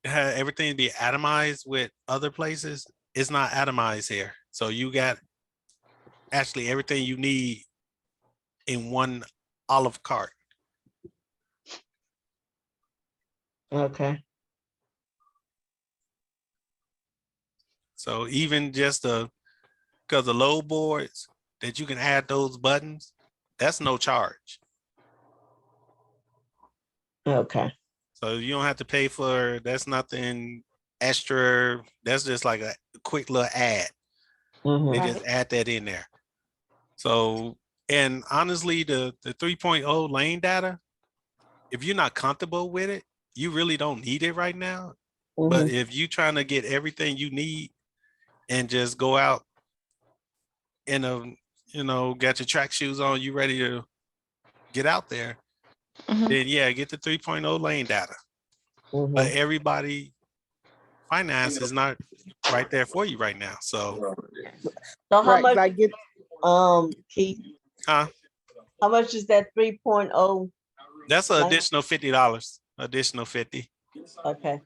Everything be atomized with other places. It's not atomized here. So you got actually everything you need in one olive cart. Okay. So even just because the load boards that you can add those buttons, that's no charge. Okay. So you don't have to pay for, that's nothing extra. That's just like a quick little ad. Mhm. They just add that in there. So, and honestly, the 3.0 lane data, if you're not comfortable with it, you really don't need it right now. But Mhm. if you trying to get everything you need and just go out in got your track shoes on, you ready to get out there, Mhm. then yeah, get the 3.0 lane data. Mhm. But everybody finance is not right there for you right now. So, So how Right, much, like get, Keith, huh? how much is that 3.0? That's an Like- additional $50. Additional 50. Okay.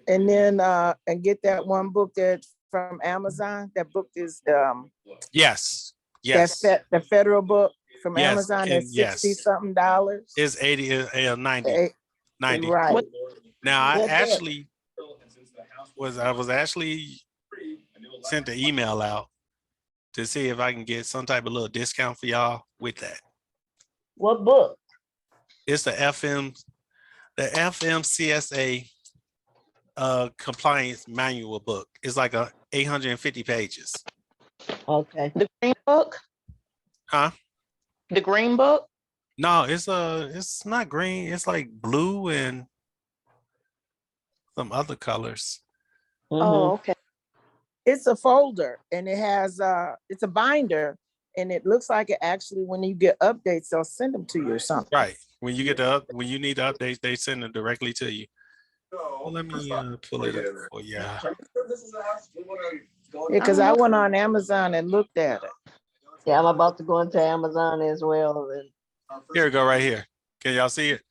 and then, and get that one book that from Amazon. That book is, Yes. Yes. the federal book from Yes. Amazon, And that's 60 yes, something dollars. it's 80, 90. Eh, 90. Right. Now I What book? actually was actually sent the email out to see if I can get some type of little discount for y'all with that. What book? It's the FMCSA compliance manual book. It's like 850 pages. Okay. The green book. Huh? The green book. No, it's not green. It's like blue and some other colors. Mhm. Oh, okay. It's a folder and it has, it's a binder. And it looks like it actually, when you get updates, they'll send them to you or something. Right. When you get when you need the updates, they send them directly to you. Well, let me pull it up for you. Yeah, because I went on Amazon and looked at it. Yeah, I'm about to go into Amazon as well. And Here we go, right here. Can y'all see it?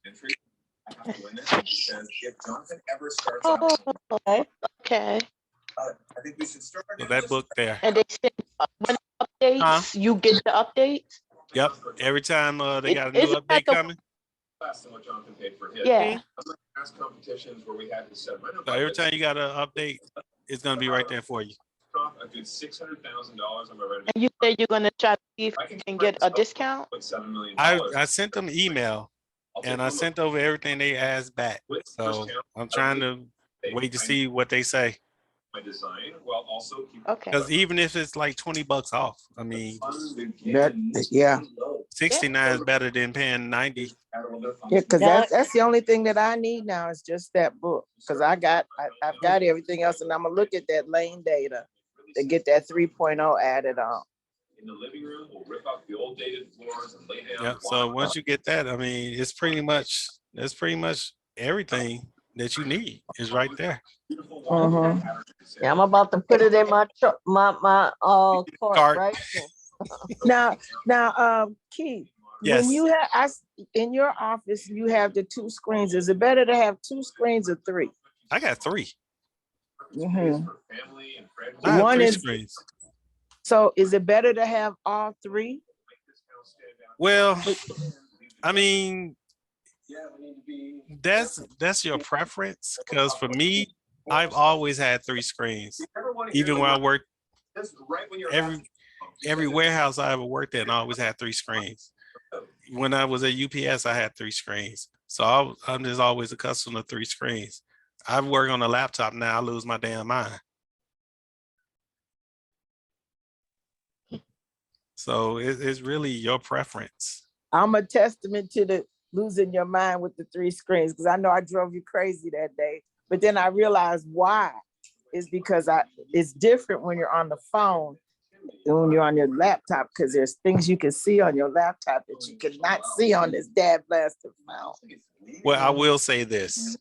Oh, okay. okay. So that book there. And they send when updates. You get the updates. Yep. Every time they got a new Isn't that update coming. Yeah. So every time you got an update, it's gonna be right there for you. And you said you're gonna try to see if you can get a discount. I sent them email and I sent over everything they asked back. So I'm trying to wait to see what they say. Okay. Because even if it's like $20 off, I mean, Yeah. 69 is better than paying 90. Yeah, because Now- that's the only thing that I need now is just that book. Because I've got everything else, and I'm gonna look at that lane data to get that 3.0 added on. Yeah. So once you get that, I mean, that's pretty much everything that you need is right there. Mhm. Yeah, I'm about to put it in my cart, Cart. right? Now, Keith, Yes. when you have in your office, you have the two screens. Is it better to have two screens or three? I got 3. Mhm. I have One 3 is screens. so. Is it better to have all three? Well, I mean, that's your preference. Because for me, I've always had 3 screens. Even when I worked every warehouse I ever worked in, I always had 3 screens. When I was at UPS, I had 3 screens. So I'm just always accustomed to 3 screens. I work on a laptop now. I lose my damn mind. So it's really your preference. I'm a testament to the losing your mind with the 3 screens because I know I drove you crazy that day. But then I realized why is because it's different when you're on the phone when you're on your laptop, because there's things you can see on your laptop that you cannot see on this Dad Blaster phone. Well, I will say this.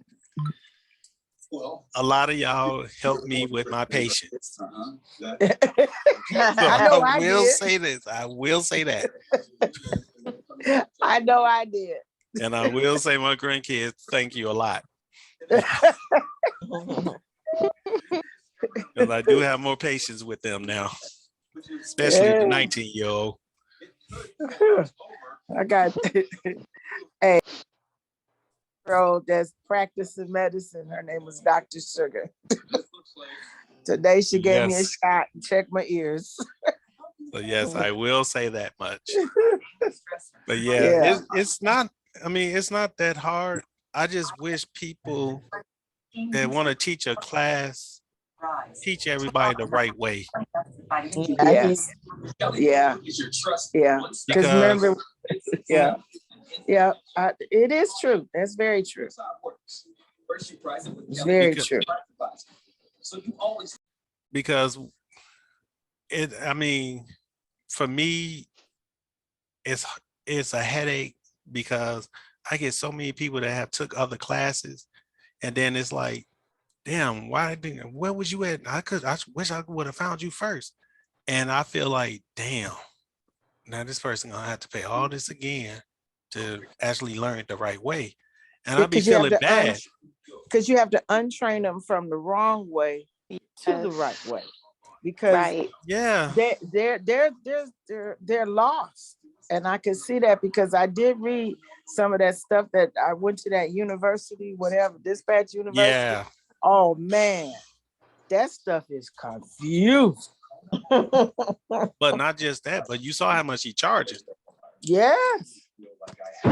A lot of y'all helped me with my patience. So I know I will did. say this. I will say that. I know I did. And I will say my grandkids, thank you a lot. Because I do have more patience with them now, especially the 19-year-old. I got a girl that's practicing medicine. Her name was Dr. Sugar. Today she gave me a Yes. shot and checked my ears. So yes, I will say that much. But yeah, it's not, I mean, it's not that hard. I just wish people that want to teach a class, teach everybody the right way. Yes. Yeah. Yeah. Because Because remember, yeah. Yeah. It is true. That's very true. It's very true. Because it, I mean, for me, it's a headache because I get so many people that have took other classes, and then it's like, damn, where was you at? I wish I would have found you first. And I feel like, damn, now this person gonna have to pay all this again to actually learn it the right way. And I be Because you have feeling to bad. because you have to untrain them from the wrong way to the right way. Because Yeah, they're lost. And I can see that because I did read some of that stuff that I went to that university, whatever, Dispatch University. yeah. Oh man, that stuff is confused. But not just that, but you saw how much he charges. Yes.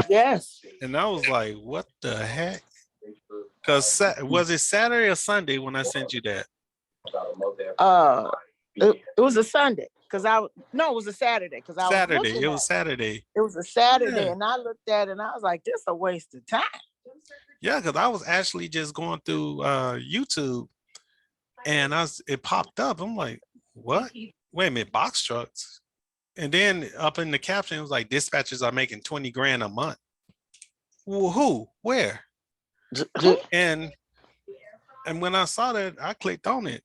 Yes. And I was like, what the heck? Because was it Saturday or Sunday when I sent you that? It was a Sunday because it was a Saturday because I was Saturday. looking It at was Saturday. it was a Saturday Yeah. and I looked at it and I was like, this is a waste of time. Yeah, because I was actually just going through YouTube and it popped up. I'm like, what? Wait a minute, box trucks. And then up in the caption, it was like dispatchers are making 20 grand a month. Well, who? Where? And when I saw that, I clicked on it.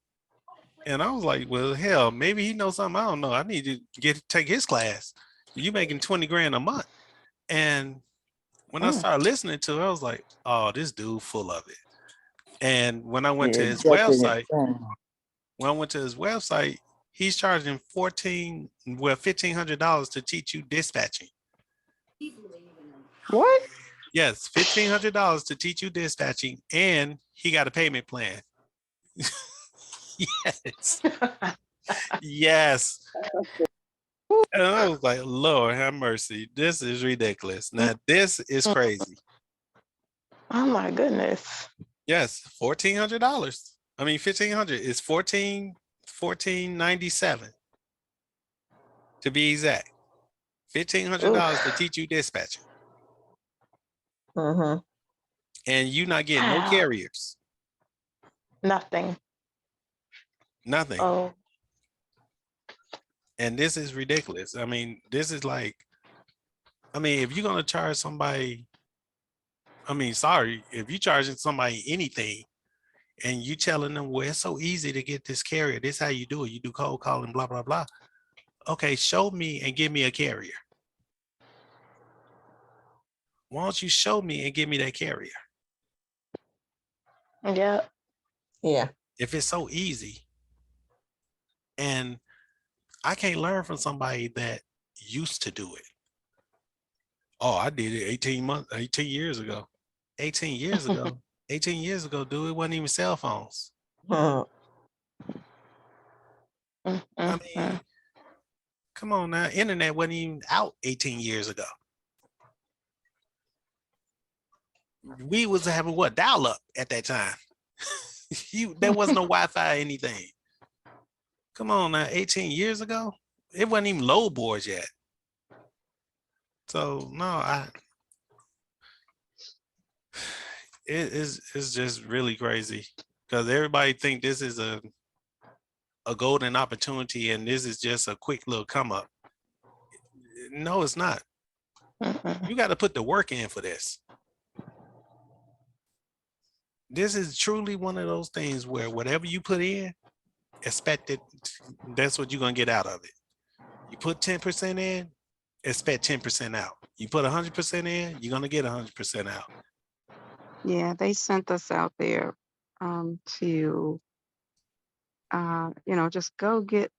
And I was like, well, hell, maybe he knows something I don't know. I need to take his class. You making 20 grand a month. And when I started listening to it, I was like, oh, this dude full of it. And when I went to his website, he's charging $1,500 to teach you dispatching. What? Yes, $1,500 to teach you dispatching, and he got a payment plan. Yes. Yes. And I was like, Lord have mercy. This is ridiculous. Now, this is crazy. Oh my goodness. Yes, $1,400. I mean, $1,500 is $1,497 to be exact. $1,500 to teach you dispatching. Mm-hmm. And you not getting no carriers. Nothing. Nothing. Oh. And this is ridiculous. I mean, this is like, I mean, if you're going to charge somebody, I mean, sorry, if you're charging somebody anything and you telling them, well, it's so easy to get this carrier. This is how you do it. You do cold calling, blah, blah, blah. Okay, show me and give me a carrier. Why don't you show me and give me that carrier? Yeah. Yeah. If it's so easy. And I can't learn from somebody that used to do it. Oh, I did it 18 years ago. 18 years ago. 18 years ago, dude, it wasn't even cell phones. I mean, come on now. Internet wasn't even out 18 years ago. We was having what? Dial up at that time. There was no Wi-Fi or anything. Come on now, 18 years ago? It wasn't even load boards yet. So no, it's just really crazy because everybody think this is a a golden opportunity and this is just a quick little come up. No, it's not. You got to put the work in for this. This is truly one of those things where whatever you put in, expect it, that's what you're going to get out of it. You put 10% in, expect 10% out. You put 100% in, you're going to get 100% out. Yeah, they sent us out there to, just go get,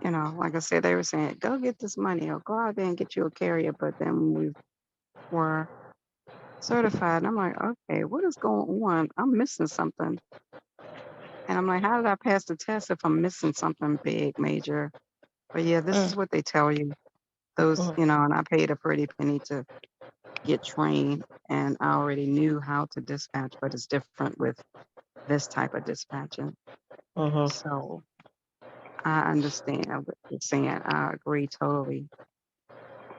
like I said, they were saying, go get this money or go out there and get you a carrier. But then we were certified. And I'm like, okay, what is going on? I'm missing something. And I'm like, how did I pass the test if I'm missing something big, major? But yeah, this is what they tell you. Those, and I paid a pretty penny to get trained, and I already knew how to dispatch, but it's different with this type of dispatching. So I understand what you're saying. I agree totally.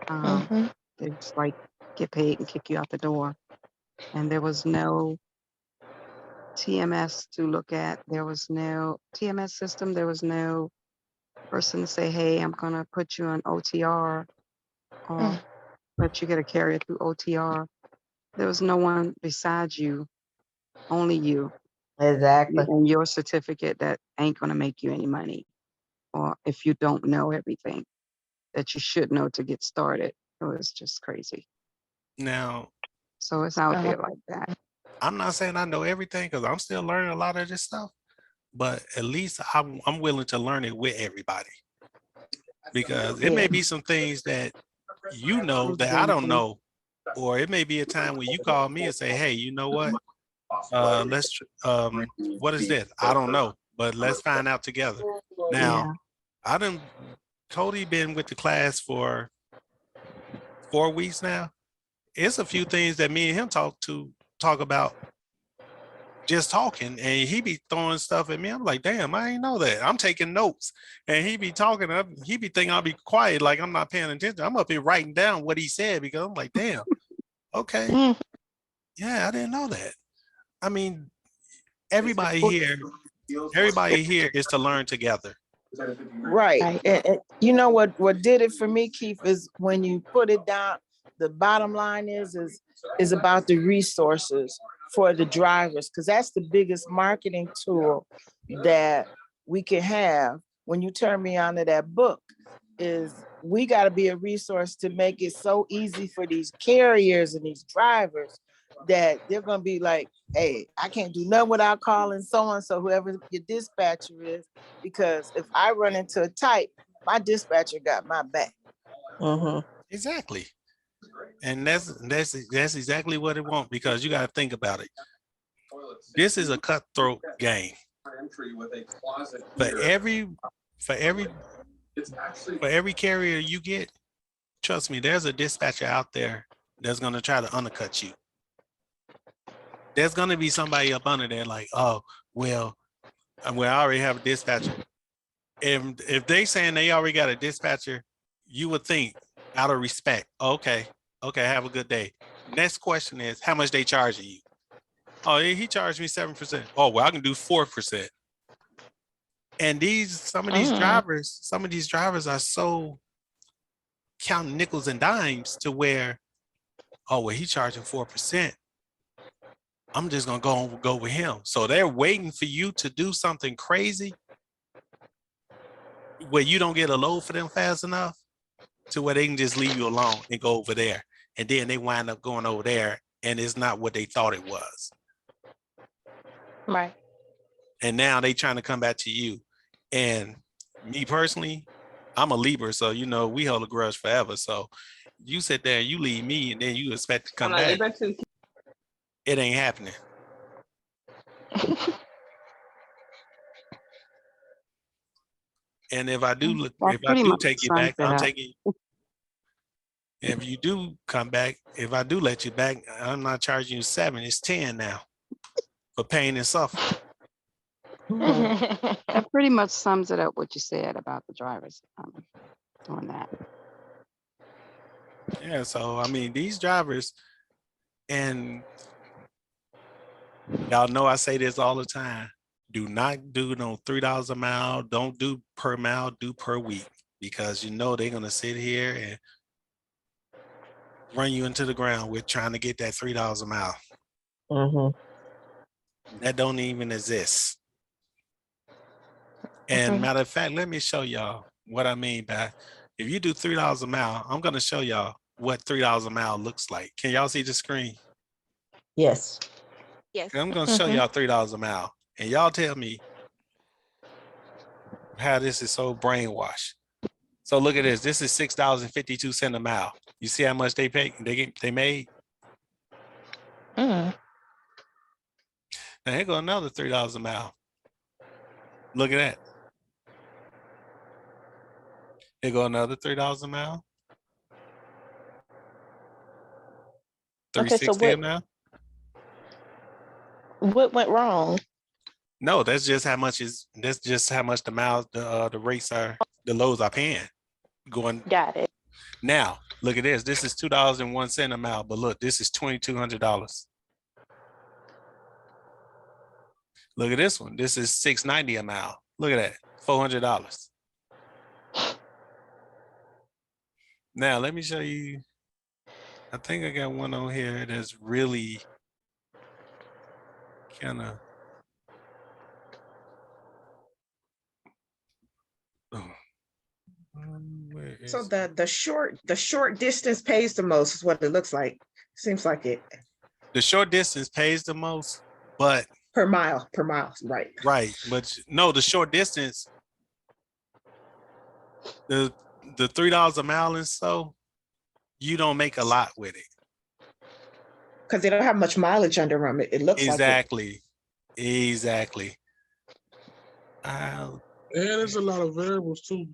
They just like get paid and kick you out the door. And there was no TMS to look at. There was no TMS system. There was no person to say, hey, I'm going to put you on OTR or let you get a carrier through OTR. There was no one besides you, only you. Exactly. And your certificate that ain't going to make you any money. Or if you don't know everything that you should know to get started. It was just crazy. Now, So it's out there like that. I'm not saying I know everything because I'm still learning a lot of this stuff, but at least I'm willing to learn it with everybody. Because it may be some things that you know that I don't know, or it may be a time when you call me and say, hey, you know what? What is this? I don't know, but let's find out together. Now, I done totally been with the class for 4 weeks now. It's a few things that me and him talk about just talking, and he be throwing stuff at me. I'm like, damn, I ain't know that. I'm taking notes, and he be talking. He be thinking I'll be quiet, like I'm not paying attention. I'm up here writing down what he said because I'm like, damn, okay, yeah, I didn't know that. I mean, everybody here is to learn together. Right. And you know what did it for me, Keith, is when you put it down, the bottom line is about the resources for the drivers, because that's the biggest marketing tool that we can have. When you turn me on to that book, is we got to be a resource to make it so easy for these carriers and these drivers that they're going to be like, hey, I can't do nothing without calling so-and-so, whoever your dispatcher is, because if I run into a type, my dispatcher got my back. Exactly. And that's exactly what it wants, because you got to think about it. This is a cutthroat game. For every carrier you get, trust me, there's a dispatcher out there that's going to try to undercut you. There's going to be somebody up under there like, oh, well, I already have a dispatcher. If they saying they already got a dispatcher, you would think out of respect, okay, have a good day. Next question is, how much they charging you? Oh, he charged me 7%. Oh, well, I can do 4%. And some of these drivers are so counting nickels and dimes to where, oh, well, he charging 4%. I'm just gonna go with him. So they're waiting for you to do something crazy where you don't get a load for them fast enough to where they can just leave you alone and go over there. And then they wind up going over there and it's not what they thought it was. Right. And now they trying to come back to you. And me personally, I'm a Libra, so we hold a grudge forever. So you sit there and you leave me and then you expect to come back. It ain't happening. And if I do take you back, I'm taking you. If you do come back, if I do let you back, I'm not charging you 7, it's 10 now for pain and suffering. That pretty much sums it up what you said about the drivers doing that. Yeah, so I mean, these drivers, and y'all know I say this all the time, Do not do no $3 a mile. Don't do per mile, do per week, because you know they're gonna sit here and run you into the ground with trying to get that $3 a mile. That don't even exist. And matter of fact, let me show y'all what I mean by, if you do $3 a mile, I'm gonna show y'all what $3 a mile looks like. Can y'all see the screen? Yes. Yes. I'm gonna show y'all $3 a mile, and y'all tell me how this is so brainwashed. So look at this. This is $6.52 a mile. You see how much they paid? They made. Now here go another $3 a mile. Look at that. Here go another $3 a mile. Okay, so $3.60 a mile. what went wrong? No, that's just how much the miles, the rates are, the loads are paying. Going. Got it. Now look at this. This is $2.01 a mile, but look, this is $2,200. Look at this one. This is $6.90 a mile. Look at that, $400. Now let me show you. I think I got one on here that's really kind of. So the short distance pays the most is what it looks like. Seems like it. The short distance pays the most, but per mile, right. Right, but no, the short distance, the $3 a mile and so, you don't make a lot with it. Because they don't have much mileage under them. It looks exactly. And there's a lot of variables too.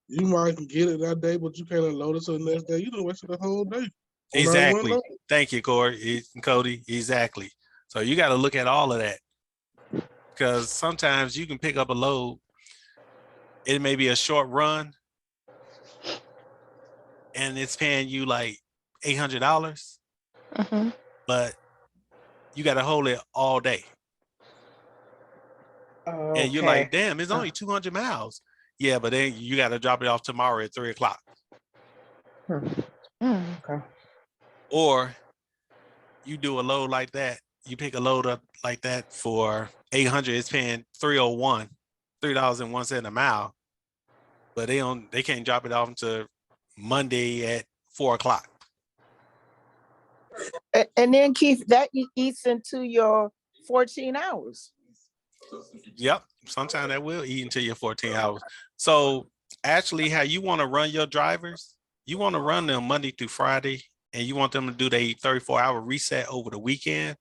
You might get it that day, but you can't unload it till the next day. You done wasted the whole day. Exactly. Thank you, Cody. Exactly. So you got to look at all of that, because sometimes you can pick up a load. It may be a short run, and it's paying you like $800, but you got to hold it all day. And you're like, damn, it's only 200 miles. Yeah, but then you got to drop it off tomorrow at 3 o'clock. Okay. Or you do a load like that. You pick a load up like that for 800. It's paying $3.01 a mile, but they can't drop it off until Monday at 4 o'clock. And then Keith, that eats into your 14 hours. Yep. Sometimes that will eat into your 14 hours. So actually, how you want to run your drivers, you want to run them Monday through Friday, and you want them to do their 34-hour reset over the weekend,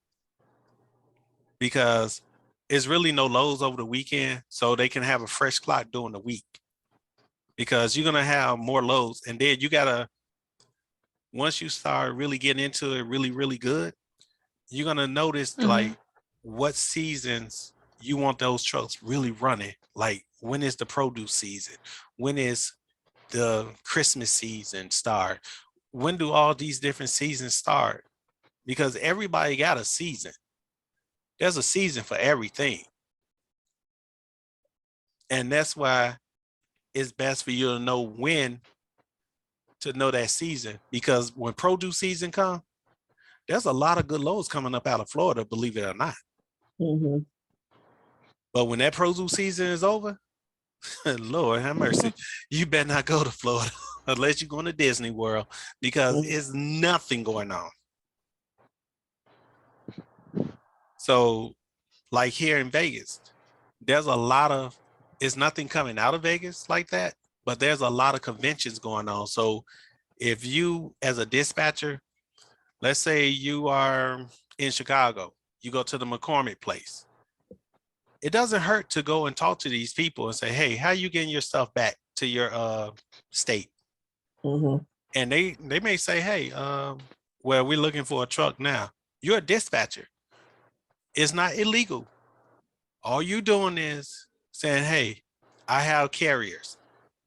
because it's really no loads over the weekend, so they can have a fresh clock during the week, because you're going to have more loads. And then you got to, once you start really getting into it really, really good, you're going to notice like what seasons you want those trucks really running. Like, when is the produce season? When is the Christmas season start? When do all these different seasons start? Because everybody got a season. There's a season for everything. And that's why it's best for you to know when to know that season, because when produce season comes, there's a lot of good loads coming up out of Florida, believe it or not. But when that produce season is over, Lord have mercy, you better not go to Florida unless you're going to Disney World, because it's nothing going on. So like here in Vegas, there's a lot of, it's nothing coming out of Vegas like that, but there's a lot of conventions going on. So if you, as a dispatcher, let's say you are in Chicago, you go to the McCormick place. It doesn't hurt to go and talk to these people and say, hey, how you getting your stuff back to your state? And they may say, hey, well, we're looking for a truck now. You're a dispatcher. It's not illegal. All you doing is saying, hey, I have carriers.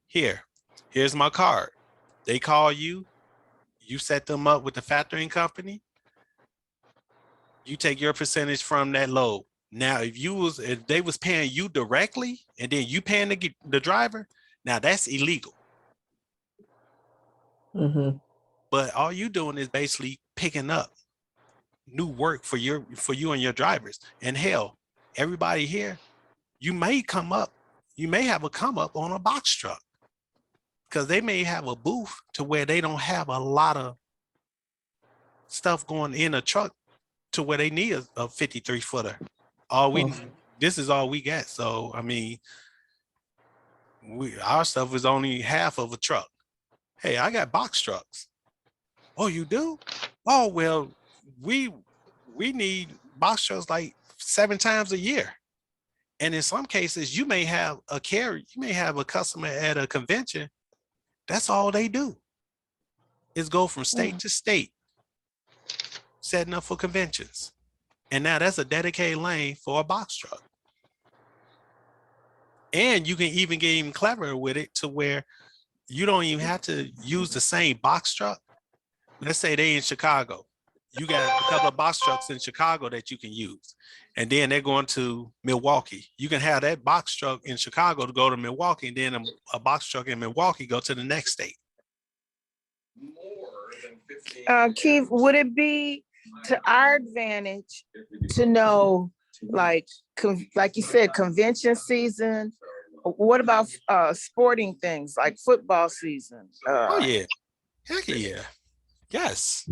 Here's my card. They call you, you set them up with the factoring company. You take your percentage from that load. Now, if they was paying you directly and then you paying the driver, now that's illegal. Mhm. But all you doing is basically picking up new work for you and your drivers. And hell, everybody here, you may have a come up on a box truck because they may have a booth to where they don't have a lot of stuff going in a truck to where they need a 53 footer. This is all we got. So I mean, our stuff is only half of a truck. Hey, I got box trucks. Oh, you do? Oh, well, we need box trucks like 7 times a year. And in some cases, you may have a customer at a convention. That's all they do is go from state to state, setting up for conventions. And now that's a dedicated lane for a box truck. And you can even get even cleverer with it to where you don't even have to use the same box truck. Let's say they in Chicago. You got a couple of box trucks in Chicago that you can use. And then they're going to Milwaukee. You can have that box truck in Chicago to go to Milwaukee, and then a box truck in Milwaukee go to the next state. Keith, would it be to our advantage to know, like you said, convention season? What about sporting things like football season? Oh yeah, heck yeah, yes.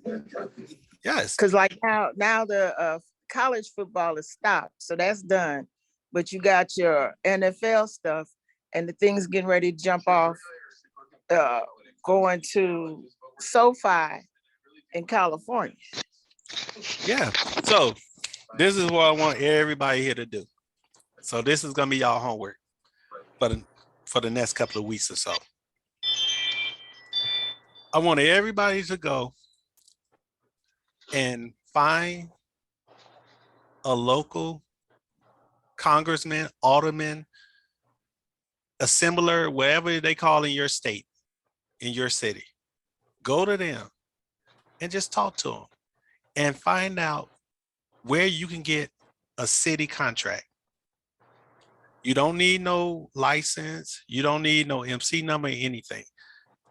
Because like now the college football is stopped, so that's done. But you got your NFL stuff, and the things getting ready to jump off, going to SoFi in California. Yeah. So this is what I want everybody here to do. So this is gonna be y'all homework for the next couple of weeks or so. I want everybody to go and find a local congressman, alderman, assembler, whatever they call in your state, in your city. Go to them and just talk to them and find out where you can get a city contract. You don't need no license. You don't need no MC number or anything.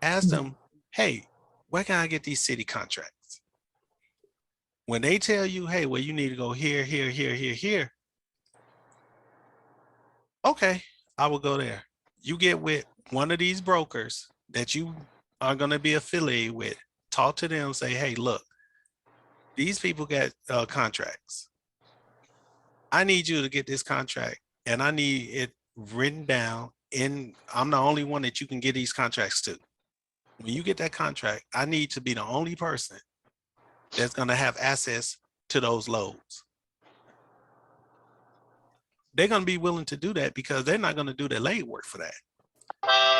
Ask them, hey, where can I get these city contracts? When they tell you, hey, well, you need to go here, here, here, here, here. Okay, I will go there. You get with one of these brokers that you are going to be affiliated with. Talk to them, say, hey, look, these people got contracts. I need you to get this contract and I need it written down. And I'm the only one that you can get these contracts to. When you get that contract, I need to be the only person that's going to have access to those loads. They're going to be willing to do that because they're not going to do the leg work for that.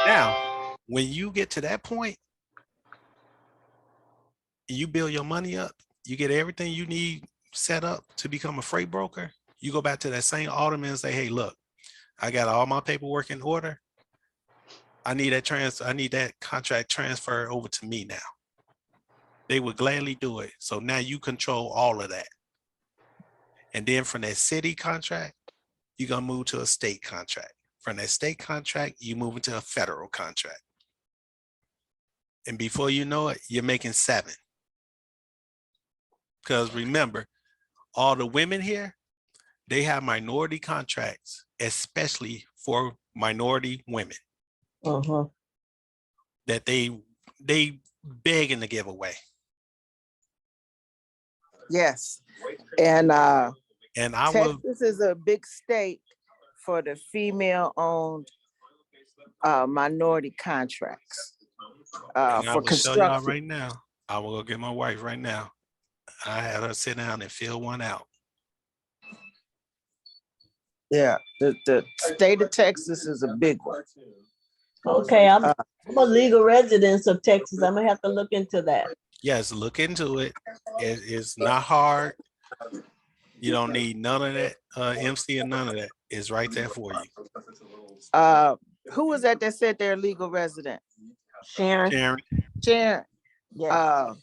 Now, when you get to that point, you build your money up, you get everything you need set up to become a freight broker, you go back to that same alderman and say, hey, look, I got all my paperwork in order. I need that contract transferred over to me now. They would gladly do it. So now you control all of that. And then from that city contract, you're going to move to a state contract. From that state contract, you move into a federal contract. And before you know it, you're making 7. Because remember, all the women here, they have minority contracts, especially for minority women. That they begging to give away. Yes, and Texas is a big state for the female-owned minority contracts for construction. Show y'all right now. I will go get my wife right now. I had her sit down and fill one out. Yeah, the state of Texas is a big one. Okay, I'm a legal resident of Texas. I'm gonna have to look into that. Yes, look into it. It's not hard. You don't need none of that MC and none of that. It's right there for you. Who was that said they're a legal resident? Sharon. Sharon. Yeah.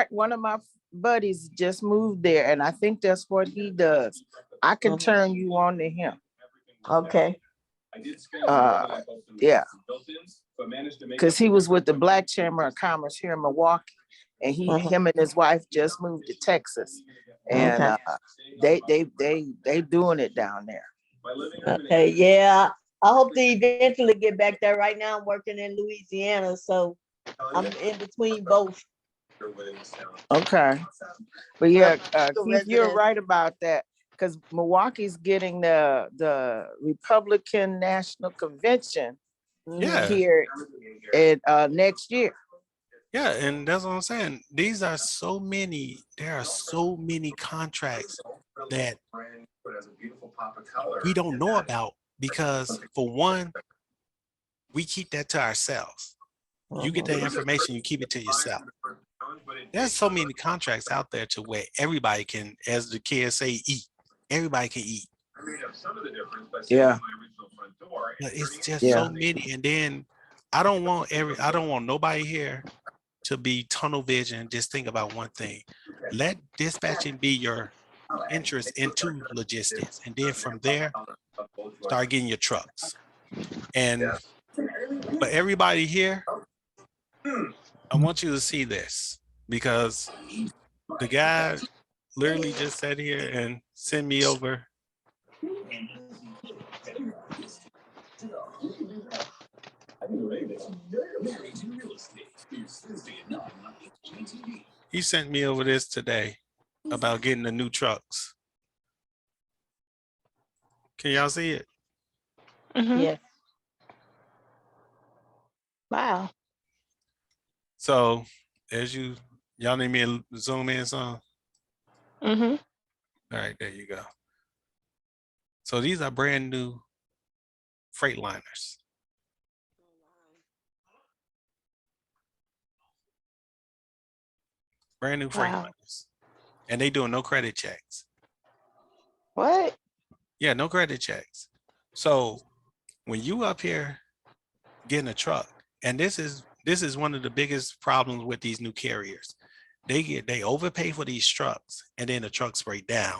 One of my buddies just moved there, and I think that's what he does. I can Mhm. turn you on to him. Okay. Yeah, because he was with the Black Chamber of Commerce here in Milwaukee, and him and his wife just moved to Texas, and they doing it down there. Okay, yeah. I hope to eventually get back there. Right now, I'm working in Louisiana, so I'm in between both. Okay, but yeah, Perpetual Keith, you're resident. right about that, because Milwaukee's getting the Republican National Convention Yeah. here in next year. Yeah, and that's what I'm saying. These are so many, there are so many contracts that we don't know about because for one, we keep that to ourselves. You get that information, you keep it to yourself. There's so many contracts out there to where everybody can, as the kids say, eat. Everybody can eat. Yeah. But it's just Yeah. so many. And then I don't want nobody here to be tunnel vision. Just think about one thing. Let dispatching be your interest into logistics. And then from there, start getting your trucks. And for everybody here, I want you to see this because the guy literally just sat here and sent me over. He sent me over this today about getting the new trucks. Can y'all see it? Yeah. Wow. So as y'all need me to zoom in some? Mm-hmm. All right, there you go. So these are brand new Freightliners. Brand new Wow. Freightliners. And they doing no credit checks. What? Yeah, no credit checks. So when you up here getting a truck, and this is one of the biggest problems with these new carriers. They overpay for these trucks, and then the trucks break down.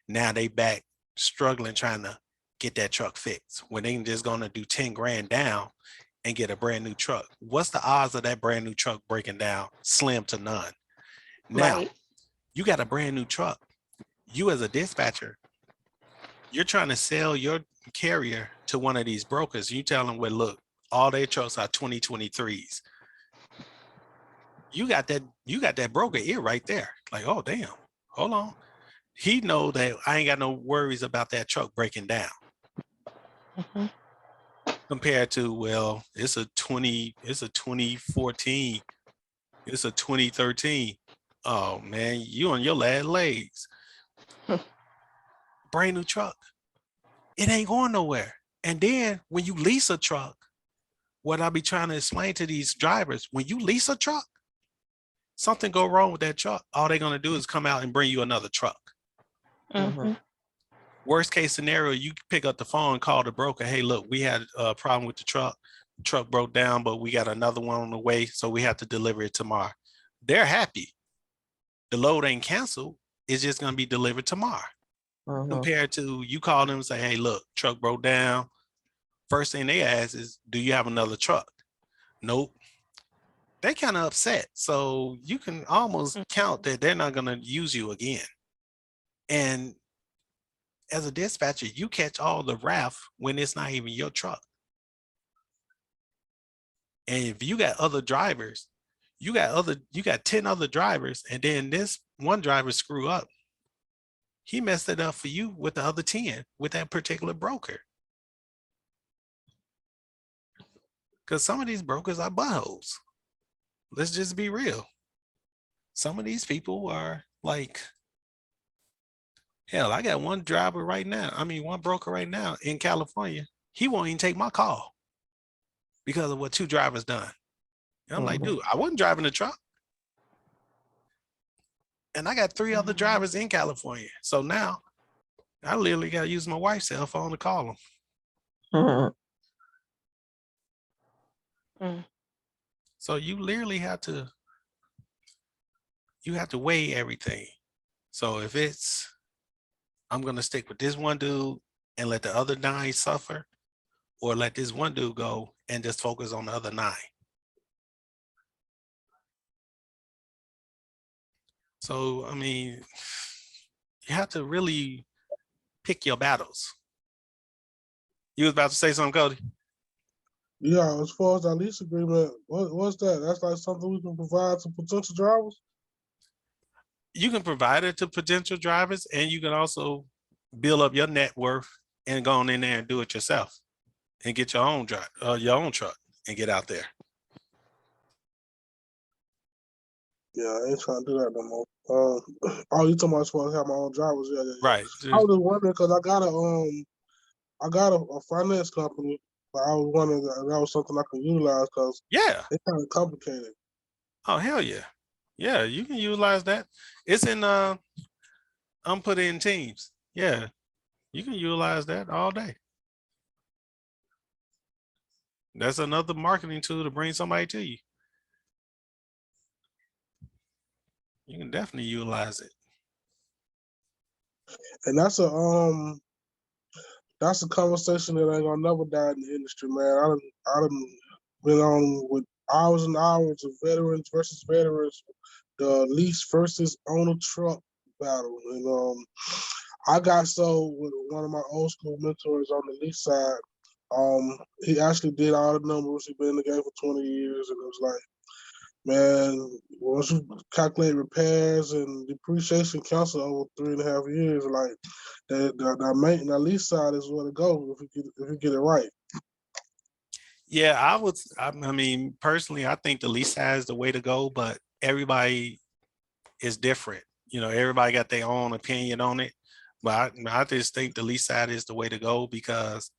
Now they back struggling trying to get that truck fixed when they just gonna do 10 grand down and get a brand new truck. What's the odds of that brand new truck breaking down? Slim to none. Now, Right. you got a brand new truck. You as a dispatcher, you're trying to sell your carrier to one of these brokers. You tell them, well, look, all their trucks are 2023s. You got that broker ear right there. Like, oh damn, hold on. He know that I ain't got no worries about that truck breaking down. Mhm. Compared to, well, it's a 2014, it's a 2013. Oh man, you on your last legs. Brand new truck. It ain't going nowhere. And then when you lease a truck, what I be trying to explain to these drivers, when you lease a truck, something go wrong with that truck, all they're gonna do is come out and bring you another truck. Mhm. Worst case scenario, you pick up the phone, call the broker. Hey, look, we had a problem with the truck. The truck broke down, but we got another one on the way, so we have to deliver it tomorrow. They're happy. The load ain't canceled. It's just gonna be delivered tomorrow. Compared to you call them and say, hey, look, truck broke down. First thing they ask is, do you have another truck? Nope. They kind of upset. So you can almost count that they're not gonna use you again. And as a dispatcher, you catch all the wrath when it's not even your truck. And if you got other drivers, you got 10 other drivers, and then this one driver screw up. He messed it up for you with the other 10 with that particular broker. Because some of these brokers are buttholes. Let's just be real. Some of these people are like, hell, I got one driver right now. I mean, one broker right now in California. He won't even take my call because of what two drivers done. And I'm like, dude, I wasn't driving the truck. And I got 3 other drivers in California. So now I literally got to use my wife's cell phone to call them. So you literally have to you have to weigh everything. So if it's, I'm gonna stick with this one dude and let the other 9 suffer, or let this one dude go and just focus on the other 9. So, I mean, you have to really pick your battles. You was about to say something, Cody? Yeah, as far as our lease agreement, what's that? That's like something we can provide to potential drivers? You can provide it to potential drivers, and you can also build up your net worth and go on in there and do it yourself and get your own truck and get out there. Yeah, I ain't trying to do that no more. Oh, you talking about as far as have my own drivers? Yeah. Right. I was just wondering because I got a finance company, but I was wondering that was something I could utilize because Yeah. it's kind of complicated. Oh, hell yeah. Yeah, you can utilize that. It's in I'm put in Teams. Yeah, you can utilize that all day. That's another marketing tool to bring somebody to you. You can definitely utilize it. And that's a conversation that ain't gonna never die in the industry, man. I done been on with hours and hours of veterans versus veterans, the lease versus owner truck battle. And I got so with one of my old school mentors on the lease side. He actually did all the numbers. He's been in the game for 20 years, and it was like, man, once you calculate repairs and depreciation council over 3.5 years, like that lease side is where to go if you get it right. Yeah, I mean, personally, I think the lease side is the way to go, but everybody is different. You know, everybody got their own opinion on it. But I just think the lease side is the way to go because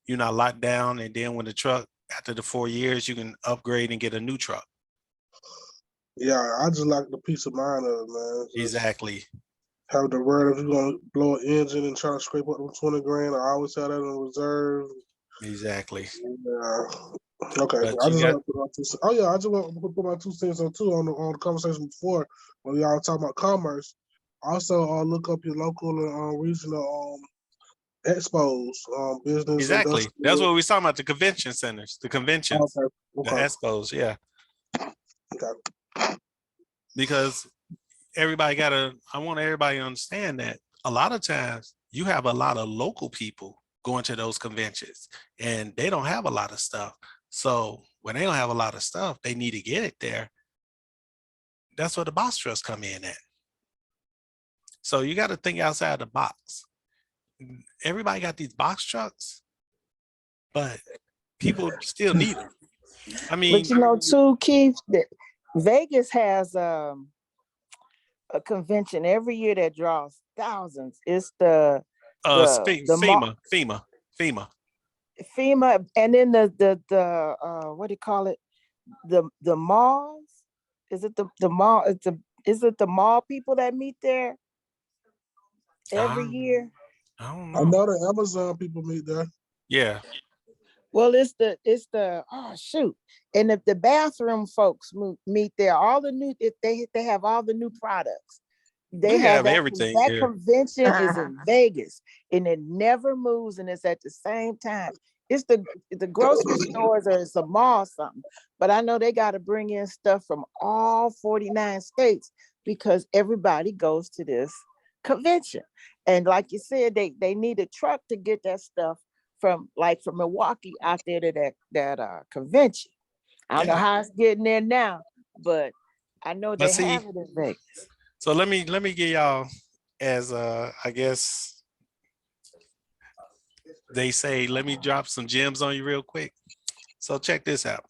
you're not locked down. And then when the truck, after the 4 years, you can upgrade and get a new truck. Yeah, I just like the peace of mind of it, man. Just Exactly. have the word if you're gonna blow an engine and try to scrape up them 20 grand. I always have that in reserve. Exactly. Yeah. Okay. But I you just got, want to put my 2 cents. Oh yeah, I just want to put my 2 cents on too on the conversation before when y'all talking about commerce. Also, look up your local and regional expos, business, exactly. industrial. That's what we're talking about, the convention centers, the conventions, Okay. the Okay. expos. Yeah. Okay. Because I want everybody to understand that a lot of times you have a lot of local people going to those conventions and they don't have a lot of stuff. So when they don't have a lot of stuff, they need to get it there. That's where the box trucks come in at. So you got to think outside the box. Everybody got these box trucks, but people still need them. I mean, But you know, too, Keith, that Vegas has a convention every year that draws thousands. It's the FEMA, and then the what do you call it? The malls. Is it the mall? Is it the mall people that meet there every year? I don't I know. know the Amazon people meet there. Yeah. Well, it's the oh shoot, and if the bathroom folks meet there, all the new if they have all the new products. They We have have everything that here. convention is in Vegas and it never moves and it's at the same time. It's the grocery stores or it's a mall or something, but I know they got to bring in stuff from all 49 states because everybody goes to this convention. And like you said, they need a truck to get that stuff from Milwaukee out there to that convention. I don't know how it's getting there now, but I know they have it in Vegas. So let me give y'all, as I guess they say, let me drop some gems on you real quick. So check this out.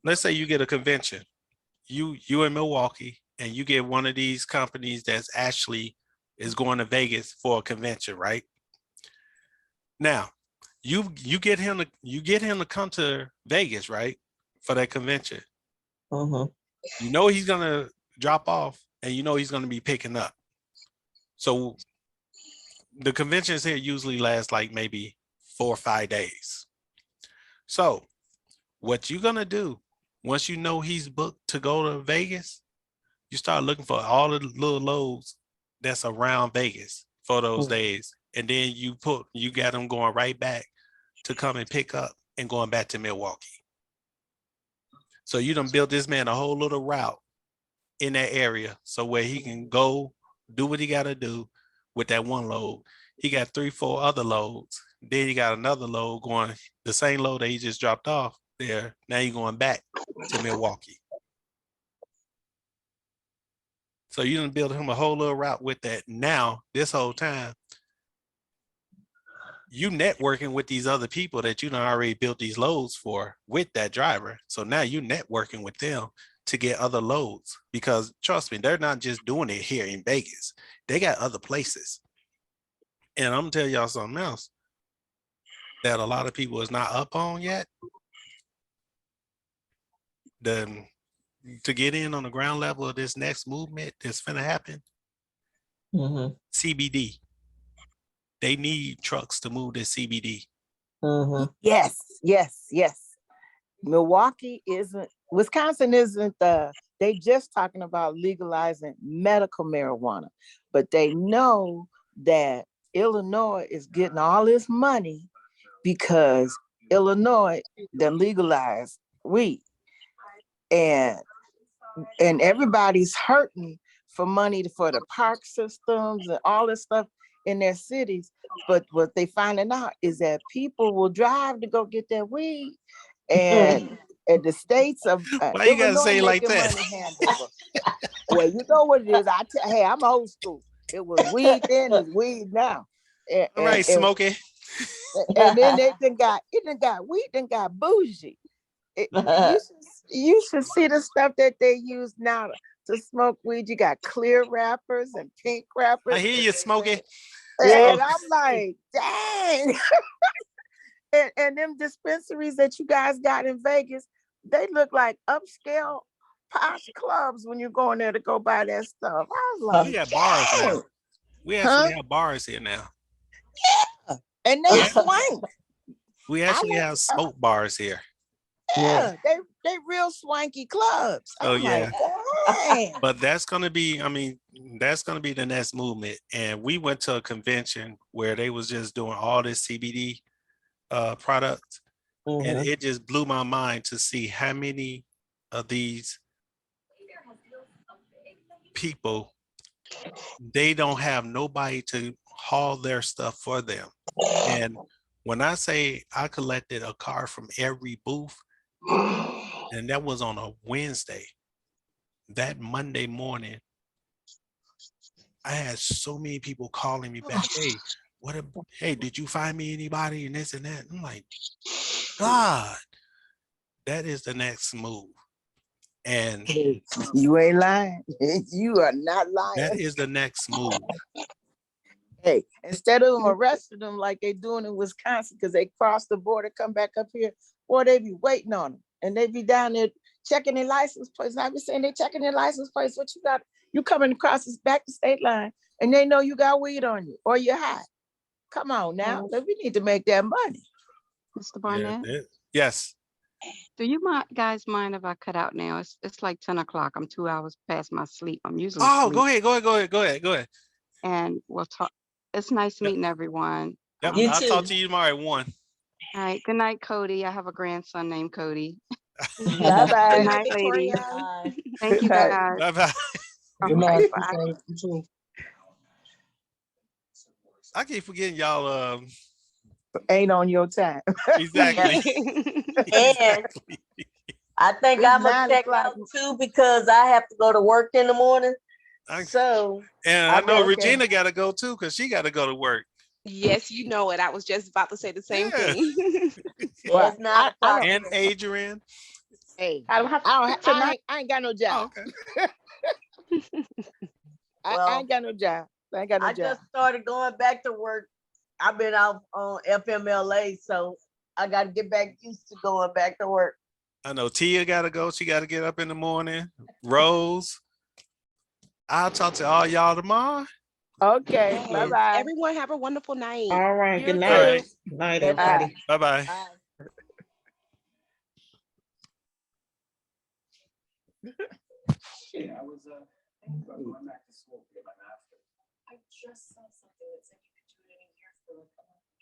Let's say you get a convention, you in Milwaukee, and you get one of these companies that's actually is going to Vegas for a convention, right? Now, you get him to come to Vegas, right, for that convention. You know he's gonna drop off, and you know he's gonna be picking up. So the conventions here usually last like maybe 4 or 5 days. So what you're gonna do once you know he's booked to go to Vegas, you start looking for all the little loads that's around Vegas for those days. And then you got them going right back to come and pick up and going back to Milwaukee. So you done built this man a whole little route in that area. So where he can go do what he got to do with that one load. He got 3, 4 other loads. Then you got another load going, the same load that he just dropped off there. Now you're going back to Milwaukee. So you done build him a whole little route with that. Now, this whole time, you networking with these other people that you done already built these loads for with that driver. So now you networking with them to get other loads, because trust me, they're not just doing it here in Vegas. They got other places. And I'm gonna tell y'all something else that a lot of people is not up on yet. To get in on the ground level of this next movement that's finna happen, CBD. They need trucks to move this CBD. Yes, yes, yes. Milwaukee isn't, Wisconsin isn't they just talking about legalizing medical marijuana, but they know that Illinois is getting all this money because Illinois done legalized weed. And everybody's hurting for money for the park systems and all this stuff in their cities. But what they finding out is that people will drive to go get their weed, and the states of Why you gotta say it like making that? money hand over. Well, you know what it is. Hey, I'm old school. It was weed then, it's weed now. All right, Smokey. And then it done got bougie. You should see the stuff that they use now to smoke weed. You got clear wrappers and pink wrappers. I hear you, Smokey. And I'm like, dang. and them dispensaries that you guys got in Vegas, they look like upscale posh clubs when you go in there to go buy that stuff. I was like, We got bars now. dang. We actually have bars here now. And they swank. We actually have smoke bars here. Yeah, they real swanky clubs. Oh I'm yeah. like, dang. But that's gonna be, that's gonna be the next movement. And we went to a convention where they was just doing all this CBD products. And it just blew my mind to see how many of these people, they don't have nobody to haul their stuff for them. And when I say I collected a car from every booth, and that was on a Wednesday, that Monday morning, I had so many people calling me back. Hey, did you find me anybody and this and that? I'm like, God, that is the next move. And you ain't lying. You are not lying. That is the next move. Hey, instead of them arresting them like they doing in Wisconsin because they cross the border, come back up here, or they be waiting on them. And they be down there checking their license plates. And I be saying they checking their license plates. What you got? You coming across this back the state line and they know you got weed on you or you're high. Come on now. We need to make that money. Mr. Barnett? Yes. Do you guys mind if I cut out now? It's like 10 o'clock. I'm 2 hours past my sleep. I'm usually Oh, asleep. go ahead. And we'll talk. It's nice meeting everyone. Yep, I'll talk to you tomorrow at 1. All right. Good night, Cody. I have a grandson named Cody. Bye-bye. Good night, lady. Thank you, guys. Bye-bye. Good night. Bye. You too. I keep forgetting y'all ain't on your time. Exactly. And I think It's I'm gonna 9 check o'clock. out too because I have to go to work in the morning. So And I know okay. Regina got to go too because she got to go to work. Yes, you know it. I was just about to say the same thing. It's 9 o'clock. And Adrian. Hey, I don't have I ain't got no job. Oh, okay. I ain't got no job. I ain't got no I job. just started going back to work. I've been out on FMLA, so I got to get back used to going back to work. I know Tia got to go. She got to get up in the morning. Rose. I'll talk to all y'all tomorrow. Okay. Yes. Bye-bye. Everyone have a wonderful night. All right. Good You night. All right. Night, Good night. everybody. Bye-bye. Bye. Yeah, I was I just saw something that said you could do it in a year for like